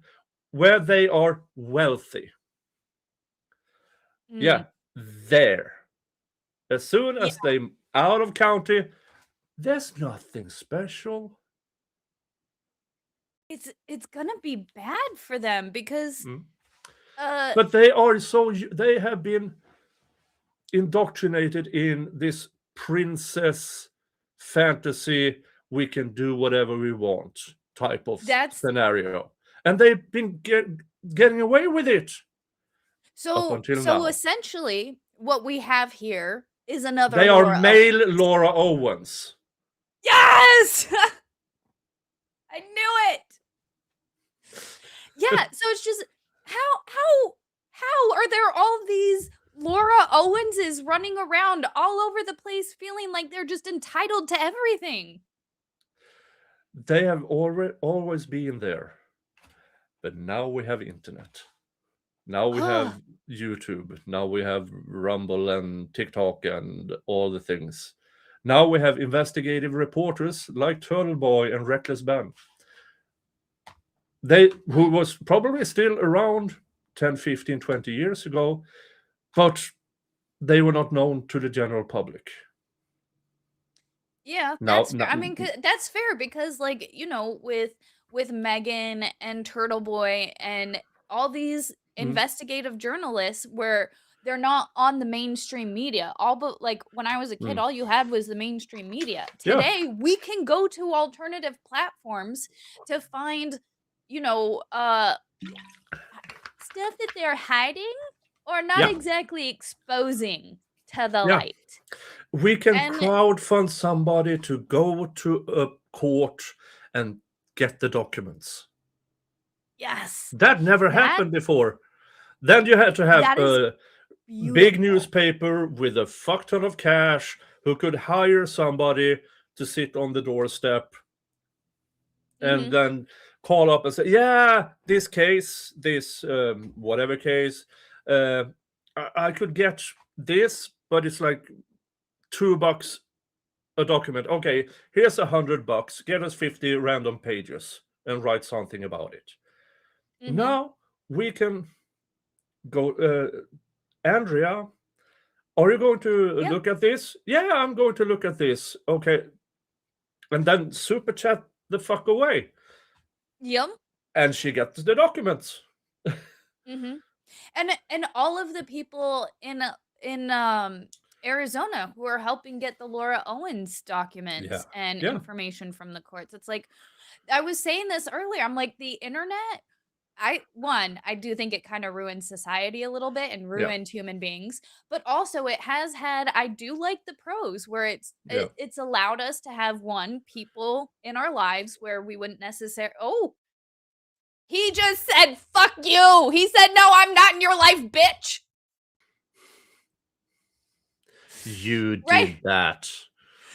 where they are wealthy. Yeah, there. As soon as they out of county, there's nothing special. It's gonna be bad for them because but they have been indoctrinated in this princess fantasy, we can do whatever we want type of scenario, and they've been getting away with it. So essentially what we have here is another they are male Laura Owens. Yes. I knew it. Yeah, so it's just how are there all these Laura Owenses running around all over the place feeling like they're just entitled to everything? They have always been there. But now we have internet. Now we have YouTube. Now we have Rumble and TikTok and all the things. Now we have investigative reporters like Turtle Boy and Reckless Ben. Who was probably still around 10, 15, 20 years ago, but they were not known to the general public. Yeah, that's fair. I mean, that's fair because, like, you know, with Megan and Turtle Boy and all these investigative journalists where they're not on the mainstream media. All but like when I was a kid, all you had was the mainstream media. Today, we can go to alternative platforms to find, you know, stuff that they're hiding or not exactly exposing to the light. We can crowdfund somebody to go to a court and get the documents. Yes. That never happened before. Then you had to have a big newspaper with a fuck ton of cash who could hire somebody to sit on the doorstep and then call up and say, yeah, this case, this whatever case, I could get this, but it's like $2 a document. Okay, here's $100. Get us 50 random pages and write something about it. Now we can go. Andrea, are you going to look at this? Yeah, I'm going to look at this. Okay, and then super chat the fuck away. Yep. And she gets the documents. And all of the people in Arizona who are helping get the Laura Owens documents and information from the courts. It's like, I was saying this earlier. I'm like, the internet, I do think it kind of ruined society a little bit and ruined human beings, but also it has had, I do like the pros where it's allowed us to have people in our lives where we wouldn't necessarily, he just said, fuck you. He said, no, I'm not in your life, bitch. You did that.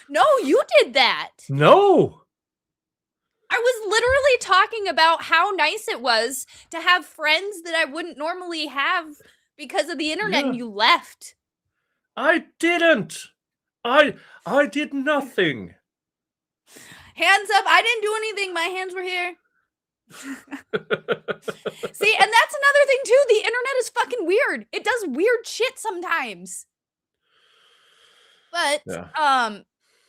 No, you did that. No. I was literally talking about how nice it was to have friends that I wouldn't normally have because of the internet and you left. I didn't. I did nothing. Hands up. I didn't do anything. My hands were here. See, and that's another thing too. The internet is fucking weird. It does weird shit sometimes. But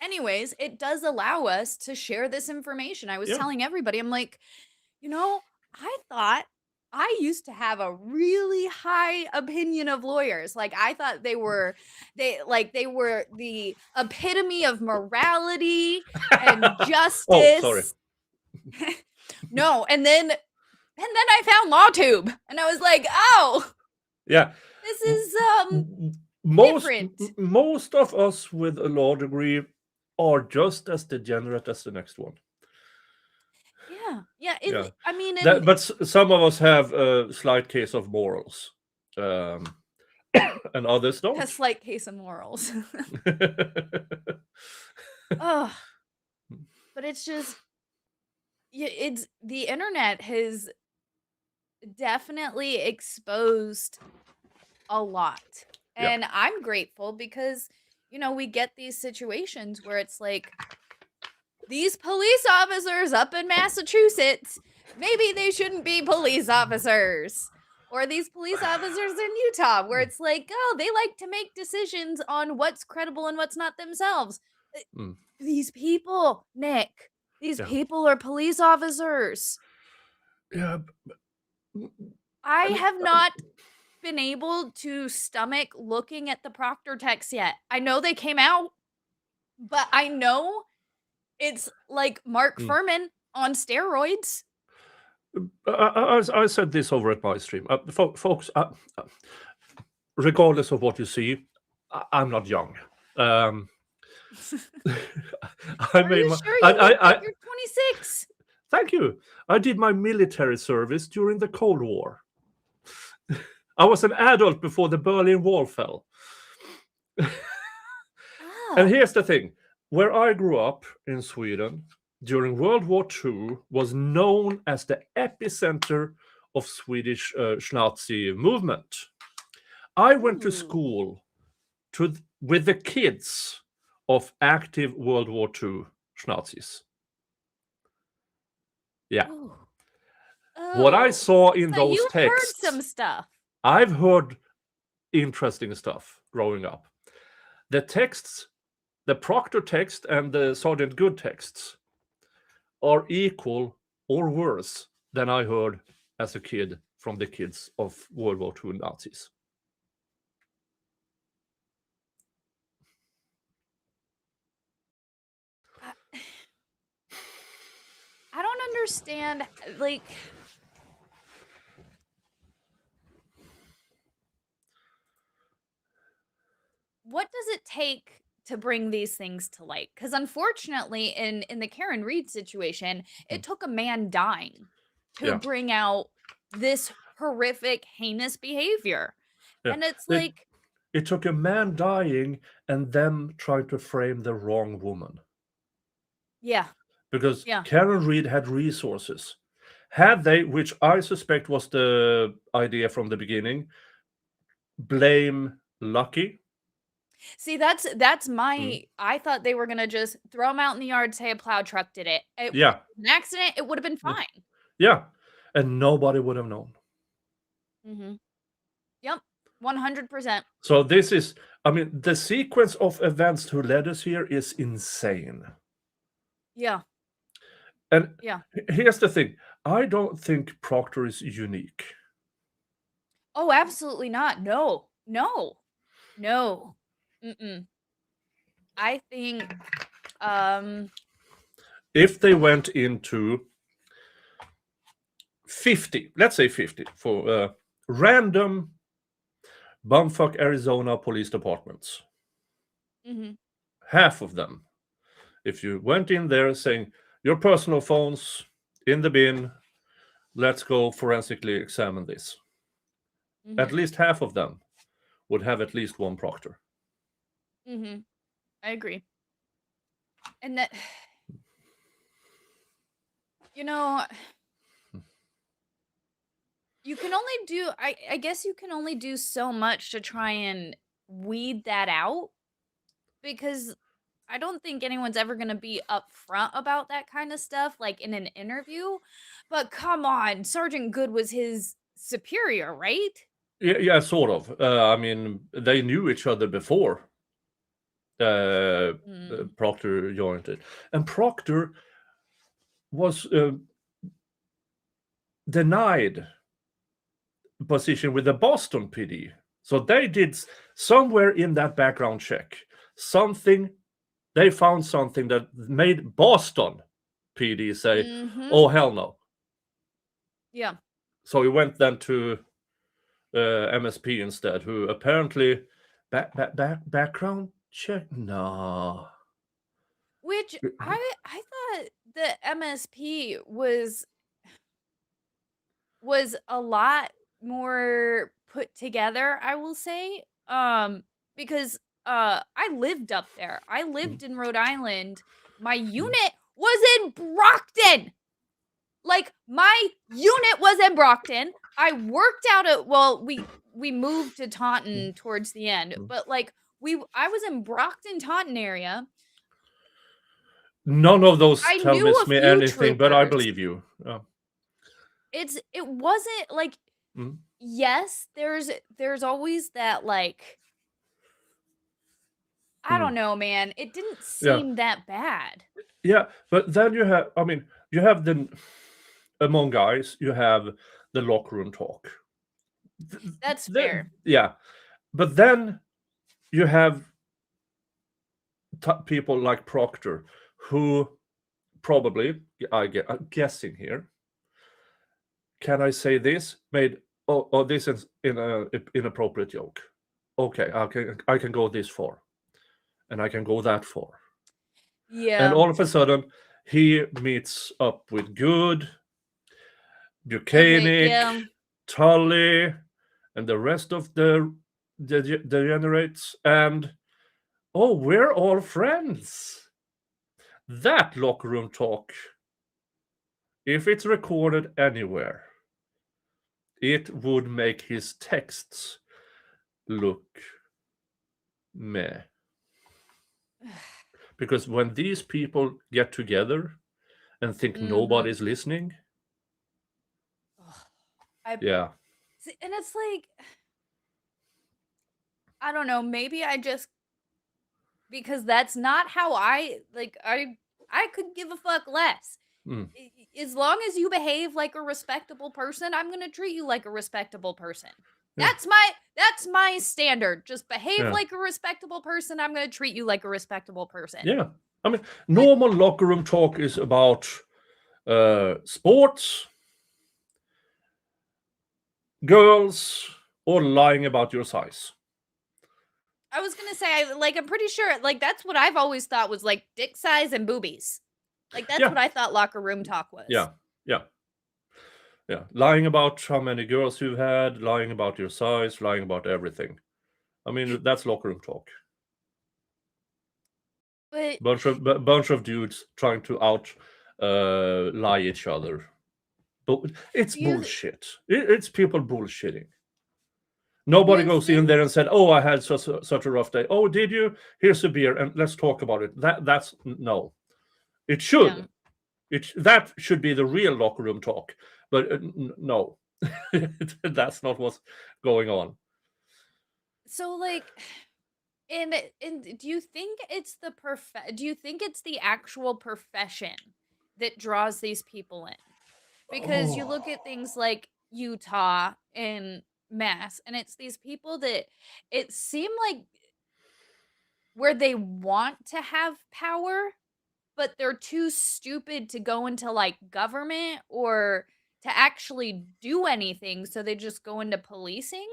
anyways, it does allow us to share this information. I was telling everybody, I'm like, you know, I thought I used to have a really high opinion of lawyers. Like I thought they were the epitome of morality and justice. Oh, sorry. No, and then I found LawTube and I was like, "Oh, yeah. This is different. Most of us with a law degree are just as degenerate as the next one. Yeah. I mean, but some of us have a slight case of morals, and others don't. A slight case of morals. Oh, but it's just, it's the internet has definitely exposed a lot, and I'm grateful because we get these situations where it's like, these police officers up in Massachusetts, maybe they shouldn't be police officers. Or these police officers in Utah, where it's like, oh, they like to make decisions on what's credible and what's not themselves. These people, Nick, people are police officers. Yeah. I have not been able to stomach looking at the Proctor text yet. I know they came out, but I know it's like Mark Furman on steroids. I said this over at my stream. Folks, regardless of what you see, I'm not young. You're 26. Thank you. I did my military service during the Cold War. I was an adult before the Berlin Wall fell. And here's the thing. Where I grew up in Sweden during World War II was known as the epicenter of Swedish Nazi movement. I went to school with the kids of active World War II Nazis. Yeah. What I saw in those texts. Heard some stuff. I've heard interesting stuff growing up. The texts, the Proctor text and the Sergeant Good texts are equal or worse than I heard as a kid from the kids of World War II Nazis. I don't understand, like, what does it take to bring these things to light? Because unfortunately, in the Karen Read situation, it took a man dying to bring out this horrific, heinous behavior. And it's like... It took a man dying and them trying to frame the wrong woman. Yeah. Because Karen Read had resources. Had they, which I suspect was the idea from the beginning, blame Lucky. See, that's my... I thought they were going to just throw him out in the yard, say a plow truck did it. An accident, it would have been fine. Yeah. And nobody would have known. Yep. 100%. So this is, I mean, the sequence of events who led us here is insane. Yeah. And here's the thing. I don't think Proctor is unique. Oh, absolutely not. No. I think if they went into 50, let's say 50, for random bumfuck Arizona police departments, half of them, if you went in there saying, your personal phones in the bin, let's go forensically examine this. At least half of them would have at least one Proctor. I agree. And that, you can only do, I guess you can only do so much to try and weed that out, because I don't think anyone's ever going to be upfront about that kind of stuff, like in an interview. But come on, Sergeant Good was his superior, right? Yeah, sort of. I mean, they knew each other before Proctor joined it. And Proctor was denied position with the Boston PD. So they did somewhere in that background check something. They found something that made Boston PD say, "Oh hell no." Yeah. So we went then to MSP instead, who apparently background check. No. Which I thought the MSP was a lot more put together, I will say. Because I lived up there. I lived in Rhode Island. My unit was in Brockton. Like, my unit was in Brockton. I worked out at, well, we moved to Taunton towards the end, but like I was in Brockton, Taunton area. None of those tells me anything, but I believe you. It wasn't like, yes, there's always that, like, I don't know, man. It didn't seem that bad. Yeah, but then you have the, among guys, you have the locker room talk. That's fair. Yeah, but then you have people like Proctor, who probably, I'm guessing here, can I say this? Made this is an inappropriate joke. Okay, I can go this far, and I can go that far. Yeah. And all of a sudden, he meets up with Good, Buchanan, Tully, and the rest of the degenerates, and we're all friends. That locker room talk, if it's recorded anywhere, it would make his texts look meh. Because when these people get together and think nobody's listening, yeah. And it's like, I don't know, maybe I just, because that's not how I could give a fuck less. As long as you behave like a respectable person, I'm going to treat you like a respectable person. Yeah. That's my standard. Just behave like a respectable person. I'm going to treat you like a respectable person. Yeah. I mean, normal locker room talk is about sports, girls, or lying about your size. I was going to say, I'm pretty sure, that's what I've always thought was, dick size and boobies. That's what I thought locker room talk was. Yeah. Lying about how many girls you've had, lying about your size, lying about everything. I mean, that's locker room talk. But bunch of dudes trying to lie each other. But it's bullshit. It's people bullshitting. Nobody goes in there and said, "Oh, I had such a rough day. Oh, did you? Here's a beer and let's talk about it." That's no. It should. That should be the real locker room talk. But no, that's not what's going on. So, and do you think it's the actual profession that draws these people in? Because you look at things like Utah and Mass, and it's these people that it seemed like where they want to have power, but they're too stupid to go into government or to actually do anything, so they just go into policing.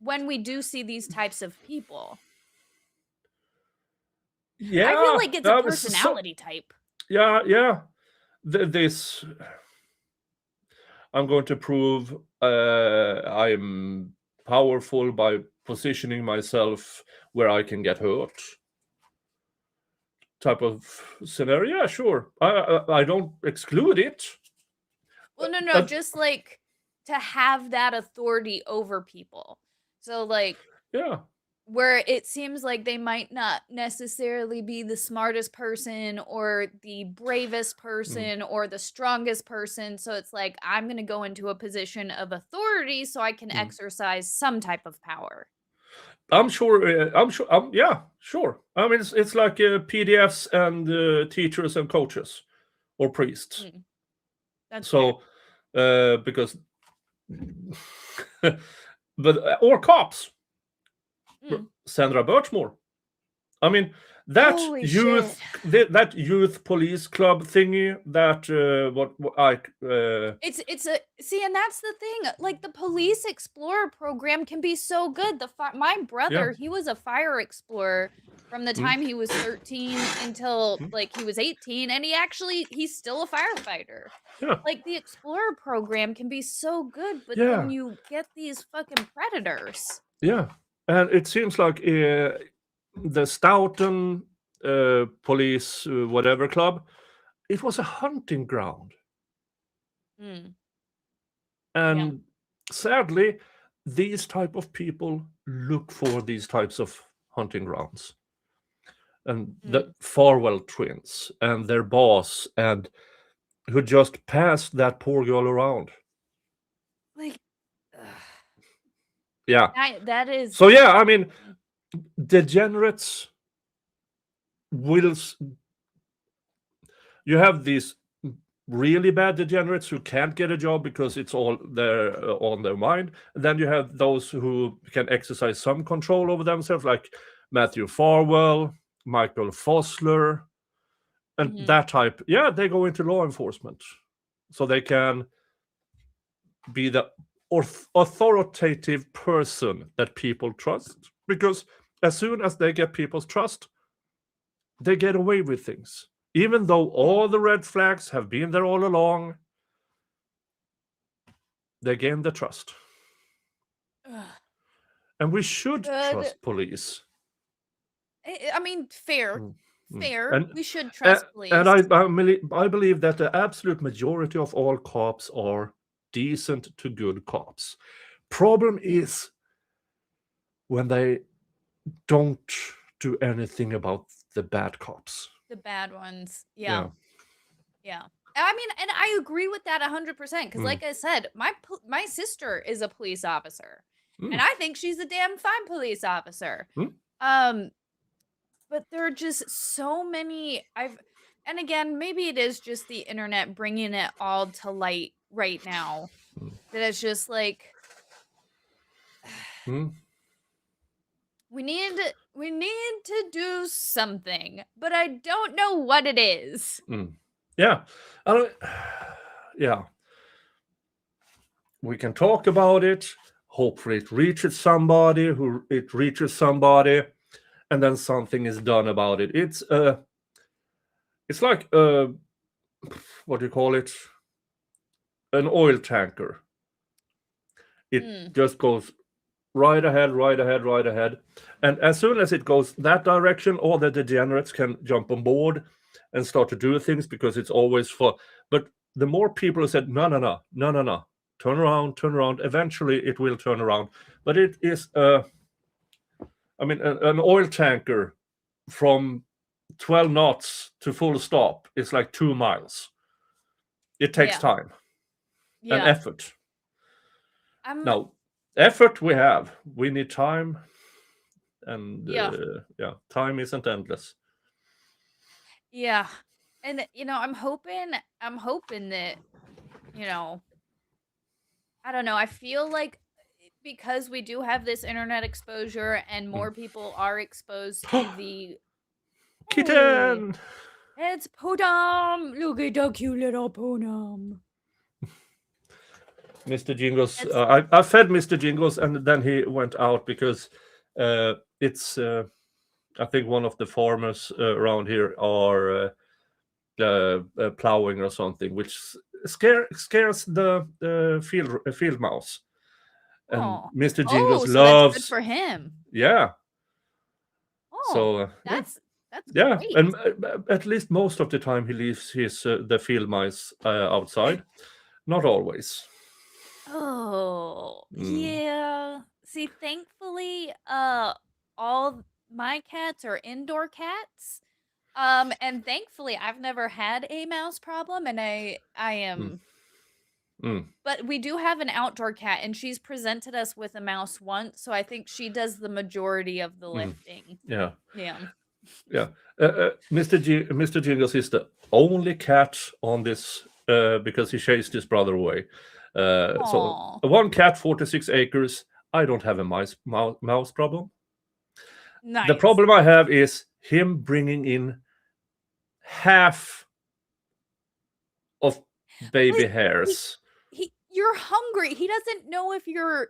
When we do see these types of people, I feel like it's a personality type. Yeah. This, I'm going to prove I'm powerful by positioning myself where I can get hurt. Type of scenario, yeah, sure. I don't exclude it. Well, no, just to have that authority over people. So where it seems like they might not necessarily be the smartest person or the bravest person or the strongest person. So it's I'm going to go into a position of authority so I can exercise some type of power. I'm sure. Yeah, sure. I mean, it's like PDFs and teachers and coaches or priests. That's so because but or cops. Sandra Birchmore. I mean, that that youth police club thingy. That It's a see, and that's the thing. Like the Police Explorer program can be so good. My brother, he was a fire explorer from the time he was 13 until like he was 18, and he's still a firefighter. Yeah. Like the Explorer program can be so good, but then you get these fucking predators. Yeah, and it seems like the Stoughton police whatever club, it was a hunting ground. And sadly, these type of people look for these types of hunting grounds. And the Farwell twins and their boss, and who just passed that poor girl around. Like, yeah, that is. So yeah, I mean, degenerates will. You have these really bad degenerates who can't get a job because it's all there on their mind. And then you have those who can exercise some control over themselves, like Matthew Farwell, Michael Fosler, and that type. Yeah, they go into law enforcement so they can be the authoritative person that people trust, because as soon as they get people's trust, they get away with things, even though all the red flags have been there all along. They gain the trust. And we should trust police. I mean, fair. And, we should trust police. And I believe that the absolute majority of all cops are decent to good cops. Problem is when they don't do anything about the bad cops. The bad ones. Yeah. I mean, and I agree with that 100%. Because like I said, my sister is a police officer. And I think she's a damn fine police officer. But there are just so many. And again, maybe it is just the internet bringing it all to light right now. That it's just like we need to do something, but I don't know what it is. Yeah, we can talk about it. Hopefully, it reaches somebody. And then something is done about it. It's like what do you call it? An oil tanker. It just goes right ahead. And as soon as it goes that direction, all the degenerates can jump on board and start to do things because it's always for. But the more people who said, no, turn around, eventually it will turn around. But it is an oil tanker from 12 knots to full stop is like 2 miles. It takes time and effort. Now, effort we have. We need time. And time isn't endless. Yeah. And, I'm hoping that, I don't know. I feel like because we do have this internet exposure and more people are exposed to the kitten. It's Podum. Look at the cute little Podum. Mr. Jingles. I fed Mr. Jingles and then he went out because it's I think one of the farmers around here are plowing or something, which scares the field mouse. And Mr. Jingles loves. That's good for him. Yeah. So that's great. And at least most of the time he leaves the field mice outside. Not always. Yeah. See, thankfully, all my cats are indoor cats. And thankfully, I've never had a mouse problem, and I am. But we do have an outdoor cat, and she's presented us with a mouse once, so I think she does the majority of the lifting. Yeah. Mr. Jingles is the only cat on this because he chased his brother away. So 1 cat, 46 acres. I don't have a mouse problem. Nice. The problem I have is him bringing in half of baby hairs. You're hungry. He doesn't know if you're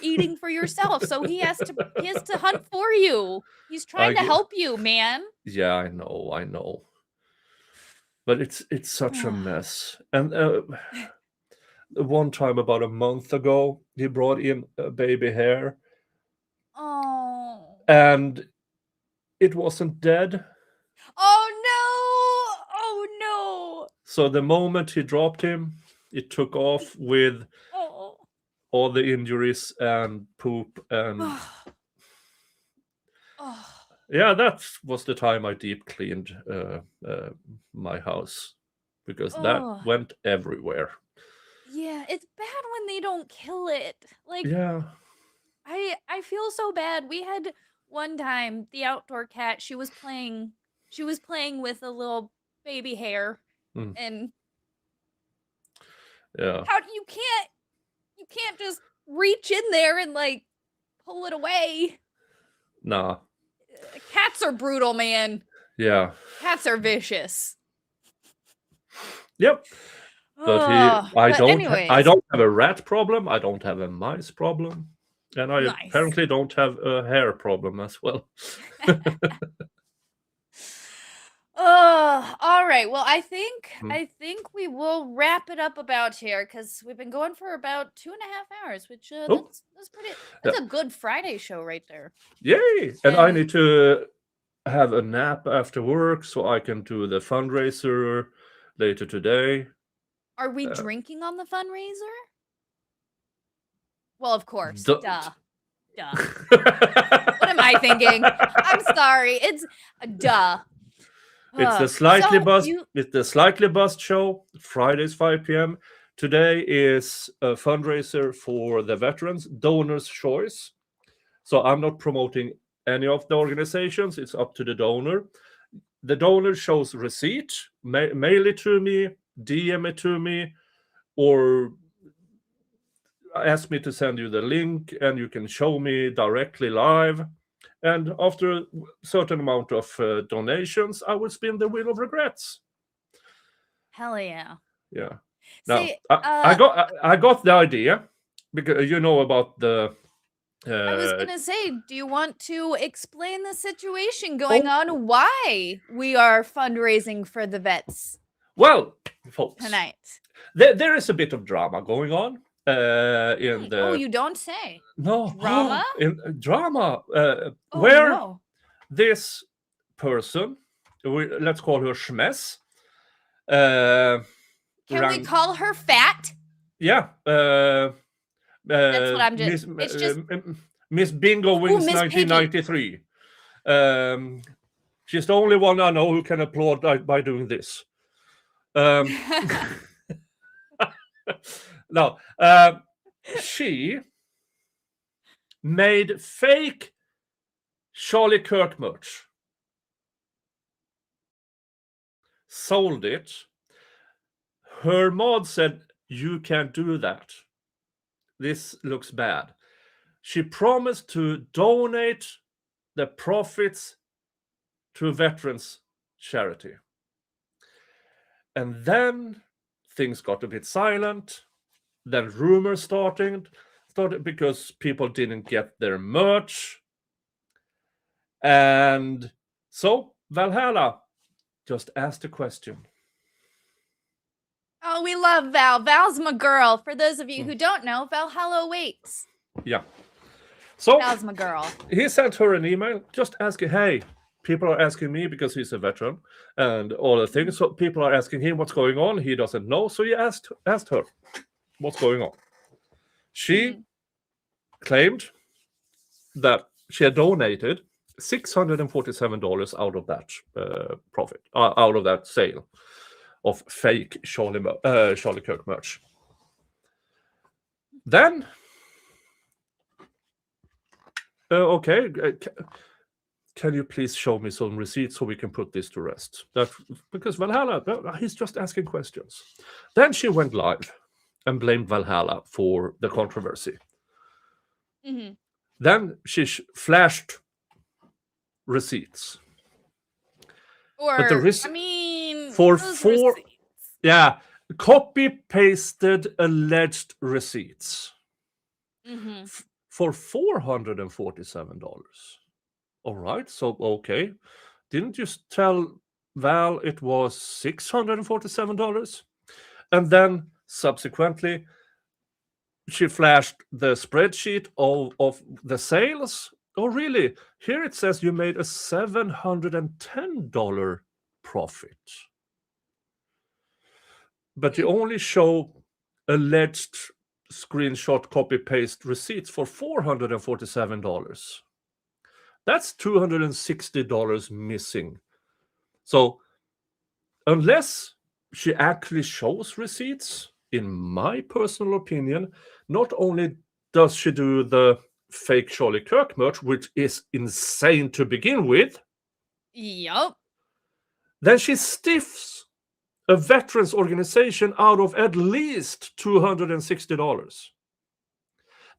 eating for yourself, so he has to hunt for you. He's trying to help you, man. Yeah, I know. But it's such a mess. And one time about a month ago, he brought in a baby hare. Oh. And it wasn't dead. Oh no. So the moment he dropped him, it took off with all the injuries and poop and yeah, that was the time I deep cleaned my house, because that went everywhere. Yeah, it's bad when they don't kill it. Like, yeah, I feel so bad. We had one time the outdoor cat. She was playing with a little baby hare, and yeah, how you can't just reach in there and like pull it away. Nah. Cats are brutal, man. Yeah. Cats are vicious. Yep. But I don't have a rat problem. I don't have a mice problem, and I apparently don't have a hair problem as well. All right. Well, I think we will wrap it up about here, because we've been going for about 2.5 hours, which that's a good Friday show right there. Yay! And I need to have a nap after work so I can do the fundraiser later today. Are we drinking on the fundraiser? Well, of course. Duh. What am I thinking? I'm sorry. It's duh. It's the slightly buzzed. It's the slightly buzzed show. Fridays 5 p.m. Today is a fundraiser for the veterans, Donor's Choice. So I'm not promoting any of the organizations. It's up to the donor. The donor shows receipt, mail it to me, DM it to me, or ask me to send you the link, and you can show me directly live. And after a certain amount of donations, I will spin the wheel of regrets. Hell yeah. Yeah. Now, I got the idea, because you know about the... I was going to say, do you want to explain the situation going on, why we are fundraising for the vets? Well, folks, tonight. There is a bit of drama going on. You don't say. No. Drama? Drama. This person, let's call her Schmess. Can we call her Fat? Yeah. That's what I'm just. It's just Miss Bingo Wings, Miss 1993. She's the only one I know who can applaud by doing this. No, she made fake Charlie Kirk merch, sold it. Her mod said, "You can't do that. This looks bad." She promised to donate the profits to a veterans charity. And then things got a bit silent. Then rumors started because people didn't get their merch. And so Valhalla just asked a question. Oh, we love Val. Val's my girl. For those of you who don't know, Valhalla waits. Yeah. So Val's my girl. He sent her an email just asking, hey, people are asking me, because he's a veteran and all the things. So people are asking him what's going on. He doesn't know. So he asked her what's going on. She claimed that she had donated $647 out of that profit, out of that sale of fake Charlie Kirk merch. Then, okay, can you please show me some receipts so we can put this to rest? Because Valhalla, he's just asking questions. Then she went live and blamed Valhalla for the controversy. Mm-hmm. Then she flashed receipts. Or, but I mean, for those 4, receipts. yeah, copy-pasted alleged receipts Mm-hmm. for $447. All right, so okay. Didn't you tell Val it was $647? And then subsequently, she flashed the spreadsheet of the sales. Oh, really? Here it says you made a $710 profit. But you only show alleged screenshot copy-paste receipts for $447. That's $260 missing. So unless she actually shows receipts, in my personal opinion, not only does she do the fake Charlie Kirk merch, which is insane to begin with, Yup. then she stiffs a veterans organization out of at least $260.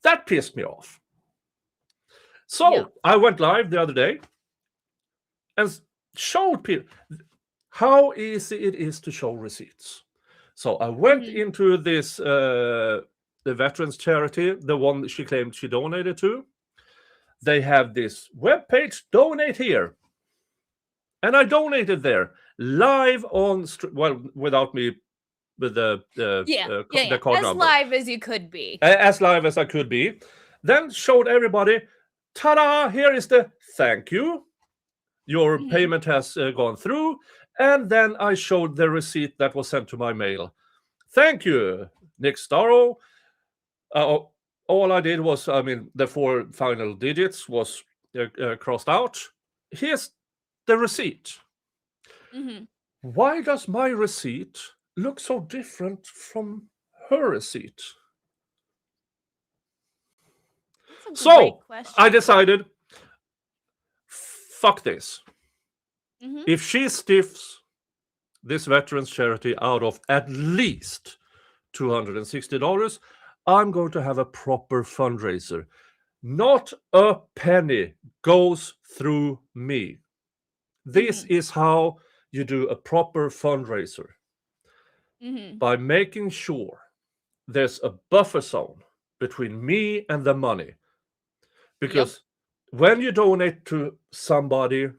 That pissed me off. So I went live the other day and showed people how easy it is to show receipts. So I went into this the veterans charity, the one she claimed she donated to. They have this webpage, donate here. And I donated there live on, without me with the card as number. live as you could be. As live as I could be. Then showed everybody, ta-da, here is the thank you. Your payment has gone through. And then I showed the receipt that was sent to my mail. Thank you, Nick Starro. All I did was, the 4 final digits was crossed out. Here's the receipt. Mm-hmm. Why does my receipt look so different from her receipt? So I decided, fuck this. Mm-hmm. If she stiffs this veterans charity out of at least $260, I'm going to have a proper fundraiser. Not a penny goes through me. This is how you do a proper fundraiser. By making sure there's a buffer zone between me and the money. Because when you donate to somebody,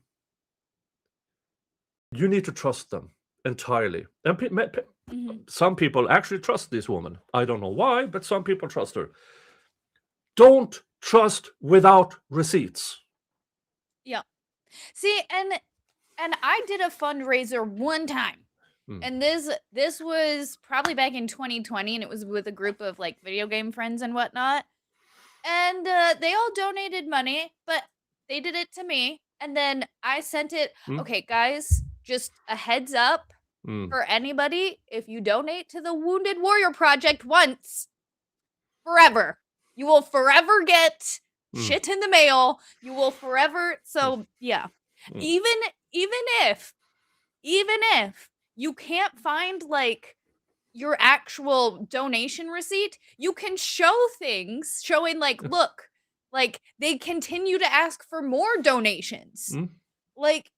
you need to trust them entirely. And some people actually trust this woman. I don't know why, but some people trust her. Don't trust without receipts. Yeah. See, and I did a fundraiser one time. And this was probably back in 2020, and it was with a group of like video game friends and whatnot. And they all donated money, but they did it to me. And then I sent it. Okay, guys, just a heads up for anybody. If you donate to the Wounded Warrior Project once, forever, you will forever get shit in the mail. You will forever. So yeah, even if you can't find like your actual donation receipt, you can show things showing like, look, like they continue to ask for more donations. Like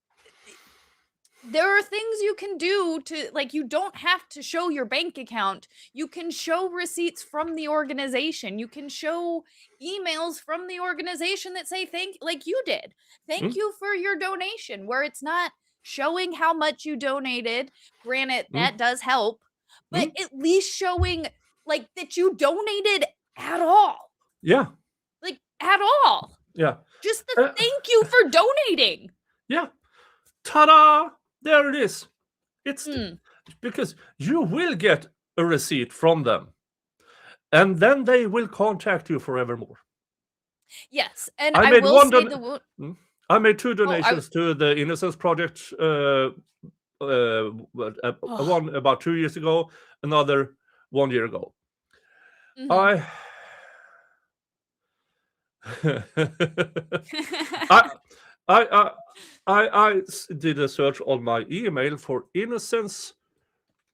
there are things you can do to, like, you don't have to show your bank account. You can show receipts from the organization. You can show emails from the organization that say like you did. Thank you for your donation, where it's not showing how much you donated. Granted, that does help, but at least showing like that you donated at all. Yeah. Like at all. Yeah. Just the thank you for donating. Yeah. Ta-da! There it is. It's because you will get a receipt from them, and then they will contact you forevermore. Yes, and I will say I made 2 donations to the Innocence Project. One about 2 years ago, another 1 year ago. I did a search on my email for Innocence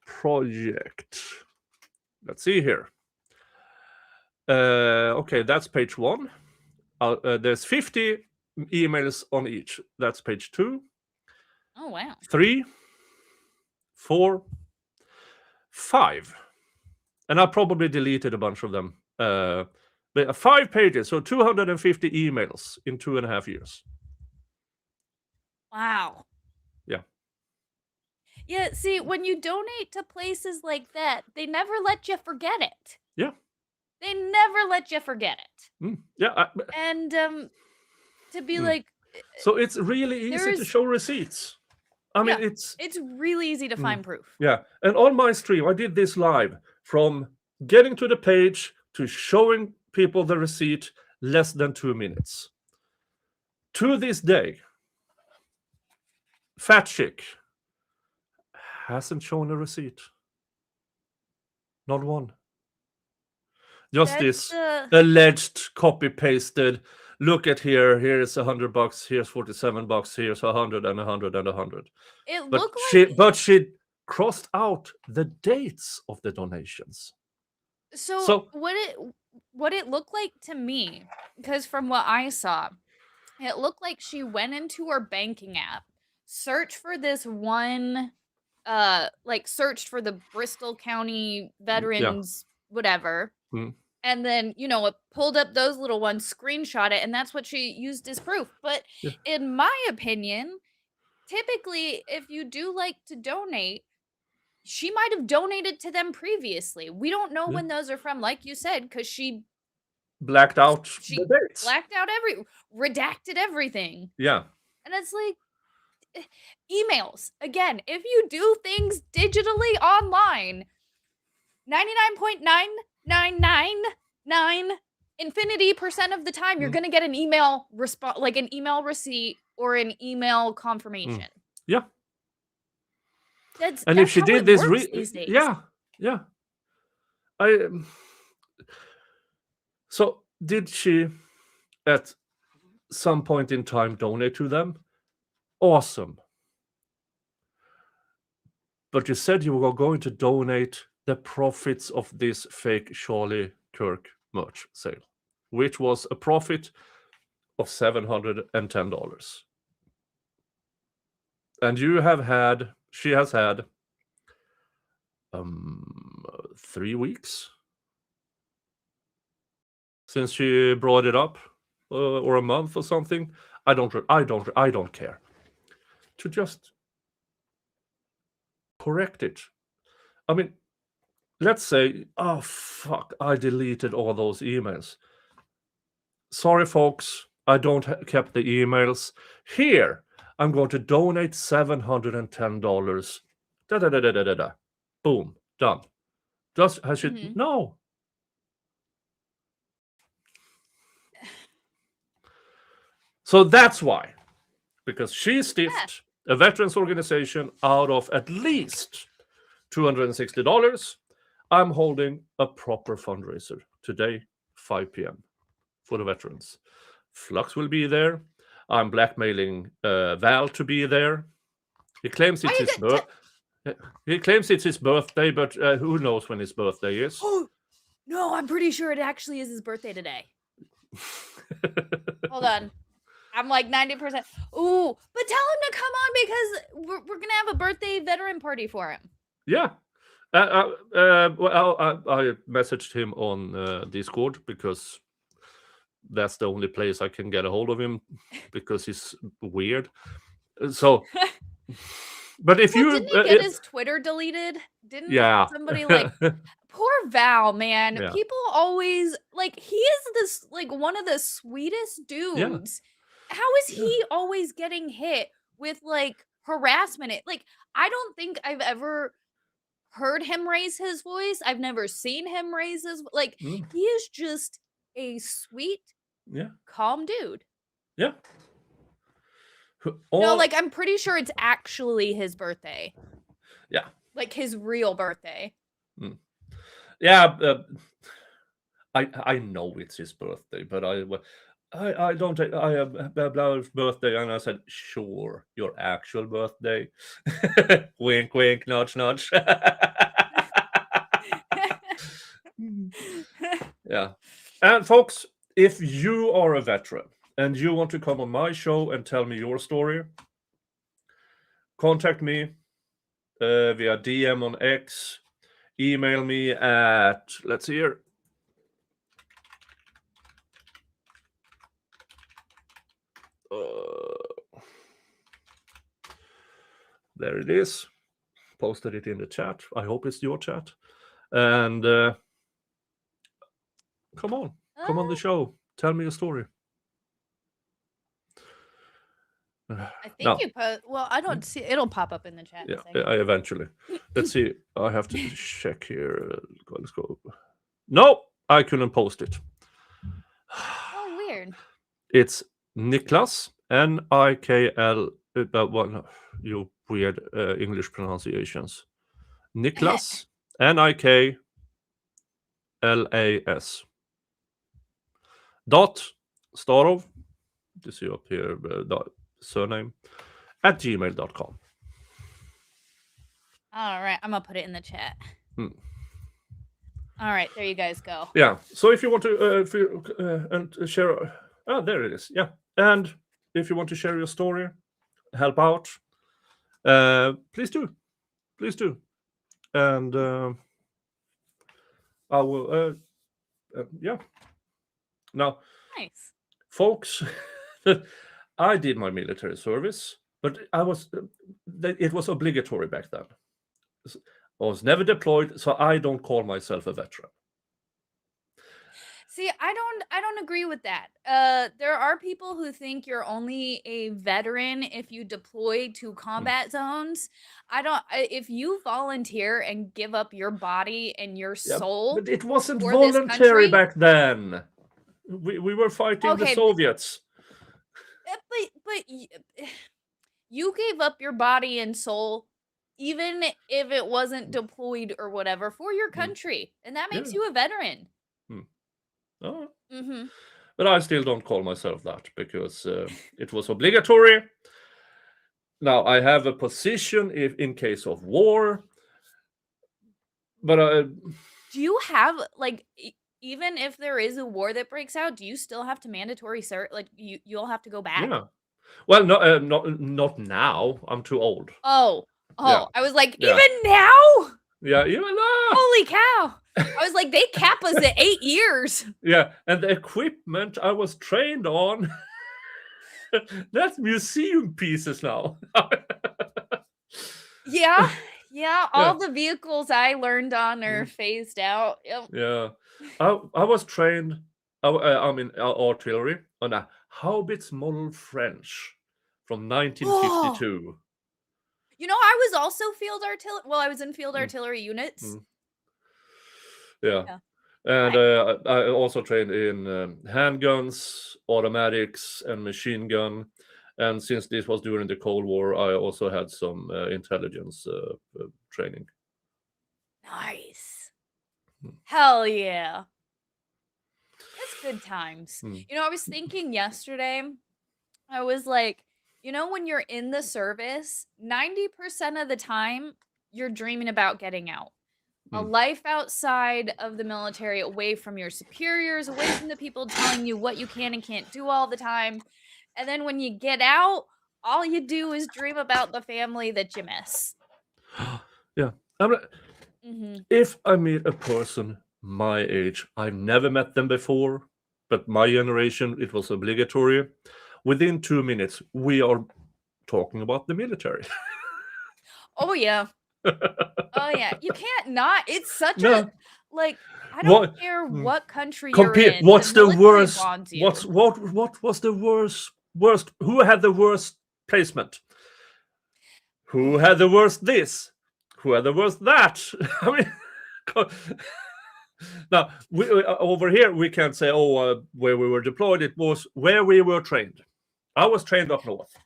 Project. let's see here. Okay, that's page 1. There's 50 emails on each. That's page 2. Oh, wow. 3, 4, 5. And I probably deleted a bunch of them. But 5 pages, so 250 emails in 2.5 years. Wow. Yeah. Yeah, see, when you donate to places like that, they never let you forget it. Yeah. They never let you forget it. Yeah. And to be like... So it's really easy to show receipts. I mean, it's really easy to find proof. Yeah. And on my stream, I did this live from getting to the page to showing people the receipt, less than 2 minutes. To this day, Fat Chick hasn't shown a receipt. Not one. Just this alleged copy-pasted. Look at here. Here's $100. Here's $47. Here's 100 and 100 and 100. But she crossed out the dates of the donations. So what it looked like to me, because from what I saw, it looked like she went into her banking app, searched for this one, searched for the Bristol County Veterans, whatever. And then, it pulled up those little ones, screenshot it, and that's what she used as proof. But in my opinion, typically, if you do like to donate, she might have donated to them previously. We don't know when those are from, like you said, because she blacked out the dates. Blacked out redacted everything. Yeah. And it's like, emails. Again, if you do things digitally online, 99.9999 infinity% of the time, you're going to get an email response, like an email receipt or an email confirmation. Yeah. That's if she did this, these days. Yeah. So did she, at some point in time, donate to them? Awesome. But you said you were going to donate the profits of this fake Charlie Kirk merch sale, which was a profit of $710. And she has had 3 weeks since she brought it up, or a month or something. I don't care. To just correct it. I mean, let's say, oh fuck, I deleted all those emails. Sorry, folks, I don't kept the emails. Here, I'm going to donate $710. Da. Boom, done. Has she? No. So that's why, because she stiffed a veterans organization out of at least $260. I'm holding a proper fundraiser today, 5 p.m. for the veterans. Flux will be there. I'm blackmailing Val to be there. He claims it's his birthday. He claims it's his birthday, but who knows when his birthday is? Oh no, I'm pretty sure it actually is his birthday today. Hold on. I'm like 90%. Ooh, but tell him to come on because we're gonna have a birthday veteran party for him. Yeah. Well, I messaged him on Discord because that's the only place I can get a hold of him because he's weird. So, but if didn't he get his Twitter deleted? Didn't somebody poor Val, man. Yeah. People always he is this one of the sweetest dudes. Yeah. How is he always getting hit with harassment? I don't think I've ever heard him raise his voice. I've never seen him raise his he is just a sweet, calm dude. Yeah. No, I'm pretty sure it's actually his birthday. Yeah. His real birthday. Yeah. I know it's his birthday, but I don't take Blau's birthday, and I said, sure, your actual birthday. Wink, wink, nudge, nudge. Yeah. And folks, if you are a veteran and you want to come on my show and tell me your story, contact me via DM on X, email me at, let's see here. There it is. Posted it in the chat. I hope it's your chat. And come on the show. Tell me your story. I think you post. Well, I don't see. It'll pop up in the chat. Yeah, eventually. Let's see. I have to check here. Let's go. No, I couldn't post it. Oh, weird. It's Niklas, Nikl. Well, you weird English pronunciations. Niklas, Niklas. Starov. You see up here. Surname at gmail.com. All right, I'm gonna put it in the chat. All right, there you guys go. Yeah, so if you want to and share, there it is. Yeah, and if you want to share your story, help out, please do, and I will. Yeah. Now, nice, folks. I did my military service, but it was obligatory back then. I was never deployed, so I don't call myself a veteran. See, I don't agree with that. There are people who think you're only a veteran if you deploy to combat zones. If you volunteer and give up your body and your soul, but it wasn't voluntary back then. We were fighting the Soviets. But you gave up your body and soul, even if it wasn't deployed or whatever, for your country, and that makes you a veteran. Oh. But I still don't call myself that because it was obligatory. Now I have a position in case of war, but do you have even if there is a war that breaks out, do you still have to mandatory serve? Like you'll have to go back? Yeah. Well, not now. I'm too old. Oh. Yeah. I was like, Yeah. even now? Yeah, even now. Holy cow. I was like, they cap us at 8 years. Yeah, and the equipment I was trained on, that's museum pieces now. Yeah. All the vehicles I learned on are phased out. Yep. Yeah. I was trained, I'm in artillery on a Haubitz Model French from 1952. You know, I was also field artillery. Well, I was in field artillery units. Yeah. And I also trained in handguns, automatics, and machine gun. And since this was during the Cold War, I also had some intelligence training. Nice. Hell yeah. That's good times. You know, I was thinking yesterday, I was like, you know, when you're in the service, 90% of the time, you're dreaming about getting out. A life outside of the military, away from your superiors, away from the people telling you what you can and can't do all the time. And then when you get out, all you do is dream about the family that you miss. Yeah. If I meet a person my age, I've never met them before, but my generation, it was obligatory. Within 2 minutes, we are talking about the military. Oh, yeah. Oh, yeah. You can't not. It's such a, like, I don't care what country you're in. What's the worst? bonds you. What was the worst? Who had the worst placement? Who had the worst this? Who had the worst that? I mean, now over here we can't say, where we were deployed. It was where we were trained. I was trained up north,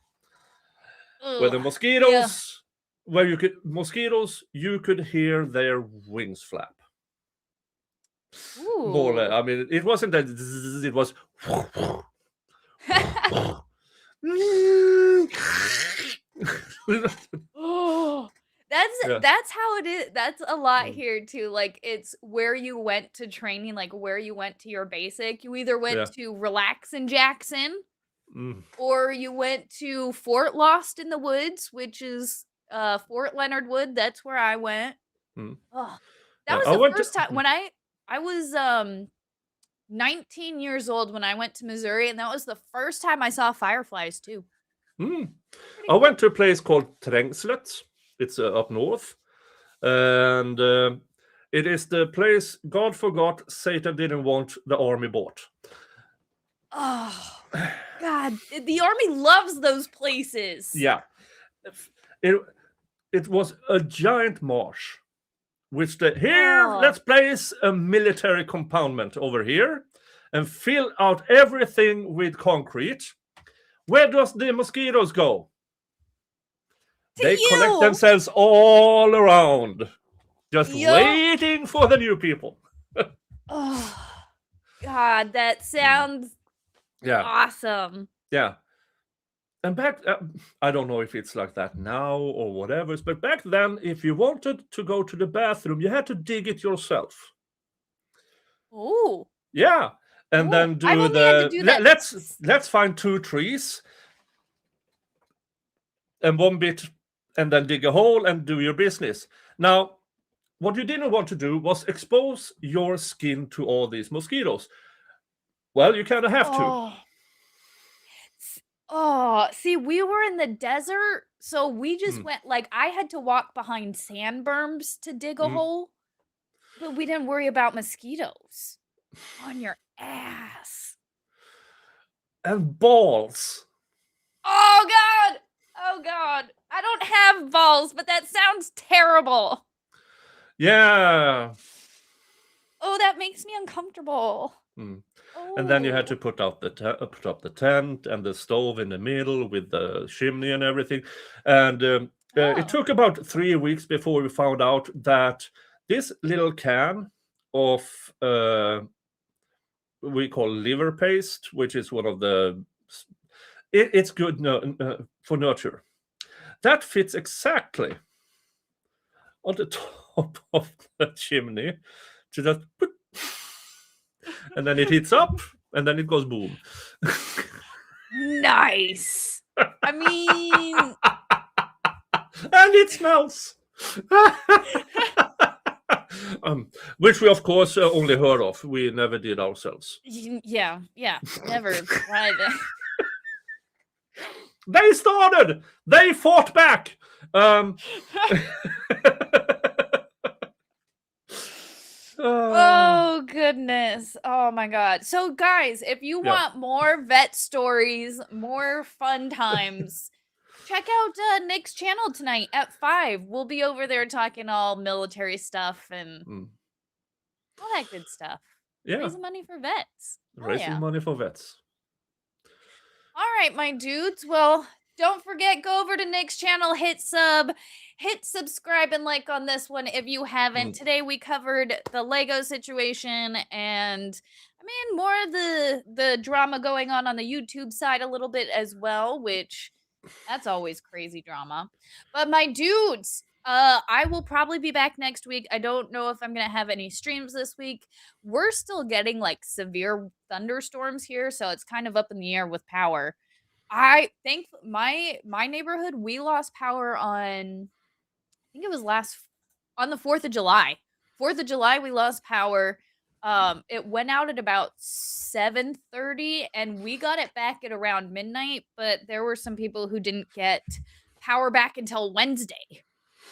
where the mosquitoes, where you could hear their wings flap. Ooh. More or less. I mean, it wasn't that. It was. Oh, That's how it is. That's a lot here too. Like it's where you went to training, like where you went to your basic. You either went to Relax in Jackson, or you went to Fort Lost in the Woods, which is Fort Leonard Wood. That's where I went. Oh, that was the first time when I was 19 years old when I went to Missouri, and that was the first time I saw fireflies too. I went to a place called Trängslet. It's up north, and it is the place God forgot Satan didn't want the army bought. Oh God, the army loves those places. Yeah, it was a giant marsh, which let's place a military compoundment over here, and fill out everything with concrete. Where does the mosquitoes go? They collect themselves all around, just waiting for the new people. Oh, God, that sounds awesome. Yeah. And back, I don't know if it's like that now or whatever, but back then, if you wanted to go to the bathroom, you had to dig it yourself. Oh. Yeah. And then do let's find 2 trees and one bit, and then dig a hole and do your business. Now, what you didn't want to do was expose your skin to all these mosquitoes. Well, you kind of have to. Oh, see, we were in the desert, so we just went, like, I had to walk behind sand berms to dig a hole, but we didn't worry about mosquitoes on your ass. And balls. Oh, God. Oh, God. I don't have balls, but that sounds terrible. Yeah. Oh, that makes me uncomfortable. And then you had to put up the tent and the stove in the middle with the chimney and everything. And it took about 3 weeks before we found out that this little can of we call liver paste, which is one of the it's good for nurture. That fits exactly on the top of the chimney to just put, and then it heats up, and then it goes boom. Nice. I mean, and it smells. Which we of course only heard of. We never did ourselves. Yeah, never tried it. They started. They fought back. Oh goodness. Oh my God. So guys, if you want more vet stories, more fun times, check out Nick's channel tonight at 5. We'll be over there talking all military stuff and all that good stuff. Yeah. Raising money for vets. Raising money for vets. All right, my dudes. Well, don't forget, go over to Nick's channel, hit subscribe and like on this one if you haven't. Today we covered the Lego situation and I mean more of the drama going on the YouTube side a little bit as well, which that's always crazy drama. But my dudes, I will probably be back next week. I don't know if I'm gonna have any streams this week. We're still getting like severe thunderstorms here, so it's kind of up in the air with power. I think my neighborhood, we lost power on, I think it was on the 4th of July. 4th of July, we lost power. It went out at about 7:30 and we got it back at around midnight, but there were some people who didn't get power back until Wednesday.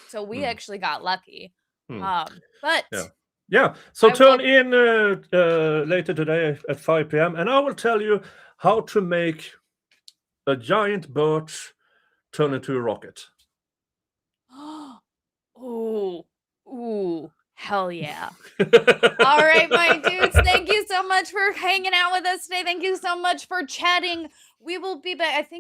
So we actually got lucky. But yeah. So tune in later today at 5 p.m. and I will tell you how to make a giant birch turn into a rocket. Ooh, hell yeah. All right, my dudes, thank you so much for hanging out with us today. Thank you so much for chatting. We will be back. I do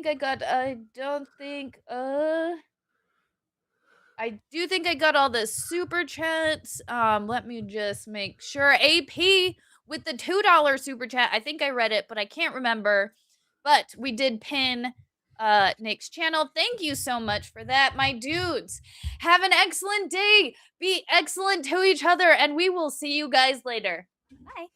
think I got all the super chats. Let me just make sure. AP with the $2 super chat. I think I read it, but I can't remember. But we did pin Nick's channel. Thank you so much for that, my dudes. Have an excellent day. Be excellent to each other, and we will see you guys later. Bye.